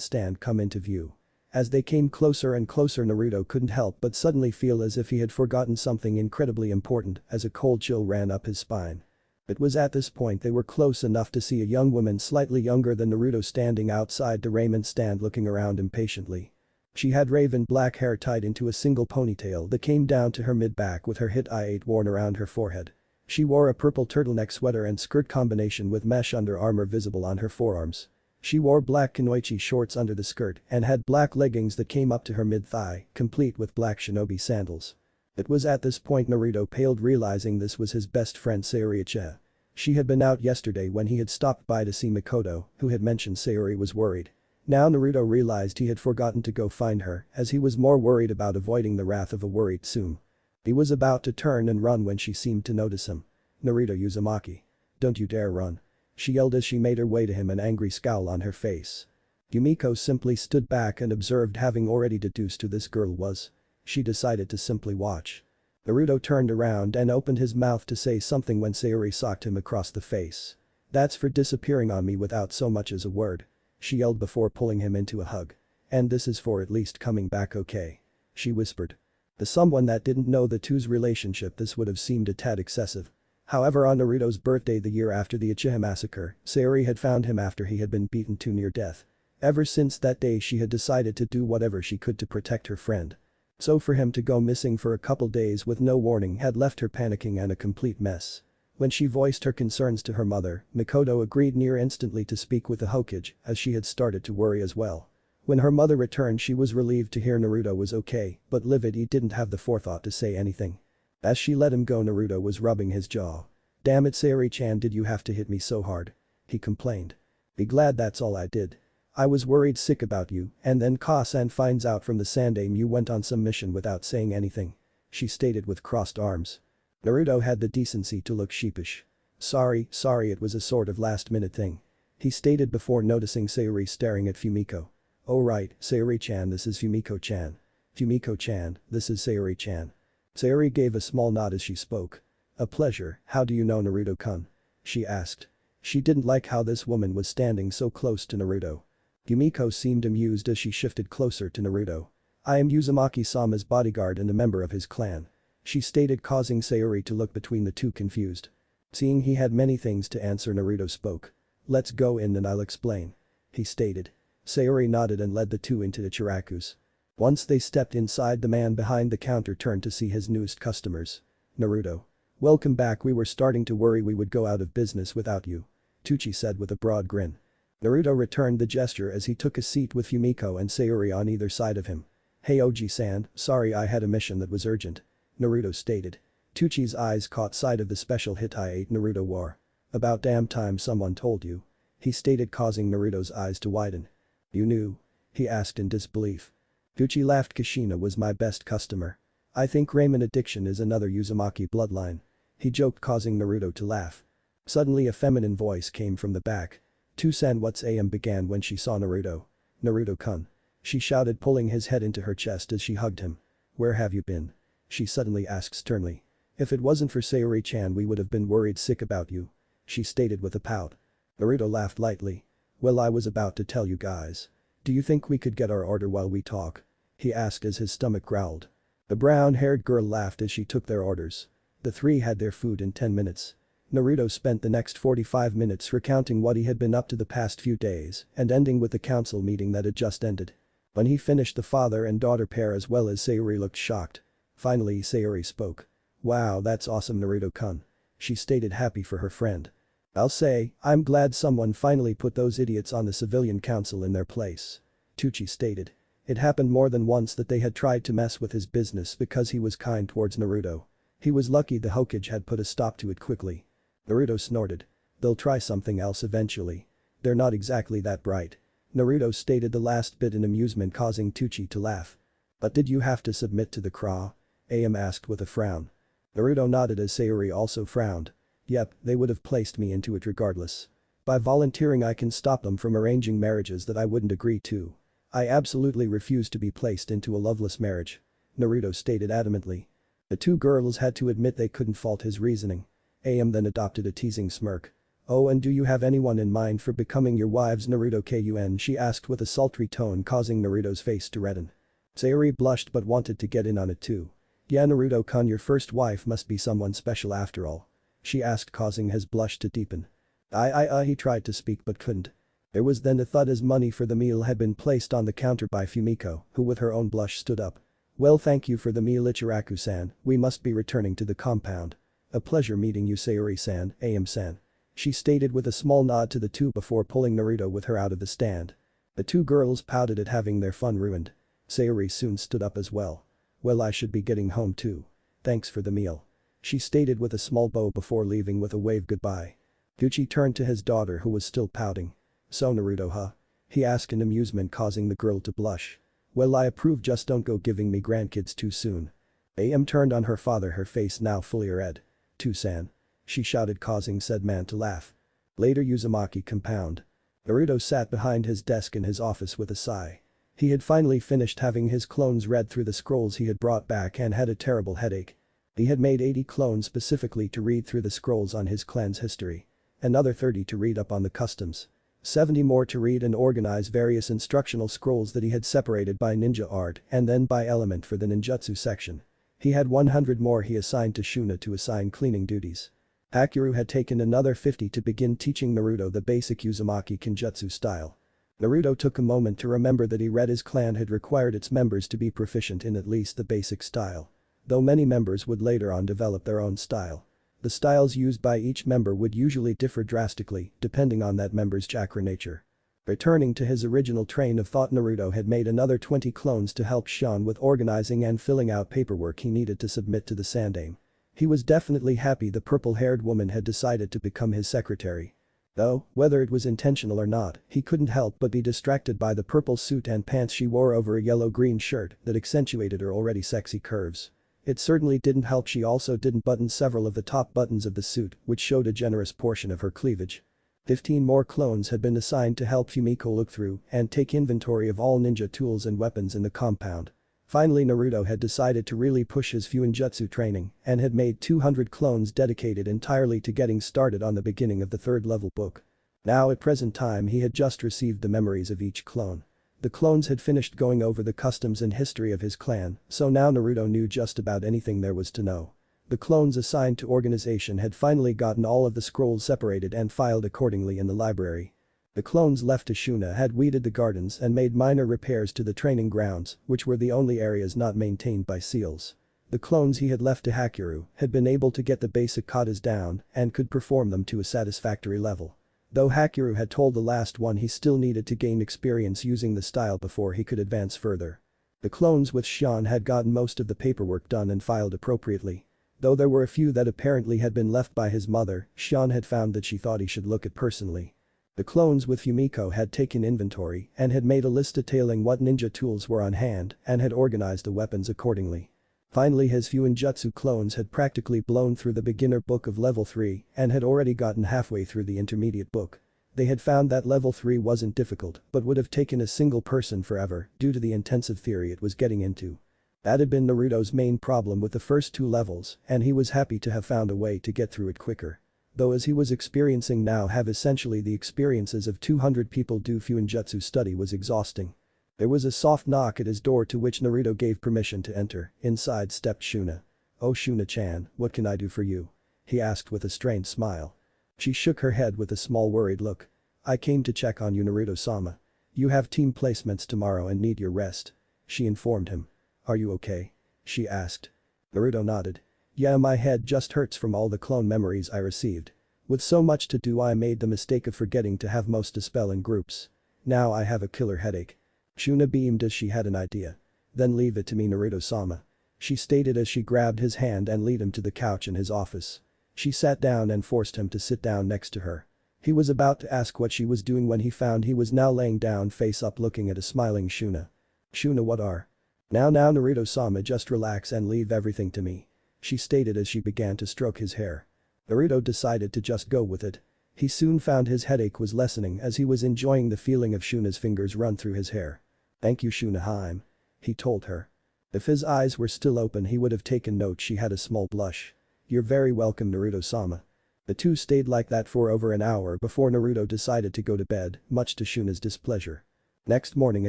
stand come into view. As they came closer and closer, Naruto couldn't help but suddenly feel as if he had forgotten something incredibly important as a cold chill ran up his spine. It was at this point they were close enough to see a young woman slightly younger than Naruto standing outside the ramen stand, looking around impatiently. She had raven black hair tied into a single ponytail that came down to her mid-back, with her hit-eye worn around her forehead. She wore a purple turtleneck sweater and skirt combination with mesh under armor visible on her forearms. She wore black kunoichi shorts under the skirt and had black leggings that came up to her mid-thigh, complete with black shinobi sandals. It was at this point Naruto paled, realizing this was his best friend Sayori Ichiha. She had been out yesterday when he had stopped by to see Mikoto, who had mentioned Sayori was worried. Now Naruto realized he had forgotten to go find her, as he was more worried about avoiding the wrath of a worried Tsume. He was about to turn and run when she seemed to notice him. "Naruto Uzumaki. Don't you dare run," she yelled as she made her way to him, an angry scowl on her face. Yumiko simply stood back and observed, having already deduced who this girl was. She decided to simply watch. Naruto turned around and opened his mouth to say something when Sayori socked him across the face. "That's for disappearing on me without so much as a word," she yelled before pulling him into a hug. "And this is for at least coming back okay," she whispered. To someone that didn't know the two's relationship, this would have seemed a tad excessive. However, on Naruto's birthday the year after the Uchiha massacre, Sayori had found him after he had been beaten to near death. Ever since that day she had decided to do whatever she could to protect her friend. So for him to go missing for a couple days with no warning had left her panicking and a complete mess. When she voiced her concerns to her mother, Mikoto agreed near instantly to speak with the Hokage, as she had started to worry as well. When her mother returned, she was relieved to hear Naruto was okay, but livid he didn't have the forethought to say anything. As she let him go, Naruto was rubbing his jaw. "Damn it, Sayori-chan, did you have to hit me so hard?" he complained. "Be glad that's all I did. I was worried sick about you, and then Ka-san finds out from the Sandaime you went on some mission without saying anything," she stated with crossed arms. Naruto had the decency to look sheepish. Sorry, it was a sort of last-minute thing," he stated before noticing Sayori staring at Fumiko. "Oh right, Sayori-chan, this is Fumiko-chan. Fumiko-chan, this is Sayori-chan." Sayori gave a small nod as she spoke. "A pleasure, how do you know Naruto-kun?" she asked. She didn't like how this woman was standing so close to Naruto. Fumiko seemed amused as she shifted closer to Naruto. "I am Uzumaki-sama's bodyguard and a member of his clan," she stated, causing Sayori to look between the two, confused. Seeing he had many things to answer, Naruto spoke. "Let's go in and I'll explain," he stated. Sayori nodded and led the two into the Chiraku's. Once they stepped inside, the man behind the counter turned to see his newest customers. "Naruto. Welcome back, we were starting to worry we would go out of business without you," Tucci said with a broad grin. Naruto returned the gesture as he took a seat with Fumiko and Sayori on either side of him. "Hey Oji-san, sorry I had a mission that was urgent," Naruto stated. Tucci's eyes caught sight of the special hit Naruto wore. "About damn time someone told you," he stated, causing Naruto's eyes to widen. "You knew?" he asked in disbelief. Tucci laughed. "Kushina was my best customer. I think ramen addiction is another Uzumaki bloodline," he joked, causing Naruto to laugh. Suddenly a feminine voice came from the back. "Tusan, what's am?" began when she saw Naruto. "Naruto-kun," she shouted, pulling his head into her chest as she hugged him. "Where have you been?" she suddenly asked sternly. "If it wasn't for Sayori-chan we would have been worried sick about you," she stated with a pout. Naruto laughed lightly. "Well, I was about to tell you guys. Do you think we could get our order while we talk?" he asked as his stomach growled. The brown-haired girl laughed as she took their orders. The three had their food in 10 minutes. Naruto spent the next 45 minutes recounting what he had been up to the past few days and ending with the council meeting that had just ended. When he finished, the father and daughter pair as well as Sayori looked shocked. Finally Sayori spoke. "Wow, that's awesome, Naruto-kun," she stated, happy for her friend. "I'll say, I'm glad someone finally put those idiots on the civilian council in their place," Tucci stated. It happened more than once that they had tried to mess with his business because he was kind towards Naruto. He was lucky the Hokage had put a stop to it quickly. Naruto snorted. "They'll try something else eventually. They're not exactly that bright," Naruto stated, the last bit in amusement causing Tucci to laugh. "But did you have to submit to the Craw?" AM asked with a frown. Naruto nodded as Sayori also frowned. "Yep, they would have placed me into it regardless. By volunteering I can stop them from arranging marriages that I wouldn't agree to. I absolutely refuse to be placed into a loveless marriage," Naruto stated adamantly. The two girls had to admit they couldn't fault his reasoning. AM then adopted a teasing smirk. "Oh, and do you have anyone in mind for becoming your wives, Naruto-kun?" she asked with a sultry tone causing Naruto's face to redden. Sayori blushed but wanted to get in on it too. "Yeah, Naruto-kun, your first wife must be someone special after all," she asked, causing his blush to deepen. He tried to speak but couldn't. There was then a thud as money for the meal had been placed on the counter by Fumiko, who with her own blush stood up. "Well, thank you for the meal, Ichiraku-san, we must be returning to the compound. A pleasure meeting you, Sayori-san, AM-san," she stated with a small nod to the two before pulling Naruto with her out of the stand. The two girls pouted at having their fun ruined. Sayori soon stood up as well. "Well, I should be getting home too. Thanks for the meal," she stated with a small bow before leaving with a wave goodbye. Gucci turned to his daughter who was still pouting. "So Naruto, huh?" he asked in amusement, causing the girl to blush. "Well, I approve, just don't go giving me grandkids too soon." AM turned on her father, her face now fully red. "Two-san," she shouted, causing said man to laugh. Later, Uzumaki compound. Naruto sat behind his desk in his office with a sigh. He had finally finished having his clones read through the scrolls he had brought back and had a terrible headache. He had made 80 clones specifically to read through the scrolls on his clan's history. Another 30 to read up on the customs. 70 more to read and organize various instructional scrolls that he had separated by ninja art and then by element for the ninjutsu section. He had 100 more he assigned to Shuna to assign cleaning duties. Hakiru had taken another 50 to begin teaching Naruto the basic Uzumaki Kenjutsu style. Naruto took a moment to remember that he read his clan had required its members to be proficient in at least the basic style. Though many members would later on develop their own style. The styles used by each member would usually differ drastically depending on that member's chakra nature. Returning to his original train of thought, Naruto had made another 20 clones to help Sean with organizing and filling out paperwork he needed to submit to the Sandaime. He was definitely happy the purple-haired woman had decided to become his secretary. Though, whether it was intentional or not, he couldn't help but be distracted by the purple suit and pants she wore over a yellow-green shirt that accentuated her already sexy curves. It certainly didn't help she also didn't button several of the top buttons of the suit, which showed a generous portion of her cleavage. 15 more clones had been assigned to help Fumiko look through and take inventory of all ninja tools and weapons in the compound. Finally, Naruto had decided to really push his Fuinjutsu training and had made 200 clones dedicated entirely to getting started on the beginning of the third level book. Now at present time he had just received the memories of each clone. The clones had finished going over the customs and history of his clan, so now Naruto knew just about anything there was to know. The clones assigned to organization had finally gotten all of the scrolls separated and filed accordingly in the library. The clones left to Shuna had weeded the gardens and made minor repairs to the training grounds, which were the only areas not maintained by seals. The clones he had left to Hakiru had been able to get the basic katas down and could perform them to a satisfactory level. Though Hakiru had told the last one he still needed to gain experience using the style before he could advance further. The clones with Shion had gotten most of the paperwork done and filed appropriately. Though there were a few that apparently had been left by his mother, Shion had found that she thought he should look at personally. The clones with Fumiko had taken inventory and had made a list detailing what ninja tools were on hand and had organized the weapons accordingly. Finally, his Fuinjutsu clones had practically blown through the beginner book of level 3 and had already gotten halfway through the intermediate book. They had found that level 3 wasn't difficult but would have taken a single person forever due to the intensive theory it was getting into. That had been Naruto's main problem with the first two levels and he was happy to have found a way to get through it quicker. Though as he was experiencing now have essentially the experiences of 200 people do Fuinjutsu study was exhausting. There was a soft knock at his door to which Naruto gave permission to enter. Inside stepped Shuna. "Oh Shuna-chan, what can I do for you?" he asked with a strained smile. She shook her head with a small worried look. "I came to check on you, Naruto-sama. You have team placements tomorrow and need your rest. She informed him. Are you okay? She asked. Naruto nodded. Yeah, my head just hurts from all the clone memories I received. With so much to do I made the mistake of forgetting to have most dispel in groups. Now I have a killer headache. Shuna beamed as she had an idea. Then leave it to me, Naruto-sama. She stated as she grabbed his hand and led him to the couch in his office. She sat down and forced him to sit down next to her. He was about to ask what she was doing when he found he was now laying down face up looking at a smiling Shuna. Shuna, what are? Now Naruto-sama, just relax and leave everything to me. She stated as she began to stroke his hair. Naruto decided to just go with it. He soon found his headache was lessening as he was enjoying the feeling of Shuna's fingers run through his hair. Thank you, Shuna-hime. He told her. If his eyes were still open he would have taken note she had a small blush. You're very welcome, Naruto-sama. The two stayed like that for over an hour before Naruto decided to go to bed, much to Shuna's displeasure. Next morning,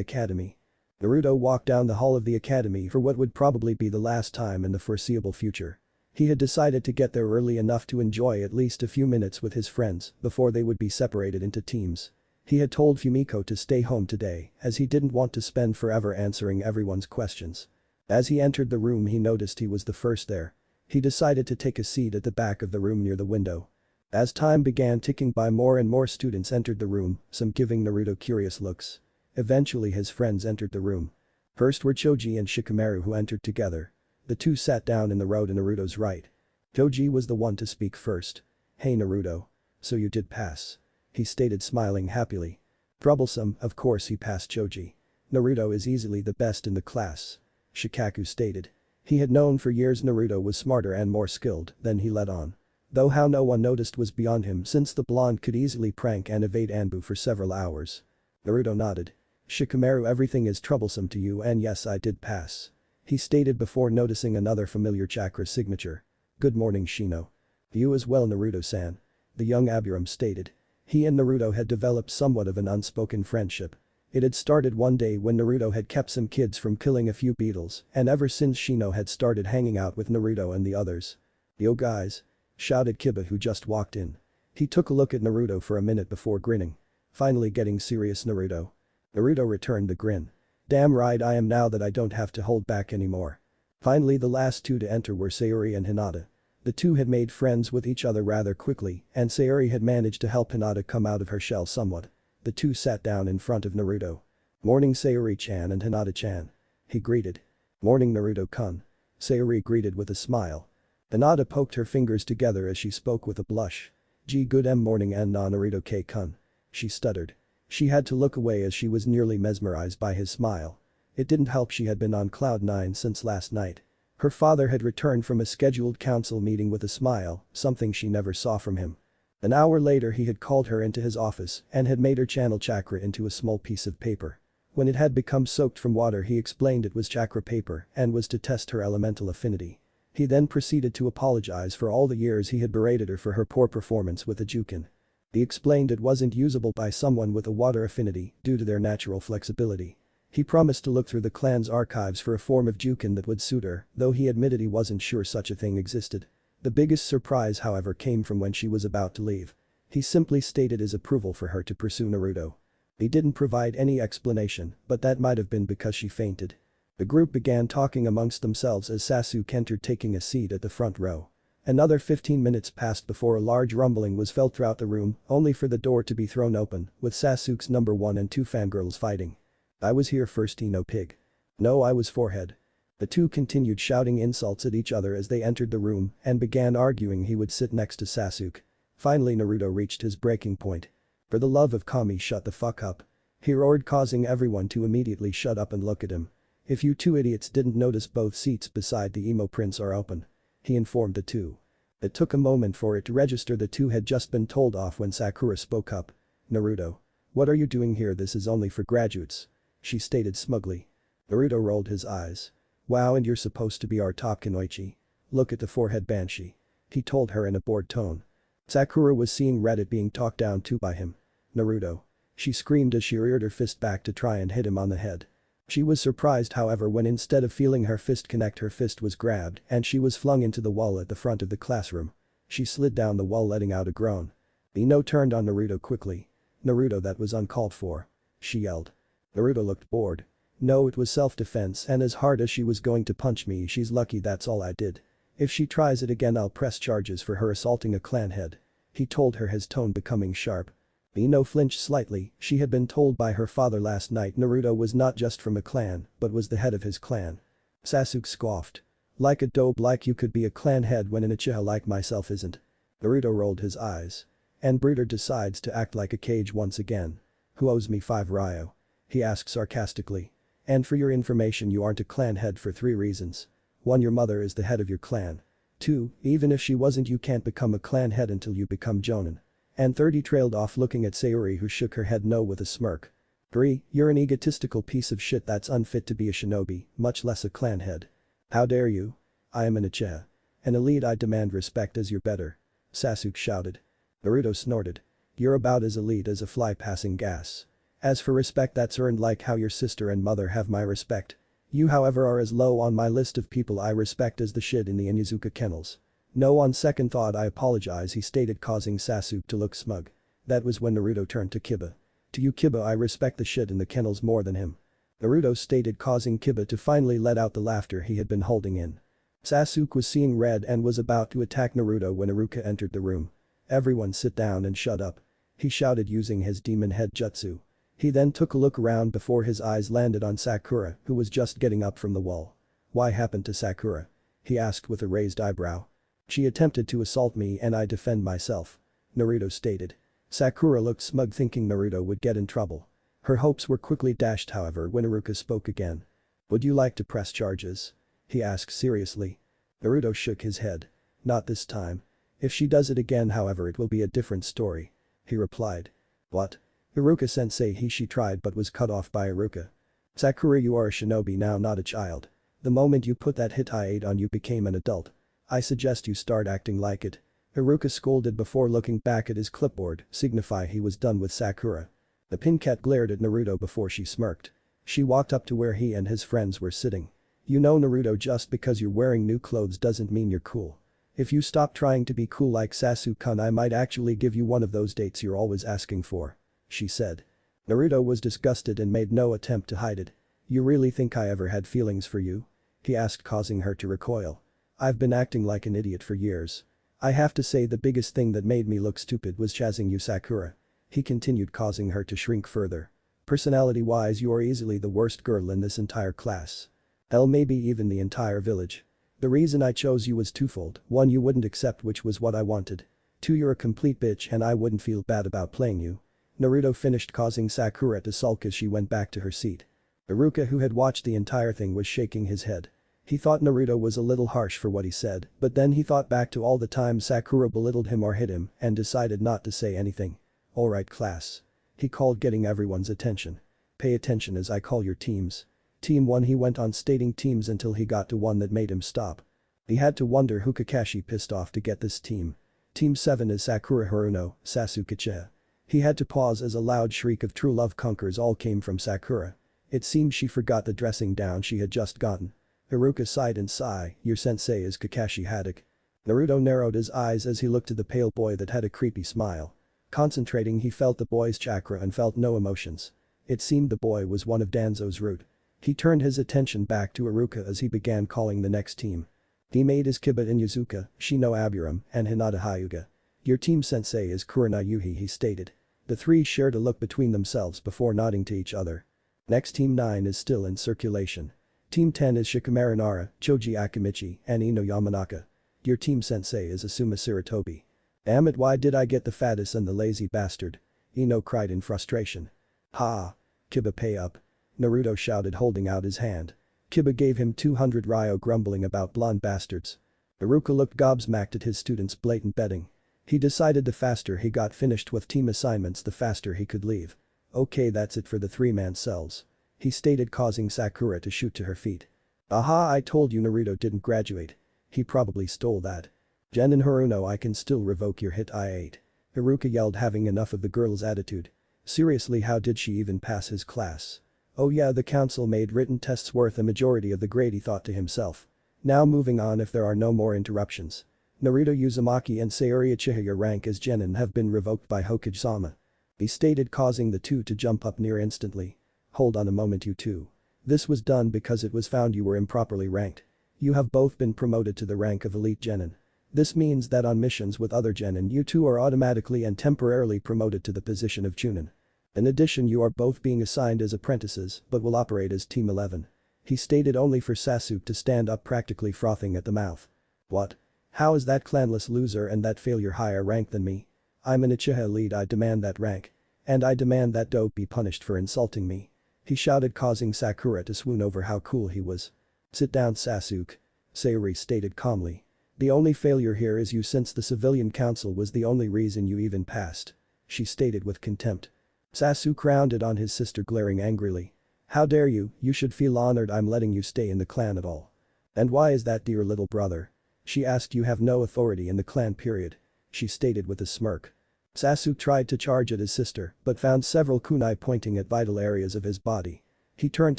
academy. Naruto walked down the hall of the academy for what would probably be the last time in the foreseeable future. He had decided to get there early enough to enjoy at least a few minutes with his friends before they would be separated into teams. He had told Fumiko to stay home today as he didn't want to spend forever answering everyone's questions. As he entered the room he noticed he was the first there. He decided to take a seat at the back of the room near the window. As time began ticking by, more and more students entered the room, some giving Naruto curious looks. Eventually his friends entered the room. First were Choji and Shikamaru, who entered together. The two sat down in the row to Naruto's right. Choji was the one to speak first. Hey Naruto. So you did pass. He stated, smiling happily. Troublesome, of course he passed Choji. Naruto is easily the best in the class. Shikaku stated. He had known for years Naruto was smarter and more skilled than he let on. Though how no one noticed was beyond him since the blonde could easily prank and evade Anbu for several hours. Naruto nodded. Shikamaru, everything is troublesome to you, and yes, I did pass. He stated before noticing another familiar chakra signature. Good morning, Shino. You as well, Naruto-san. The young Abiram stated. He and Naruto had developed somewhat of an unspoken friendship. It had started one day when Naruto had kept some kids from killing a few beetles, and ever since Shino had started hanging out with Naruto and the others. Yo guys. Shouted Kiba, who just walked in. He took a look at Naruto for a minute before grinning. Finally getting serious, Naruto. Naruto returned the grin. Damn right I am, now that I don't have to hold back anymore. Finally the last two to enter were Sayuri and Hinata. The two had made friends with each other rather quickly, and Sayuri had managed to help Hinata come out of her shell somewhat. The two sat down in front of Naruto. Morning, Sayuri-chan and Hinata-chan. He greeted. Morning, Naruto-kun. Sayuri greeted with a smile. Hinata poked her fingers together as she spoke with a blush. Gee, good morning and Naruto-kun. She stuttered. She had to look away as she was nearly mesmerized by his smile. It didn't help she had been on cloud nine since last night. Her father had returned from a scheduled council meeting with a smile, something she never saw from him. An hour later he had called her into his office and had made her channel chakra into a small piece of paper. When it had become soaked from water he explained it was chakra paper and was to test her elemental affinity. He then proceeded to apologize for all the years he had berated her for her poor performance with the Jukin. He explained it wasn't usable by someone with a water affinity due to their natural flexibility. He promised to look through the clan's archives for a form of Jukin that would suit her, though he admitted he wasn't sure such a thing existed. The biggest surprise, however, came from when she was about to leave. He simply stated his approval for her to pursue Naruto. He didn't provide any explanation, but that might have been because she fainted. The group began talking amongst themselves as Sasuke entered, taking a seat at the front row. Another 15 minutes passed before a large rumbling was felt throughout the room, only for the door to be thrown open, with Sasuke's number 1 and 2 fangirls fighting. I was here first, no pig. No, I was forehead. The two continued shouting insults at each other as they entered the room and began arguing he would sit next to Sasuke. Finally Naruto reached his breaking point. For the love of Kami, shut the fuck up. He roared, causing everyone to immediately shut up and look at him. If you two idiots didn't notice, both seats beside the emo prince are open. He informed the two. It took a moment for it to register the two had just been told off when Sakura spoke up. Naruto. What are you doing here? This is only for graduates. She stated smugly. Naruto rolled his eyes. Wow, and you're supposed to be our top Kunoichi. Look at the forehead banshee. He told her in a bored tone. Sakura was seeing Reddit being talked down to by him. Naruto. She screamed as she reared her fist back to try and hit him on the head. She was surprised, however, when instead of feeling her fist connect, her fist was grabbed and she was flung into the wall at the front of the classroom. She slid down the wall, letting out a groan. Ino turned on Naruto quickly. Naruto, that was uncalled for. She yelled. Naruto looked bored. No, it was self-defense, and as hard as she was going to punch me, she's lucky that's all I did. If she tries it again, I'll press charges for her assaulting a clan head. He told her, his tone becoming sharp. Ino flinched slightly. She had been told by her father last night Naruto was not just from a clan, but was the head of his clan. Sasuke scoffed. Like a dope, like you could be a clan head when an Uchiha like myself isn't. Naruto rolled his eyes. And Bruder decides to act like a cage once again. Who owes me 5 ryo? He asked sarcastically. And for your information, you aren't a clan head for 3 reasons. 1. Your mother is the head of your clan. 2. Even if she wasn't, you can't become a clan head until you become Jonin. And 3. He trailed off, looking at Sayuri, who shook her head no with a smirk. 3. You're an egotistical piece of shit that's unfit to be a shinobi, much less a clan head. How dare you? I am an Uchiha. An elite. I demand respect as your better. Sasuke shouted. Naruto snorted. You're about as elite as a fly passing gas. As for respect, that's earned like how your sister and mother have my respect. You however are as low on my list of people I respect as the shit in the Inuzuka kennels. No, on second thought I apologize, he stated, causing Sasuke to look smug. That was when Naruto turned to Kiba. To you, Kiba, I respect the shit in the kennels more than him. Naruto stated, causing Kiba to finally let out the laughter he had been holding in. Sasuke was seeing red and was about to attack Naruto when Iruka entered the room. Everyone sit down and shut up. He shouted using his demon head jutsu. He then took a look around before his eyes landed on Sakura, who was just getting up from the wall. What happened to Sakura? He asked with a raised eyebrow. She attempted to assault me and I defend myself. Naruto stated. Sakura looked smug, thinking Naruto would get in trouble. Her hopes were quickly dashed, however, when Iruka spoke again. Would you like to press charges? He asked seriously. Naruto shook his head. Not this time. If she does it again, however, it will be a different story. He replied. What? Iruka-sensei, she tried but was cut off by Iruka. Sakura, you are a shinobi now, not a child. The moment you put that hit I ate on you became an adult. I suggest you start acting like it. Iruka scolded before looking back at his clipboard, signify he was done with Sakura. The pincat glared at Naruto before she smirked. She walked up to where he and his friends were sitting. You know, Naruto, just because you're wearing new clothes doesn't mean you're cool. If you stop trying to be cool like Sasuke-kun, I might actually give you one of those dates you're always asking for. She said. Naruto was disgusted and made no attempt to hide it. You really think I ever had feelings for you? He asked, causing her to recoil. I've been acting like an idiot for years. I have to say the biggest thing that made me look stupid was chasing you, Sakura. He continued, causing her to shrink further. Personality-wise, you are easily the worst girl in this entire class. Hell, maybe even the entire village. The reason I chose you was twofold. 1, you wouldn't accept, which was what I wanted. 2, you're a complete bitch and I wouldn't feel bad about playing you. Naruto finished, causing Sakura to sulk as she went back to her seat. Iruka, who had watched the entire thing, was shaking his head. He thought Naruto was a little harsh for what he said, but then he thought back to all the times Sakura belittled him or hit him and decided not to say anything. Alright, class. He called, getting everyone's attention. Pay attention as I call your teams. Team 1, he went on stating teams until he got to one that made him stop. He had to wonder who Kakashi pissed off to get this team. Team 7 is Sakura Haruno, Sasuke Uchiha. He had to pause as a loud shriek of true love conquers all came from Sakura. It seemed she forgot the dressing down she had just gotten. Iruka sighed and sighed, your sensei is Kakashi Haddock. Naruto narrowed his eyes as he looked at the pale boy that had a creepy smile. Concentrating, he felt the boy's chakra and felt no emotions. It seemed the boy was one of Danzo's root. He turned his attention back to Iruka as he began calling the next team. Team 8 is Kiba Inuzuka, Shino Aburam, and Hinata Hyuga. Your team sensei is Kurina Yuhi, he stated. The 3 shared a look between themselves before nodding to each other. Next, Team 9 is still in circulation. Team 10 is Shikamaru Nara, Choji Akimichi, and Ino Yamanaka. Your team sensei is Asuma Sarutobi. Damn it, why did I get the fattest and the lazy bastard? Ino cried in frustration. Ha! Kiba, pay up. Naruto shouted, holding out his hand. Kiba gave him 200 ryo, grumbling about blonde bastards. Iruka looked gobsmacked at his students' blatant betting. He decided the faster he got finished with team assignments, the faster he could leave. Okay, that's it for the 3-man cells. He stated, causing Sakura to shoot to her feet. Aha, I told you Naruto didn't graduate. He probably stole that. Jen and Haruno, I can still revoke your hit I ate. Iruka yelled, having enough of the girl's attitude. Seriously, how did she even pass his class? Oh yeah, the council made written tests worth a majority of the grade, he thought to himself. Now moving on if there are no more interruptions. Naruto Uzumaki and Sayuri Uchiha, your rank as Genin have been revoked by Hokage-sama. He stated, causing the 2 to jump up near instantly. Hold on a moment you two. This was done because it was found you were improperly ranked. You have both been promoted to the rank of elite genin. This means that on missions with other genin you two are automatically and temporarily promoted to the position of chunin. In addition you are both being assigned as apprentices but will operate as Team 11. He stated only for Sasuke to stand up practically frothing at the mouth. What? How is that clanless loser and that failure higher rank than me? I'm an Uchiha elite, I demand that rank. And I demand that dope be punished for insulting me. He shouted, causing Sakura to swoon over how cool he was. Sit down Sasuke. Sayori stated calmly. The only failure here is you, since the civilian council was the only reason you even passed. She stated with contempt. Sasuke rounded on his sister, glaring angrily. How dare you, you should feel honored I'm letting you stay in the clan at all. And why is that, dear little brother? She asked. You have no authority in the clan period. She stated with a smirk. Sasuke tried to charge at his sister but found several kunai pointing at vital areas of his body. He turned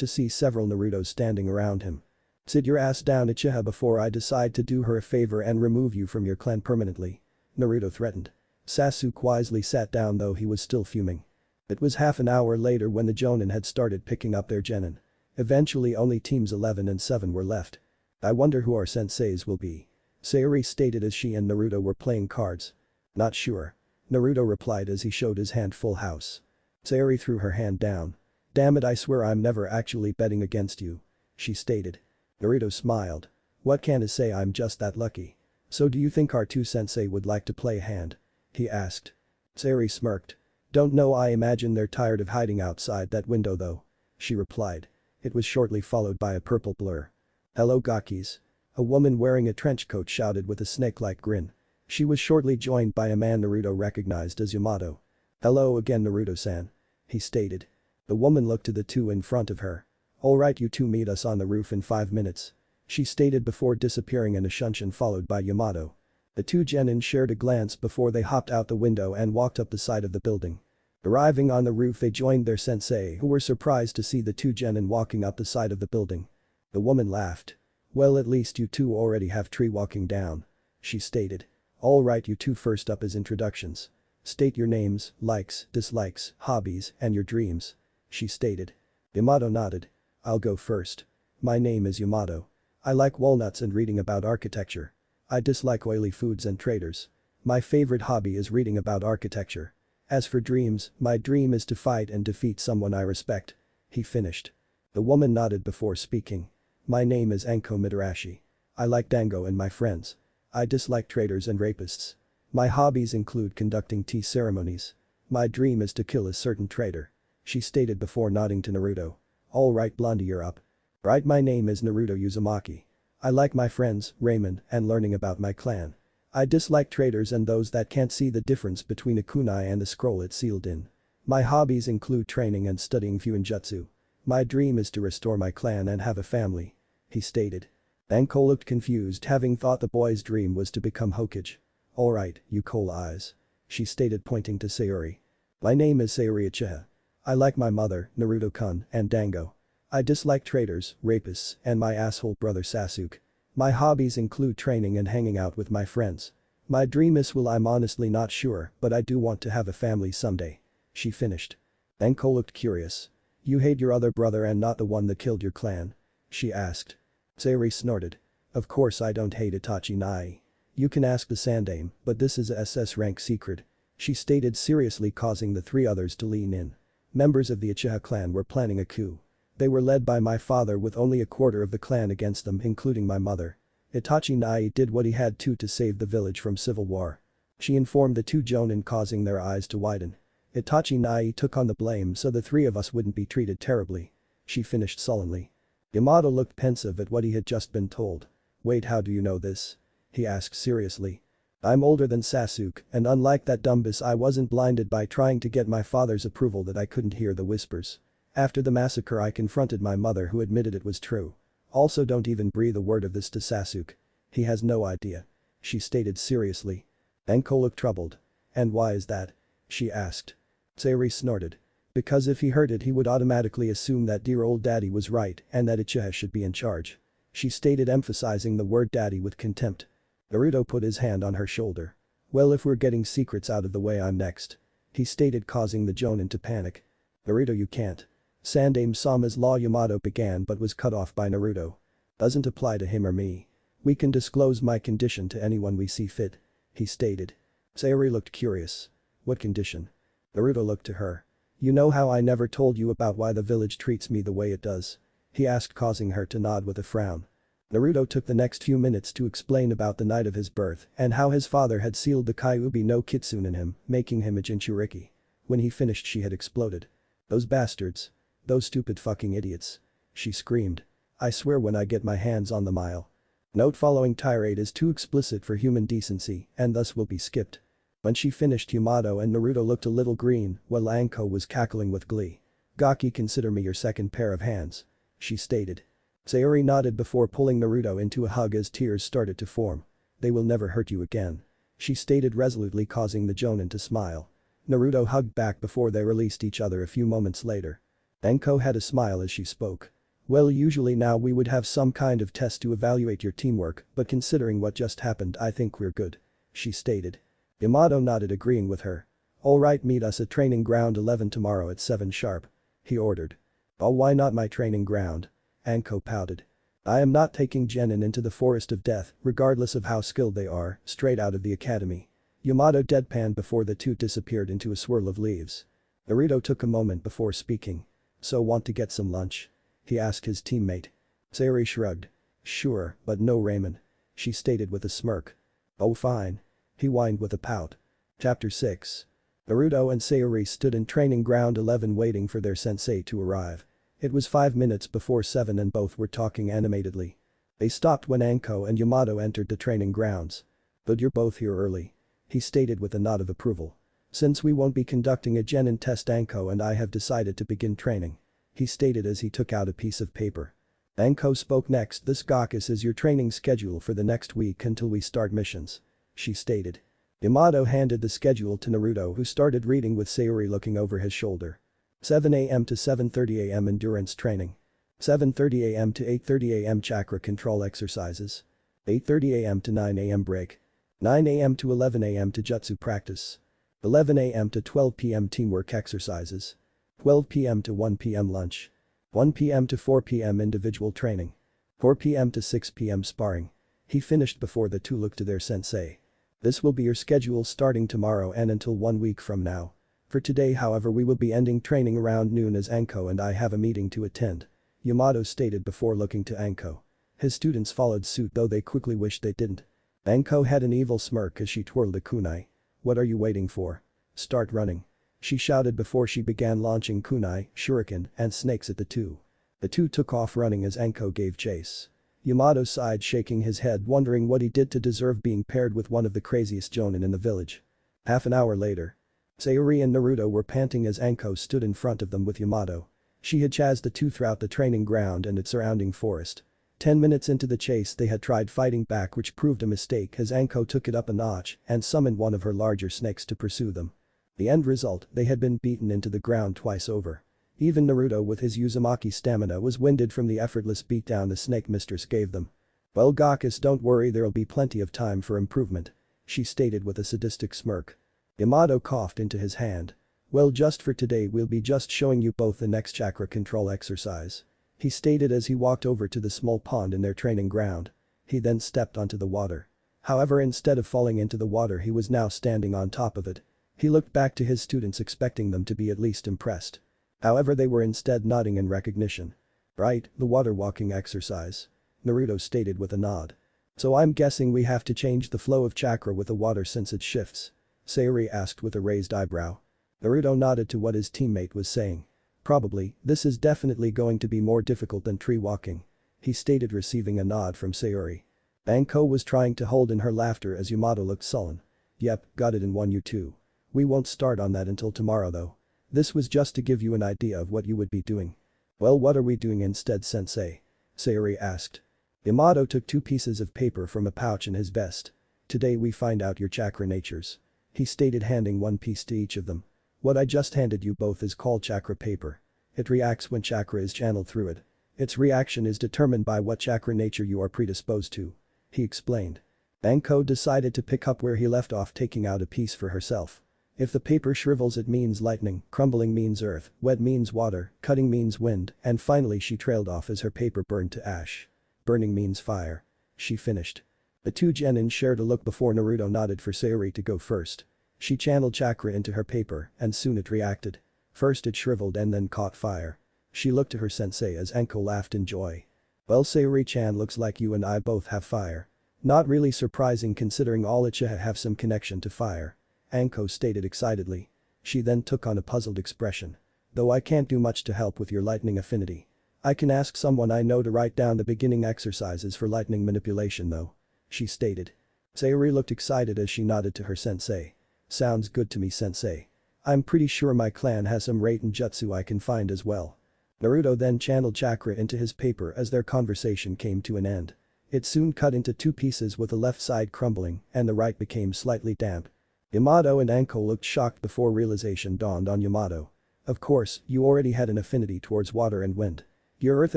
to see several Narutos standing around him. Sit your ass down Uchiha before I decide to do her a favor and remove you from your clan permanently. Naruto threatened. Sasuke wisely sat down though he was still fuming. It was half an hour later when the Jonin had started picking up their genin. Eventually only teams 11 and 7 were left. I wonder who our senseis will be. Sayori stated as she and Naruto were playing cards. Not sure. Naruto replied as he showed his hand full house. Sayori threw her hand down. Damn it, I swear I'm never actually betting against you. She stated. Naruto smiled. What can I say, I'm just that lucky. So do you think our two sensei would like to play a hand? He asked. Sayori smirked. Don't know, I imagine they're tired of hiding outside that window though. She replied. It was shortly followed by a purple blur. Hello Gakis. A woman wearing a trench coat shouted with a snake-like grin. She was shortly joined by a man Naruto recognized as Yamato. Hello again Naruto-san. He stated. The woman looked to the two in front of her. Alright, you two meet us on the roof in 5 minutes. She stated before disappearing in a shunshin followed by Yamato. The two genin shared a glance before they hopped out the window and walked up the side of the building. Arriving on the roof they joined their sensei who were surprised to see the two genin walking up the side of the building. The woman laughed. Well, at least you two already have tree walking down. She stated. Alright, you two, first up is introductions. State your names, likes, dislikes, hobbies, and your dreams. She stated. Yamato nodded. I'll go first. My name is Yamato. I like walnuts and reading about architecture. I dislike oily foods and traders. My favorite hobby is reading about architecture. As for dreams, my dream is to fight and defeat someone I respect. He finished. The woman nodded before speaking. My name is Anko Mitarashi. I like dango and my friends. I dislike traders and rapists. My hobbies include conducting tea ceremonies. My dream is to kill a certain trader. She stated before nodding to Naruto. Alright Blondie, you're up. Right, my name is Naruto Uzumaki. I like my friends, ramen, and learning about my clan. I dislike traders and those that can't see the difference between a kunai and the scroll it's sealed in. My hobbies include training and studying Fuinjutsu. My dream is to restore my clan and have a family. He stated. Anko looked confused, having thought the boy's dream was to become Hokage. Alright, you coal eyes. She stated, pointing to Sayori. My name is Sayori Uchiha. I like my mother, Naruto-kun, and dango. I dislike traders, rapists, and my asshole brother Sasuke. My hobbies include training and hanging out with my friends. My dream is, well, I'm honestly not sure, but I do want to have a family someday. She finished. Anko looked curious. You hate your other brother and not the one that killed your clan? She asked. Sayori snorted. Of course I don't hate Itachi Nai. You can ask the Sandame, but this is a SS rank secret. She stated seriously, causing the three others to lean in. Members of the Uchiha clan were planning a coup. They were led by my father with only a quarter of the clan against them, including my mother. Itachi Nai did what he had to save the village from civil war. She informed the two jonin, causing their eyes to widen. Itachi Nai took on the blame so the three of us wouldn't be treated terribly. She finished sullenly. Yamato looked pensive at what he had just been told. Wait, how do you know this? He asked seriously. I'm older than Sasuke, and unlike that dumbus I wasn't blinded by trying to get my father's approval that I couldn't hear the whispers. After the massacre I confronted my mother, who admitted it was true. Also, don't even breathe a word of this to Sasuke. He has no idea. She stated seriously. Anko looked troubled. And why is that? She asked. Sayori snorted. Because if he heard it he would automatically assume that dear old daddy was right and that Uchiha should be in charge. She stated, emphasizing the word daddy with contempt. Naruto put his hand on her shoulder. Well, if we're getting secrets out of the way, I'm next. He stated, causing the jonin to panic. Naruto, you can't. Sandame Sama's law Yamato began but was cut off by Naruto. Doesn't apply to him or me. We can disclose my condition to anyone we see fit. He stated. Sayori looked curious. What condition? Naruto looked to her. You know how I never told you about why the village treats me the way it does? He asked, causing her to nod with a frown. Naruto took the next few minutes to explain about the night of his birth and how his father had sealed the Kyuubi no Kitsune in him, making him a Jinchuriki. When he finished she had exploded. Those bastards. Those stupid fucking idiots. She screamed. I swear when I get my hands on the mile. Note: following tirade is too explicit for human decency and thus will be skipped. When she finished, Yamato and Naruto looked a little green while Anko was cackling with glee. Gaki, consider me your second pair of hands. She stated. Sayori nodded before pulling Naruto into a hug as tears started to form. They will never hurt you again. She stated resolutely, causing the Jonin to smile. Naruto hugged back before they released each other a few moments later. Anko had a smile as she spoke. Well, usually now we would have some kind of test to evaluate your teamwork, but considering what just happened I think we're good. She stated. Yamato nodded, agreeing with her. Alright, meet us at training ground 11 tomorrow at 7 sharp. He ordered. Oh, why not my training ground? Anko pouted. I am not taking Genin into the forest of death, regardless of how skilled they are, straight out of the academy. Yamato deadpanned before the two disappeared into a swirl of leaves. Naruto took a moment before speaking. So want to get some lunch? He asked his teammate. Sayori shrugged. Sure, but no ramen. She stated with a smirk. Oh fine. He whined with a pout. Chapter 6. Naruto and Sayori stood in training ground 11 waiting for their sensei to arrive. It was 5 minutes before 7 and both were talking animatedly. They stopped when Anko and Yamato entered the training grounds. But you're both here early. He stated with a nod of approval. Since we won't be conducting a Genin test, Anko and I have decided to begin training. He stated as he took out a piece of paper. Anko spoke next. This Gakis is your training schedule for the next week until we start missions. She stated. Yamato handed the schedule to Naruto, who started reading with Sayori looking over his shoulder. 7 AM to 7:30 AM endurance training. 7:30 AM to 8:30 AM chakra control exercises. 8:30 AM to 9 AM break. 9 AM to 11 AM to jutsu practice. 11 AM to 12 PM teamwork exercises. 12 PM to 1 PM lunch. 1 PM to 4 PM individual training. 4 PM to 6 PM sparring. He finished before the two looked to their sensei. This will be your schedule starting tomorrow and until 1 week from now. For today, however, we will be ending training around noon as Anko and I have a meeting to attend. Yamato stated before looking to Anko. His students followed suit, though they quickly wished they didn't. Anko had an evil smirk as she twirled a kunai. What are you waiting for? Start running. She shouted before she began launching kunai, shuriken, and snakes at the two. The two took off running as Anko gave chase. Yamato sighed, shaking his head, wondering what he did to deserve being paired with one of the craziest jonin in the village. Half an hour later. Sayori and Naruto were panting as Anko stood in front of them with Yamato. She had chased the two throughout the training ground and its surrounding forest. 10 minutes into the chase they had tried fighting back, which proved a mistake as Anko took it up a notch and summoned one of her larger snakes to pursue them. The end result, they had been beaten into the ground twice over. Even Naruto with his uzumaki stamina was winded from the effortless beatdown the snake mistress gave them. Well, Gakis, don't worry, there'll be plenty of time for improvement. She stated with a sadistic smirk. Yamato coughed into his hand. Well, just for today we'll be just showing you both the next chakra control exercise. He stated as he walked over to the small pond in their training ground. He then stepped onto the water. However, instead of falling into the water he was now standing on top of it. He looked back to his students expecting them to be at least impressed. However, they were instead nodding in recognition. Right, the water walking exercise. Naruto stated with a nod. So I'm guessing we have to change the flow of chakra with the water since it shifts. Sayori asked with a raised eyebrow. Naruto nodded to what his teammate was saying. Probably, this is definitely going to be more difficult than tree walking. He stated, receiving a nod from Sayori. Anko was trying to hold in her laughter as Yamato looked sullen. Yep, got it in one, you two. We won't start on that until tomorrow though. This was just to give you an idea of what you would be doing. Well, what are we doing instead, sensei? Sayori asked. Yamato took 2 pieces of paper from a pouch in his vest. Today we find out your chakra natures. He stated, handing 1 piece to each of them. What I just handed you both is called chakra paper. It reacts when chakra is channeled through it. Its reaction is determined by what chakra nature you are predisposed to. He explained. Anko decided to pick up where he left off, taking out a piece for herself. If the paper shrivels it means lightning, crumbling means earth, wet means water, cutting means wind, and finally she trailed off as her paper burned to ash. Burning means fire. She finished. The two genin shared a look before Naruto nodded for Sayori to go first. She channeled chakra into her paper and soon it reacted. First it shriveled and then caught fire. She looked to her sensei as Anko laughed in joy. Well, Sayori-chan, looks like you and I both have fire. Not really surprising considering all Uchiha have some connection to fire. Anko stated excitedly. She then took on a puzzled expression. Though I can't do much to help with your lightning affinity. I can ask someone I know to write down the beginning exercises for lightning manipulation though. She stated. Sayori looked excited as she nodded to her sensei. Sounds good to me, sensei. I'm pretty sure my clan has some Raiten jutsu I can find as well. Naruto then channeled chakra into his paper as their conversation came to an end. It soon cut into two pieces with the left side crumbling and the right became slightly damp. Yamato and Anko looked shocked before realization dawned on Yamato. Of course, you already had an affinity towards water and wind. Your earth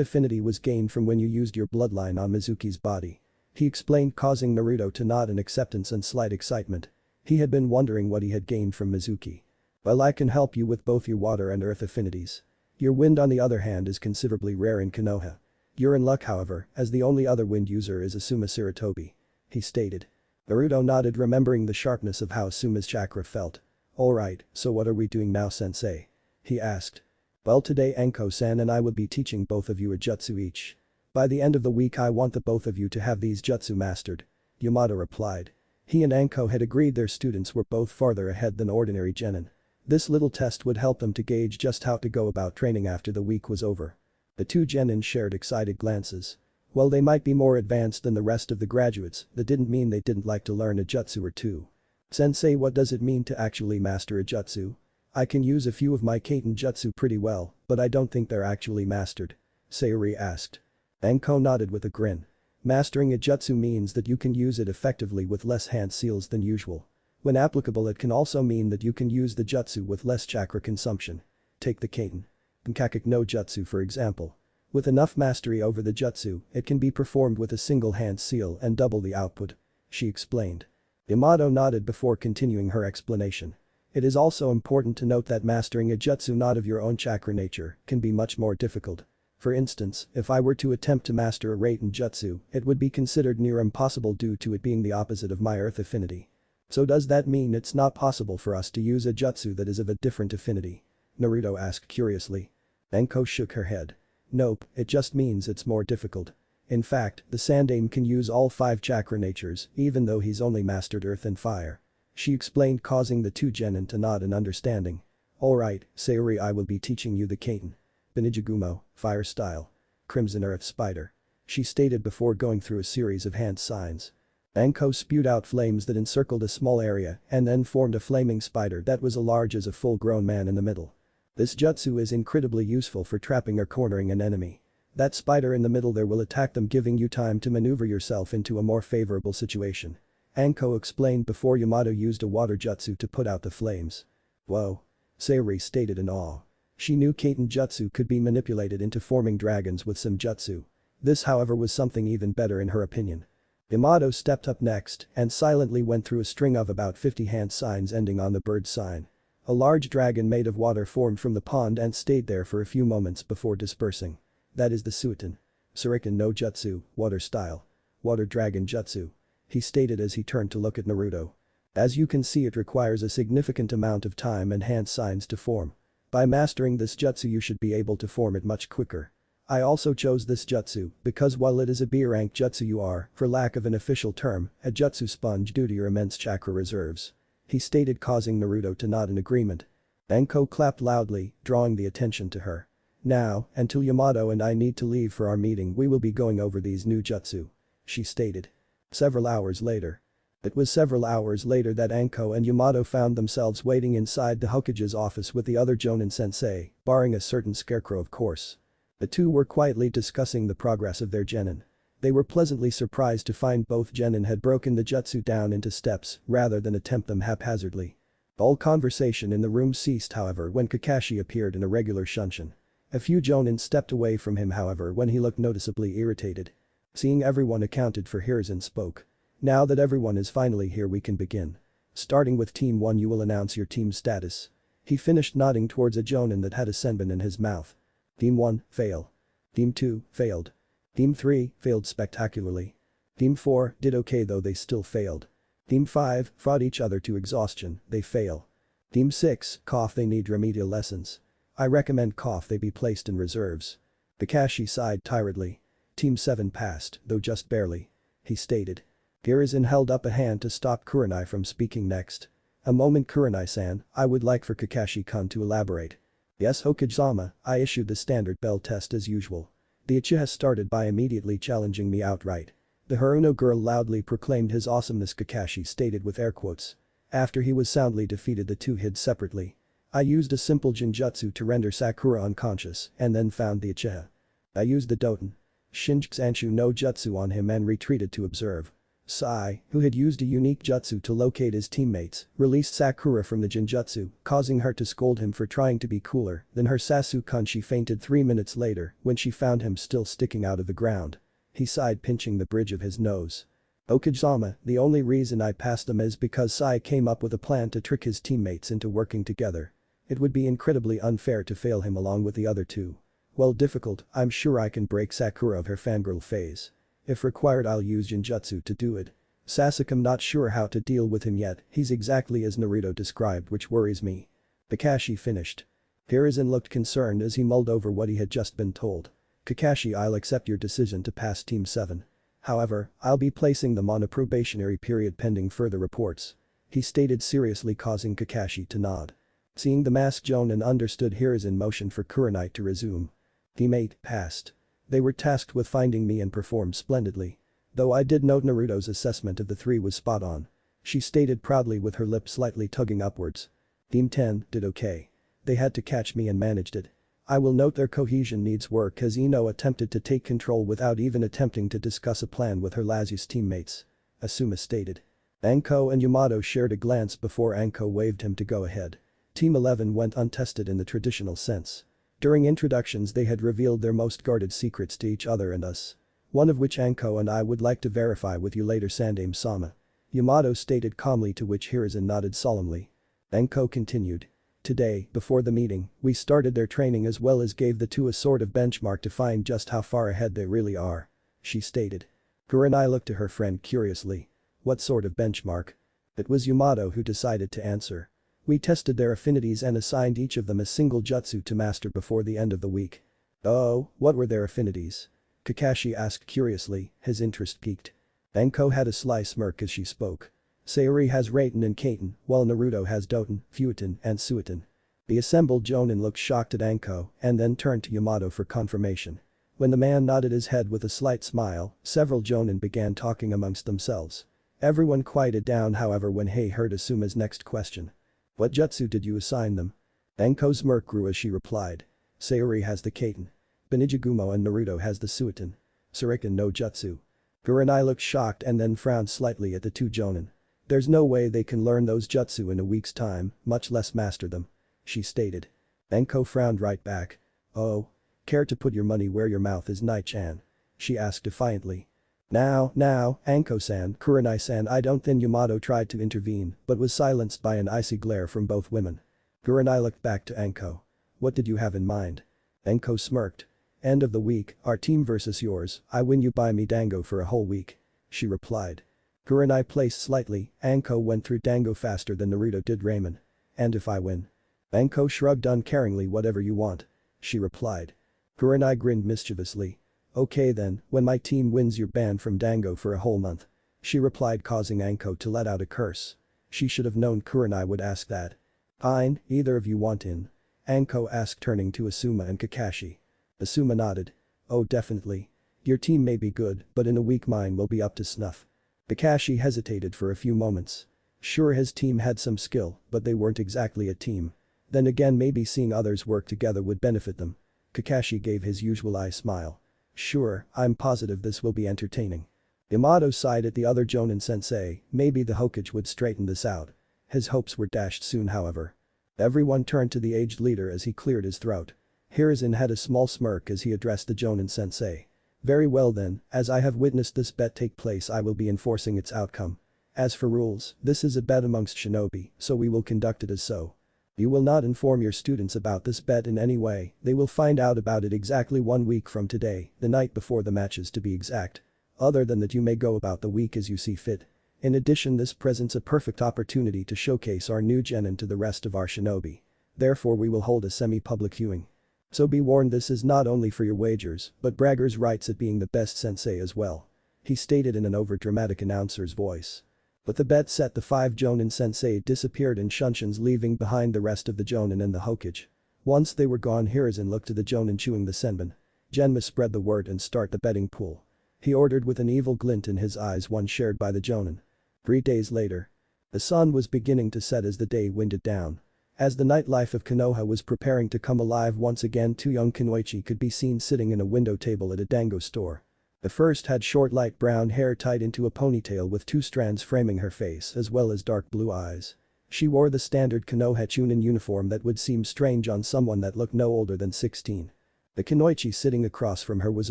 affinity was gained from when you used your bloodline on Mizuki's body. He explained, causing Naruto to nod in acceptance and slight excitement. He had been wondering what he had gained from Mizuki. Well, I can help you with both your water and earth affinities. Your wind on the other hand is considerably rare in Konoha. You're in luck however, as the only other wind user is Asuma Sarutobi. He stated. Naruto nodded, remembering the sharpness of how Asuma's chakra felt. Alright, so what are we doing now, sensei? He asked. Well, today Anko-san and I will be teaching both of you a jutsu each. By the end of the week I want the both of you to have these jutsu mastered. Yamato replied. He and Anko had agreed their students were both farther ahead than ordinary genin. This little test would help them to gauge just how to go about training after the week was over. The two genin shared excited glances. While they might be more advanced than the rest of the graduates, that didn't mean they didn't like to learn a jutsu or two. Sensei, what does it mean to actually master a jutsu? I can use a few of my Kaiten jutsu pretty well, but I don't think they're actually mastered. Sayori asked. Anko nodded with a grin. Mastering a jutsu means that you can use it effectively with less hand seals than usual. When applicable, it can also mean that you can use the jutsu with less chakra consumption. Take the Kaiten Bunkakek no jutsu for example. With enough mastery over the jutsu, it can be performed with a single hand seal and double the output. She explained. Yamato nodded before continuing her explanation. It is also important to note that mastering a jutsu not of your own chakra nature can be much more difficult. For instance, if I were to attempt to master a Raiten jutsu, it would be considered near impossible due to it being the opposite of my earth affinity. So does that mean it's not possible for us to use a jutsu that is of a different affinity? Naruto asked curiously. Anko shook her head. Nope, it just means it's more difficult. In fact, the Sandaime can use all 5 chakra natures even though he's only mastered earth and fire. She explained, causing the two genin to nod in understanding. Alright, Sayori, I will be teaching you the Kaiten Benijagumo, fire style. Crimson Earth Spider. She stated before going through a series of hand signs. Anko spewed out flames that encircled a small area and then formed a flaming spider that was as large as a full-grown man in the middle. This jutsu is incredibly useful for trapping or cornering an enemy. That spider in the middle there will attack them, giving you time to maneuver yourself into a more favorable situation. Anko explained before Yamato used a water jutsu to put out the flames. Whoa. Sayori stated in awe. She knew Kaiten jutsu could be manipulated into forming dragons with some jutsu. This however was something even better in her opinion. Yamato stepped up next and silently went through a string of about 50 hand signs ending on the bird sign. A large dragon made of water formed from the pond and stayed there for a few moments before dispersing. That is the Suiton Shuriken no Jutsu, water style. Water dragon jutsu. He stated as he turned to look at Naruto. As you can see, it requires a significant amount of time and hand signs to form. By mastering this jutsu you should be able to form it much quicker. I also chose this jutsu because while it is a B rank jutsu you are, for lack of an official term, a jutsu sponge due to your immense chakra reserves. He stated, causing Naruto to nod in agreement. Anko clapped loudly, drawing the attention to her. Now, until Yamato and I need to leave for our meeting, we will be going over these new jutsu. She stated. Several hours later. It was several hours later that Anko and Yamato found themselves waiting inside the Hokage's office with the other Jonin sensei, barring a certain scarecrow of course. The two were quietly discussing the progress of their genin. They were pleasantly surprised to find both genin had broken the jutsu down into steps rather than attempt them haphazardly. All conversation in the room ceased however when Kakashi appeared in a regular shunshin. A few jonin stepped away from him however when he looked noticeably irritated. Seeing everyone accounted for, Hiruzen spoke. Now that everyone is finally here we can begin. Starting with Team 1, you will announce your team's status. He finished, nodding towards a jonin that had a senbon in his mouth. Team 1, fail. Team 2, failed. Team 3, failed spectacularly. Team 4, did okay though they still failed. Team 5, fought each other to exhaustion, they fail. Team 6, cough, they need remedial lessons. I recommend cough they be placed in reserves. Kakashi sighed tiredly. Team 7 passed, though just barely. He stated. Hiruzen held up a hand to stop Kurenai from speaking next. A moment, Kurenai-san, I would like for Kakashi-kun to elaborate. Yes, Hokage-sama, I issued the standard bell test as usual. The Uchiha started by immediately challenging me outright. The Haruno girl loudly proclaimed his awesomeness, Kakashi stated with air quotes. After he was soundly defeated, the two hid separately. I used a simple genjutsu to render Sakura unconscious and then found the Uchiha. I used the Doton Shinjuku no Jutsu on him and retreated to observe. Sai, who had used a unique jutsu to locate his teammates, released Sakura from the genjutsu, causing her to scold him for trying to be cooler than her Sasuke-kun. She fainted 3 minutes later when she found him still sticking out of the ground. He sighed, pinching the bridge of his nose. Hokage-sama, the only reason I passed them is because Sai came up with a plan to trick his teammates into working together. It would be incredibly unfair to fail him along with the other two. Well, difficult, I'm sure I can break Sakura of her fangirl phase. If required, I'll use genjutsu to do it. Sasuke, I'm not sure how to deal with him yet, he's exactly as Naruto described, which worries me. Kakashi finished. Hiruzen looked concerned as he mulled over what he had just been told. Kakashi, I'll accept your decision to pass Team 7. However, I'll be placing them on a probationary period pending further reports. He stated seriously, causing Kakashi to nod. Seeing the masked jonin understood Hiruzen motioned for Kurenai to resume. Team 8 passed. They were tasked with finding me and performed splendidly. Though I did note Naruto's assessment of the three was spot on. She stated proudly with her lips slightly tugging upwards. Team 10 did okay. They had to catch me and managed it. I will note their cohesion needs work as Ino attempted to take control without even attempting to discuss a plan with her Lasius teammates. Asuma stated. Anko and Yamato shared a glance before Anko waved him to go ahead. Team 11 went untested in the traditional sense. During introductions they had revealed their most guarded secrets to each other and us. One of which Anko and I would like to verify with you later, Sandaime-sama. Yamato stated calmly, to which Hiruzen nodded solemnly. Anko continued. Today, before the meeting, we started their training as well as gave the two a sort of benchmark to find just how far ahead they really are. She stated. Kurenai looked to her friend curiously. What sort of benchmark? It was Yamato who decided to answer. We tested their affinities and assigned each of them a single jutsu to master before the end of the week. Oh, what were their affinities? Kakashi asked curiously, his interest piqued. Anko had a sly smirk as she spoke. Sayori has Raiten and Kaiten, while Naruto has Doton, Futon, and Suiton. The assembled jonin looked shocked at Anko and then turned to Yamato for confirmation. When the man nodded his head with a slight smile, several jonin began talking amongst themselves. Everyone quieted down, however, when Hei heard Asuma's next question. What jutsu did you assign them? Anko's smirk grew as she replied. Sayori has the Kaiten. Benijigumo and Naruto has the Suiton. Suriken no jutsu. Kurenai looked shocked and then frowned slightly at the two jonin. There's no way they can learn those jutsu in a week's time, much less master them. She stated. Anko frowned right back. Oh. Care to put your money where your mouth is, Nai-chan? She asked defiantly. Now, Anko-san, Kurenai-san, I don't. Then Yamato tried to intervene but was silenced by an icy glare from both women. Kurenai looked back to Anko. What did you have in mind? Anko smirked. End of the week, our team versus yours, I win you buy me dango for a whole week. She replied. Kurenai placed slightly, Anko went through dango faster than Naruto did ramen. And if I win? Anko shrugged uncaringly. Whatever you want. She replied. Kurenai grinned mischievously. Okay then, when my team wins you're banned from dango for a whole month. She replied, causing Anko to let out a curse. She should have known Kurenai would ask that. Fine, either of you want in? Anko asked, turning to Asuma and Kakashi. Asuma nodded. Oh, definitely. Your team may be good, but in a week mine will be up to snuff. Kakashi hesitated for a few moments. Sure, his team had some skill, but they weren't exactly a team. Then again, maybe seeing others work together would benefit them. Kakashi gave his usual eye smile. Sure, I'm positive this will be entertaining. Yamato sighed at the other jonin sensei, maybe the Hokage would straighten this out. His hopes were dashed soon, however. Everyone turned to the aged leader as he cleared his throat. Hiruzen had a small smirk as he addressed the jonin sensei. Very well then, as I have witnessed this bet take place, I will be enforcing its outcome. As for rules, this is a bet amongst shinobi, so we will conduct it as so. You will not inform your students about this bet in any way, they will find out about it exactly 1 week from today, the night before the matches to be exact. Other than that you may go about the week as you see fit. In addition, this presents a perfect opportunity to showcase our new genin to the rest of our shinobi. Therefore we will hold a semi-public viewing. So be warned, this is not only for your wagers, but braggers' rights at being the best sensei as well. He stated in an overdramatic announcer's voice. But the bet set, the 5 Jonin sensei disappeared in Shunshin's, leaving behind the rest of the Jonin and the Hokage. Once they were gone, Hiruzen looked to the Jonin chewing the senbon. Genma spread the word and start the betting pool. He ordered with an evil glint in his eyes, one shared by the Jonin. 3 days later. The sun was beginning to set as the day winded down. As the nightlife of Konoha was preparing to come alive once again, 2 young Kunoichi could be seen sitting in a window table at a dango store. The first had short light brown hair tied into a ponytail with 2 strands framing her face as well as dark blue eyes. She wore the standard Konoha Chunin uniform that would seem strange on someone that looked no older than 16. The Kunoichi sitting across from her was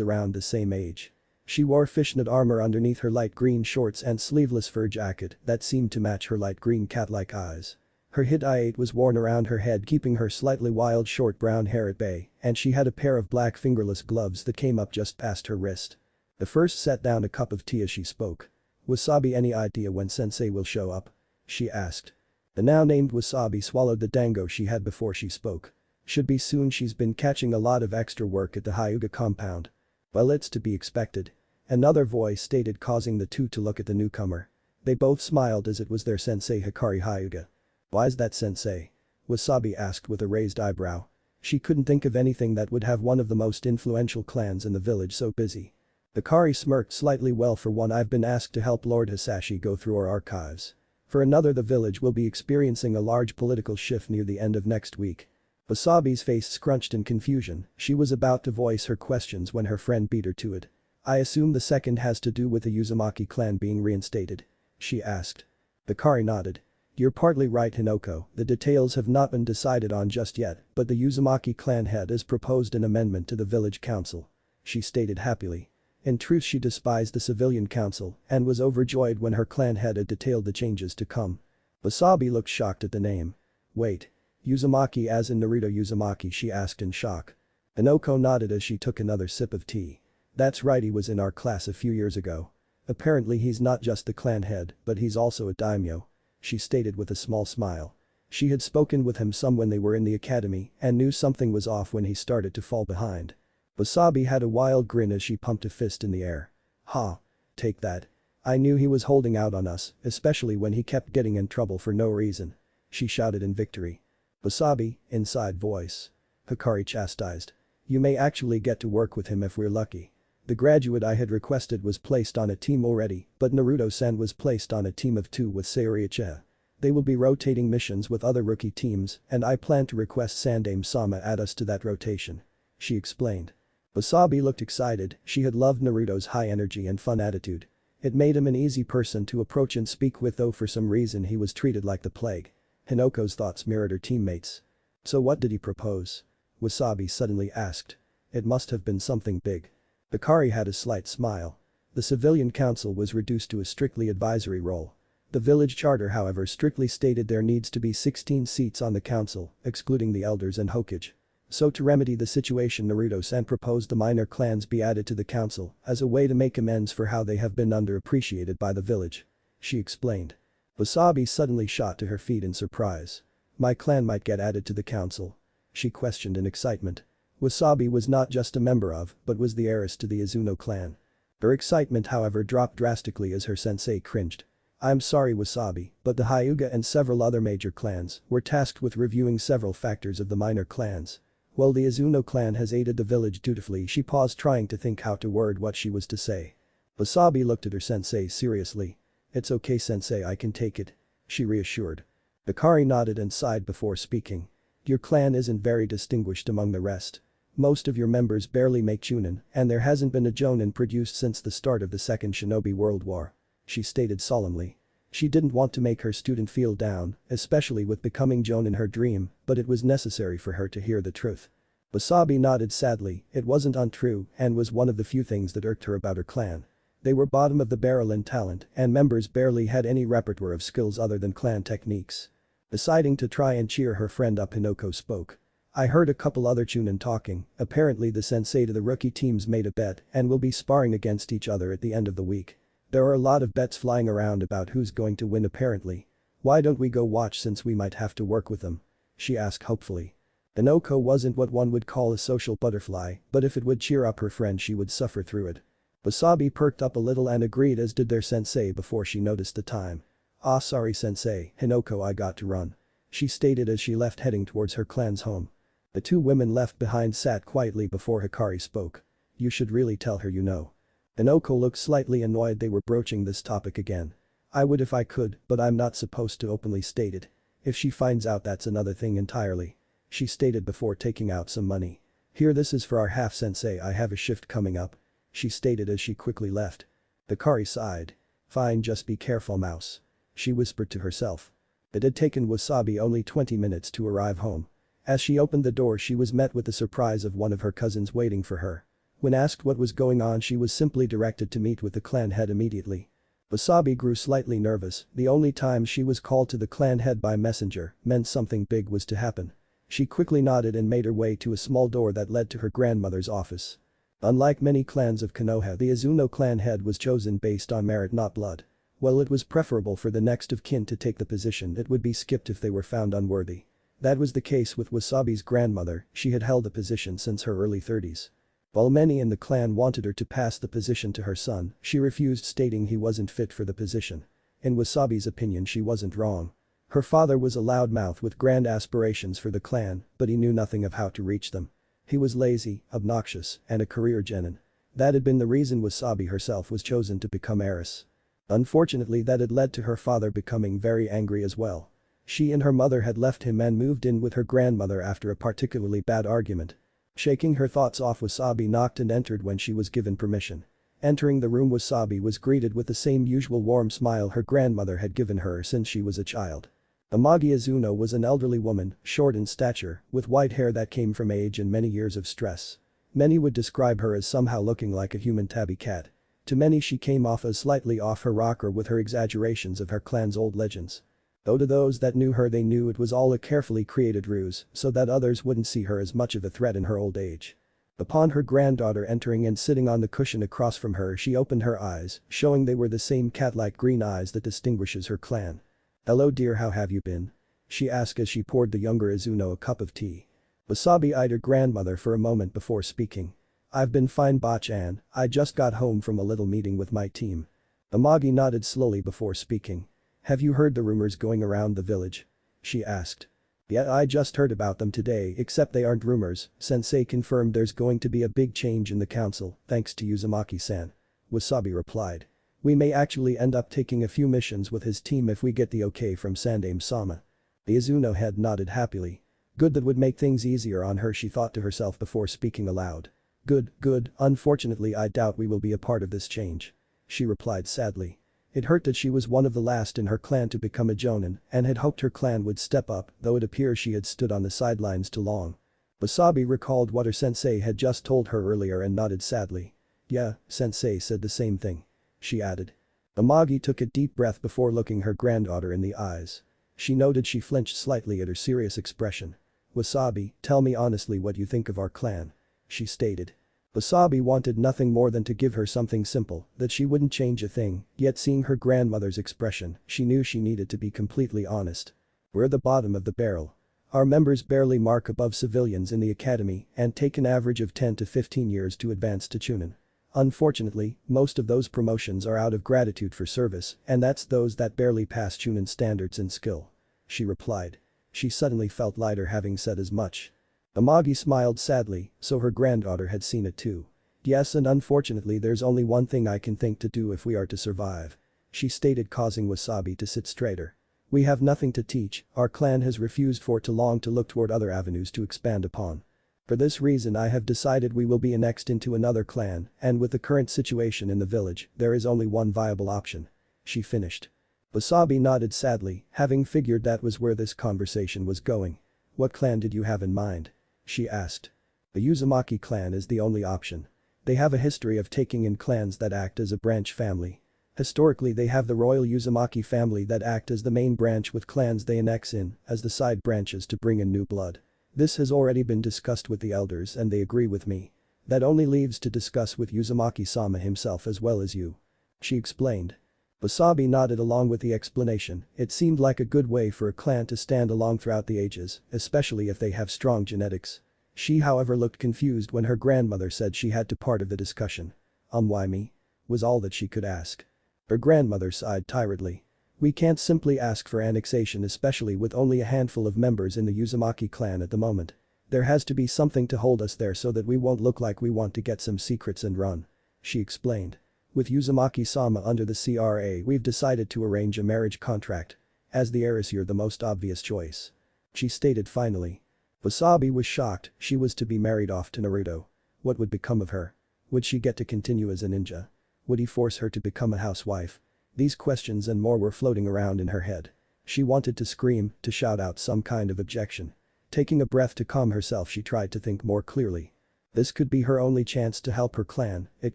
around the same age. She wore fishnet armor underneath her light green shorts and sleeveless fur jacket that seemed to match her light green cat-like eyes. Her hidayate was worn around her head, keeping her slightly wild short brown hair at bay, and she had a pair of black fingerless gloves that came up just past her wrist. The first set down a cup of tea as she spoke. "Wasabi, any idea when sensei will show up?" she asked. The now named Wasabi swallowed the dango she had before she spoke. "Should be soon, she's been catching a lot of extra work at the Hyuga compound." "Well, it's to be expected." Another voice stated, causing the two to look at the newcomer. They both smiled as it was their sensei Hikari Hyuga. "Why is that, sensei?" Wasabi asked with a raised eyebrow. She couldn't think of anything that would have one of the most influential clans in the village so busy. Hikari smirked slightly. "Well, for one, I've been asked to help Lord Hisashi go through our archives. For another, the village will be experiencing a large political shift near the end of next week." Wasabi's face scrunched in confusion. She was about to voice her questions when her friend beat her to it. "I assume the second has to do with the Uzumaki clan being reinstated?" she asked. Hikari nodded. "You're partly right, Hinoko, the details have not been decided on just yet, but the Uzumaki clan head has proposed an amendment to the village council," she stated happily. In truth, she despised the civilian council and was overjoyed when her clan head had detailed the changes to come. Wasabi looked shocked at the name. "Wait. Uzumaki as in Naruto Uzumaki?" she asked in shock. Hinoko nodded as she took another sip of tea. "That's right, he was in our class a few years ago. Apparently he's not just the clan head, but he's also a daimyo," she stated with a small smile. She had spoken with him some when they were in the academy and knew something was off when he started to fall behind. Wasabi had a wild grin as she pumped a fist in the air. "Ha. Take that. I knew he was holding out on us, especially when he kept getting in trouble for no reason," she shouted in victory. "Wasabi," inside voice. Hikari chastised. "You may actually get to work with him if we're lucky. The graduate I had requested was placed on a team already, but Naruto-san was placed on a team of 2 with Sayori-cha. They will be rotating missions with other rookie teams, and I plan to request Sandame-sama add us to that rotation," she explained. Wasabi looked excited. She had loved Naruto's high energy and fun attitude. It made him an easy person to approach and speak with, though for some reason he was treated like the plague. Hinoko's thoughts mirrored her teammates. "So what did he propose?" Wasabi suddenly asked. "It must have been something big." Hikari had a slight smile. The civilian council was reduced to a strictly advisory role. The village charter, however, strictly stated there needs to be 16 seats on the council, excluding the elders and Hokage. So to remedy the situation, Naruto-san proposed the minor clans be added to the council as a way to make amends for how they have been underappreciated by the village, she explained. Wasabi suddenly shot to her feet in surprise. "My clan might get added to the council?" she questioned in excitement. Wasabi was not just a member of, but was the heiress to the Izuno clan. Her excitement, however, dropped drastically as her sensei cringed. "I'm sorry, Wasabi, but the Hyuga and several other major clans were tasked with reviewing several factors of the minor clans. While the Izuno clan has aided the village dutifully." She paused, trying to think how to word what she was to say. Wasabi looked at her sensei seriously. "It's okay, sensei, I can take it," she reassured. Hikari nodded and sighed before speaking. "Your clan isn't very distinguished among the rest. Most of your members barely make Chunin, and there hasn't been a Jonin produced since the start of the Second Shinobi World War," she stated solemnly. She didn't want to make her student feel down, especially with becoming Jonin her dream, but it was necessary for her to hear the truth. Wasabi nodded sadly. It wasn't untrue and was one of the few things that irked her about her clan. They were bottom of the barrel in talent and members barely had any repertoire of skills other than clan techniques. Deciding to try and cheer her friend up, Hinoko spoke. I heard a couple other chunin talking, apparently the sensei to the rookie teams made a bet and will be sparring against each other at the end of the week. There are a lot of bets flying around about who's going to win apparently. Why don't we go watch since we might have to work with them? She asked hopefully. Hinoko wasn't what one would call a social butterfly, but if it would cheer up her friend she would suffer through it. Wasabi perked up a little and agreed, as did their sensei before she noticed the time. Ah, sorry sensei, Hinoko, I got to run. She stated as she left heading towards her clan's home. The two women left behind sat quietly before Hikari spoke. You should really tell her, you know. Hinoko looked slightly annoyed they were broaching this topic again. I would if I could, but I'm not supposed to openly state it. If she finds out that's another thing entirely. She stated before taking out some money. Here, this is for our half-sensei, I have a shift coming up. She stated as she quickly left. Hikari sighed. Fine, just be careful, mouse. She whispered to herself. It had taken Wasabi only 20 minutes to arrive home. As she opened the door she was met with the surprise of one of her cousins waiting for her. When asked what was going on she was simply directed to meet with the clan head immediately. Wasabi grew slightly nervous, the only time she was called to the clan head by messenger meant something big was to happen. She quickly nodded and made her way to a small door that led to her grandmother's office. Unlike many clans of Konoha, the Izuno clan head was chosen based on merit, not blood. While it was preferable for the next of kin to take the position, it would be skipped if they were found unworthy. That was the case with Wasabi's grandmother, she had held the position since her early 30s. While many in the clan wanted her to pass the position to her son, she refused, stating he wasn't fit for the position. In Wasabi's opinion she wasn't wrong. Her father was a loudmouth with grand aspirations for the clan, but he knew nothing of how to reach them. He was lazy, obnoxious, and a career genin. That had been the reason Wasabi herself was chosen to become heiress. Unfortunately that had led to her father becoming very angry as well. She and her mother had left him and moved in with her grandmother after a particularly bad argument. Shaking her thoughts off, Wasabi knocked and entered when she was given permission. Entering the room, Wasabi was greeted with the same usual warm smile her grandmother had given her since she was a child. Amagi Izuno was an elderly woman, short in stature, with white hair that came from age and many years of stress. Many would describe her as somehow looking like a human tabby cat. To many she came off as slightly off her rocker with her exaggerations of her clan's old legends. Though to those that knew her they knew it was all a carefully created ruse so that others wouldn't see her as much of a threat in her old age. Upon her granddaughter entering and sitting on the cushion across from her, she opened her eyes, showing they were the same cat-like green eyes that distinguishes her clan. Hello dear, how have you been? She asked as she poured the younger Izuno a cup of tea. Wasabi eyed her grandmother for a moment before speaking. I've been fine, Bach-an, I just got home from a little meeting with my team. Amagi nodded slowly before speaking. Have you heard the rumors going around the village? She asked. Yeah, I just heard about them today, except they aren't rumors, Sensei confirmed there's going to be a big change in the council, thanks to Uzumaki-san. Wasabi replied. We may actually end up taking a few missions with his team if we get the okay from Sandaime-sama. The Izuno head nodded happily. Good, that would make things easier on her, she thought to herself before speaking aloud. Good, unfortunately I doubt we will be a part of this change. She replied sadly. It hurt that she was one of the last in her clan to become a jonin and had hoped her clan would step up, though it appears she had stood on the sidelines too long. Wasabi recalled what her sensei had just told her earlier and nodded sadly. Yeah, sensei said the same thing. She added. Amagi took a deep breath before looking her granddaughter in the eyes. She noted she flinched slightly at her serious expression. Wasabi, tell me honestly what you think of our clan. She stated. Wasabi wanted nothing more than to give her something simple, that she wouldn't change a thing, yet seeing her grandmother's expression, she knew she needed to be completely honest. We're the bottom of the barrel. Our members barely mark above civilians in the academy and take an average of 10 to 15 years to advance to chunin. Unfortunately, most of those promotions are out of gratitude for service, and that's those that barely pass chunin standards in skill. She replied. She suddenly felt lighter having said as much. Amagi smiled sadly, so her granddaughter had seen it too. Yes, and unfortunately there's only one thing I can think to do if we are to survive. She stated, causing Wasabi to sit straighter. We have nothing to teach, our clan has refused for too long to look toward other avenues to expand upon. For this reason I have decided we will be annexed into another clan, and with the current situation in the village, there is only one viable option. She finished. Wasabi nodded sadly, having figured that was where this conversation was going. What clan did you have in mind? She asked. The Uzumaki clan is the only option. They have a history of taking in clans that act as a branch family. Historically they have the royal Uzumaki family that act as the main branch with clans they annex in as the side branches to bring in new blood. This has already been discussed with the elders and they agree with me. That only leaves to discuss with Uzumaki-sama himself as well as you. She explained. Wasabi nodded along with the explanation. It seemed like a good way for a clan to stand along throughout the ages, especially if they have strong genetics. She however looked confused when her grandmother said she had to part of the discussion. Why me? Was all that she could ask. Her grandmother sighed tiredly. We can't simply ask for annexation, especially with only a handful of members in the Uzumaki clan at the moment. There has to be something to hold us there so that we won't look like we want to get some secrets and run. She explained. With Uzumaki-sama under the CRA we've decided to arrange a marriage contract. As the heiress you're the most obvious choice. She stated finally. Wasabi was shocked, she was to be married off to Naruto. What would become of her? Would she get to continue as a ninja? Would he force her to become a housewife? These questions and more were floating around in her head. She wanted to scream, to shout out some kind of objection. Taking a breath to calm herself she tried to think more clearly. This could be her only chance to help her clan, it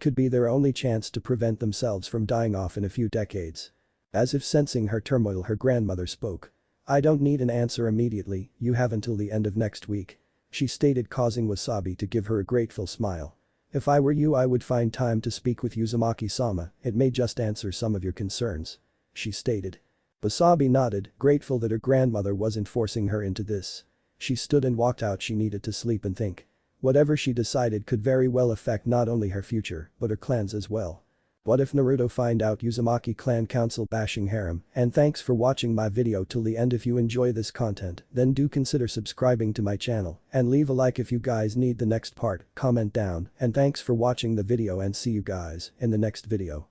could be their only chance to prevent themselves from dying off in a few decades. As if sensing her turmoil her grandmother spoke. I don't need an answer immediately, you have until the end of next week. She stated, causing Wasabi to give her a grateful smile. If I were you I would find time to speak with Uzumaki-sama, it may just answer some of your concerns. She stated. Wasabi nodded, grateful that her grandmother wasn't forcing her into this. She stood and walked out. She needed to sleep and think. Whatever she decided could very well affect not only her future, but her clan's as well. What if Naruto find out Uzumaki clan council bashing harem? And thanks for watching my video till the end. If you enjoy this content, then do consider subscribing to my channel and leave a like if you guys need the next part, comment down, and thanks for watching the video and see you guys in the next video.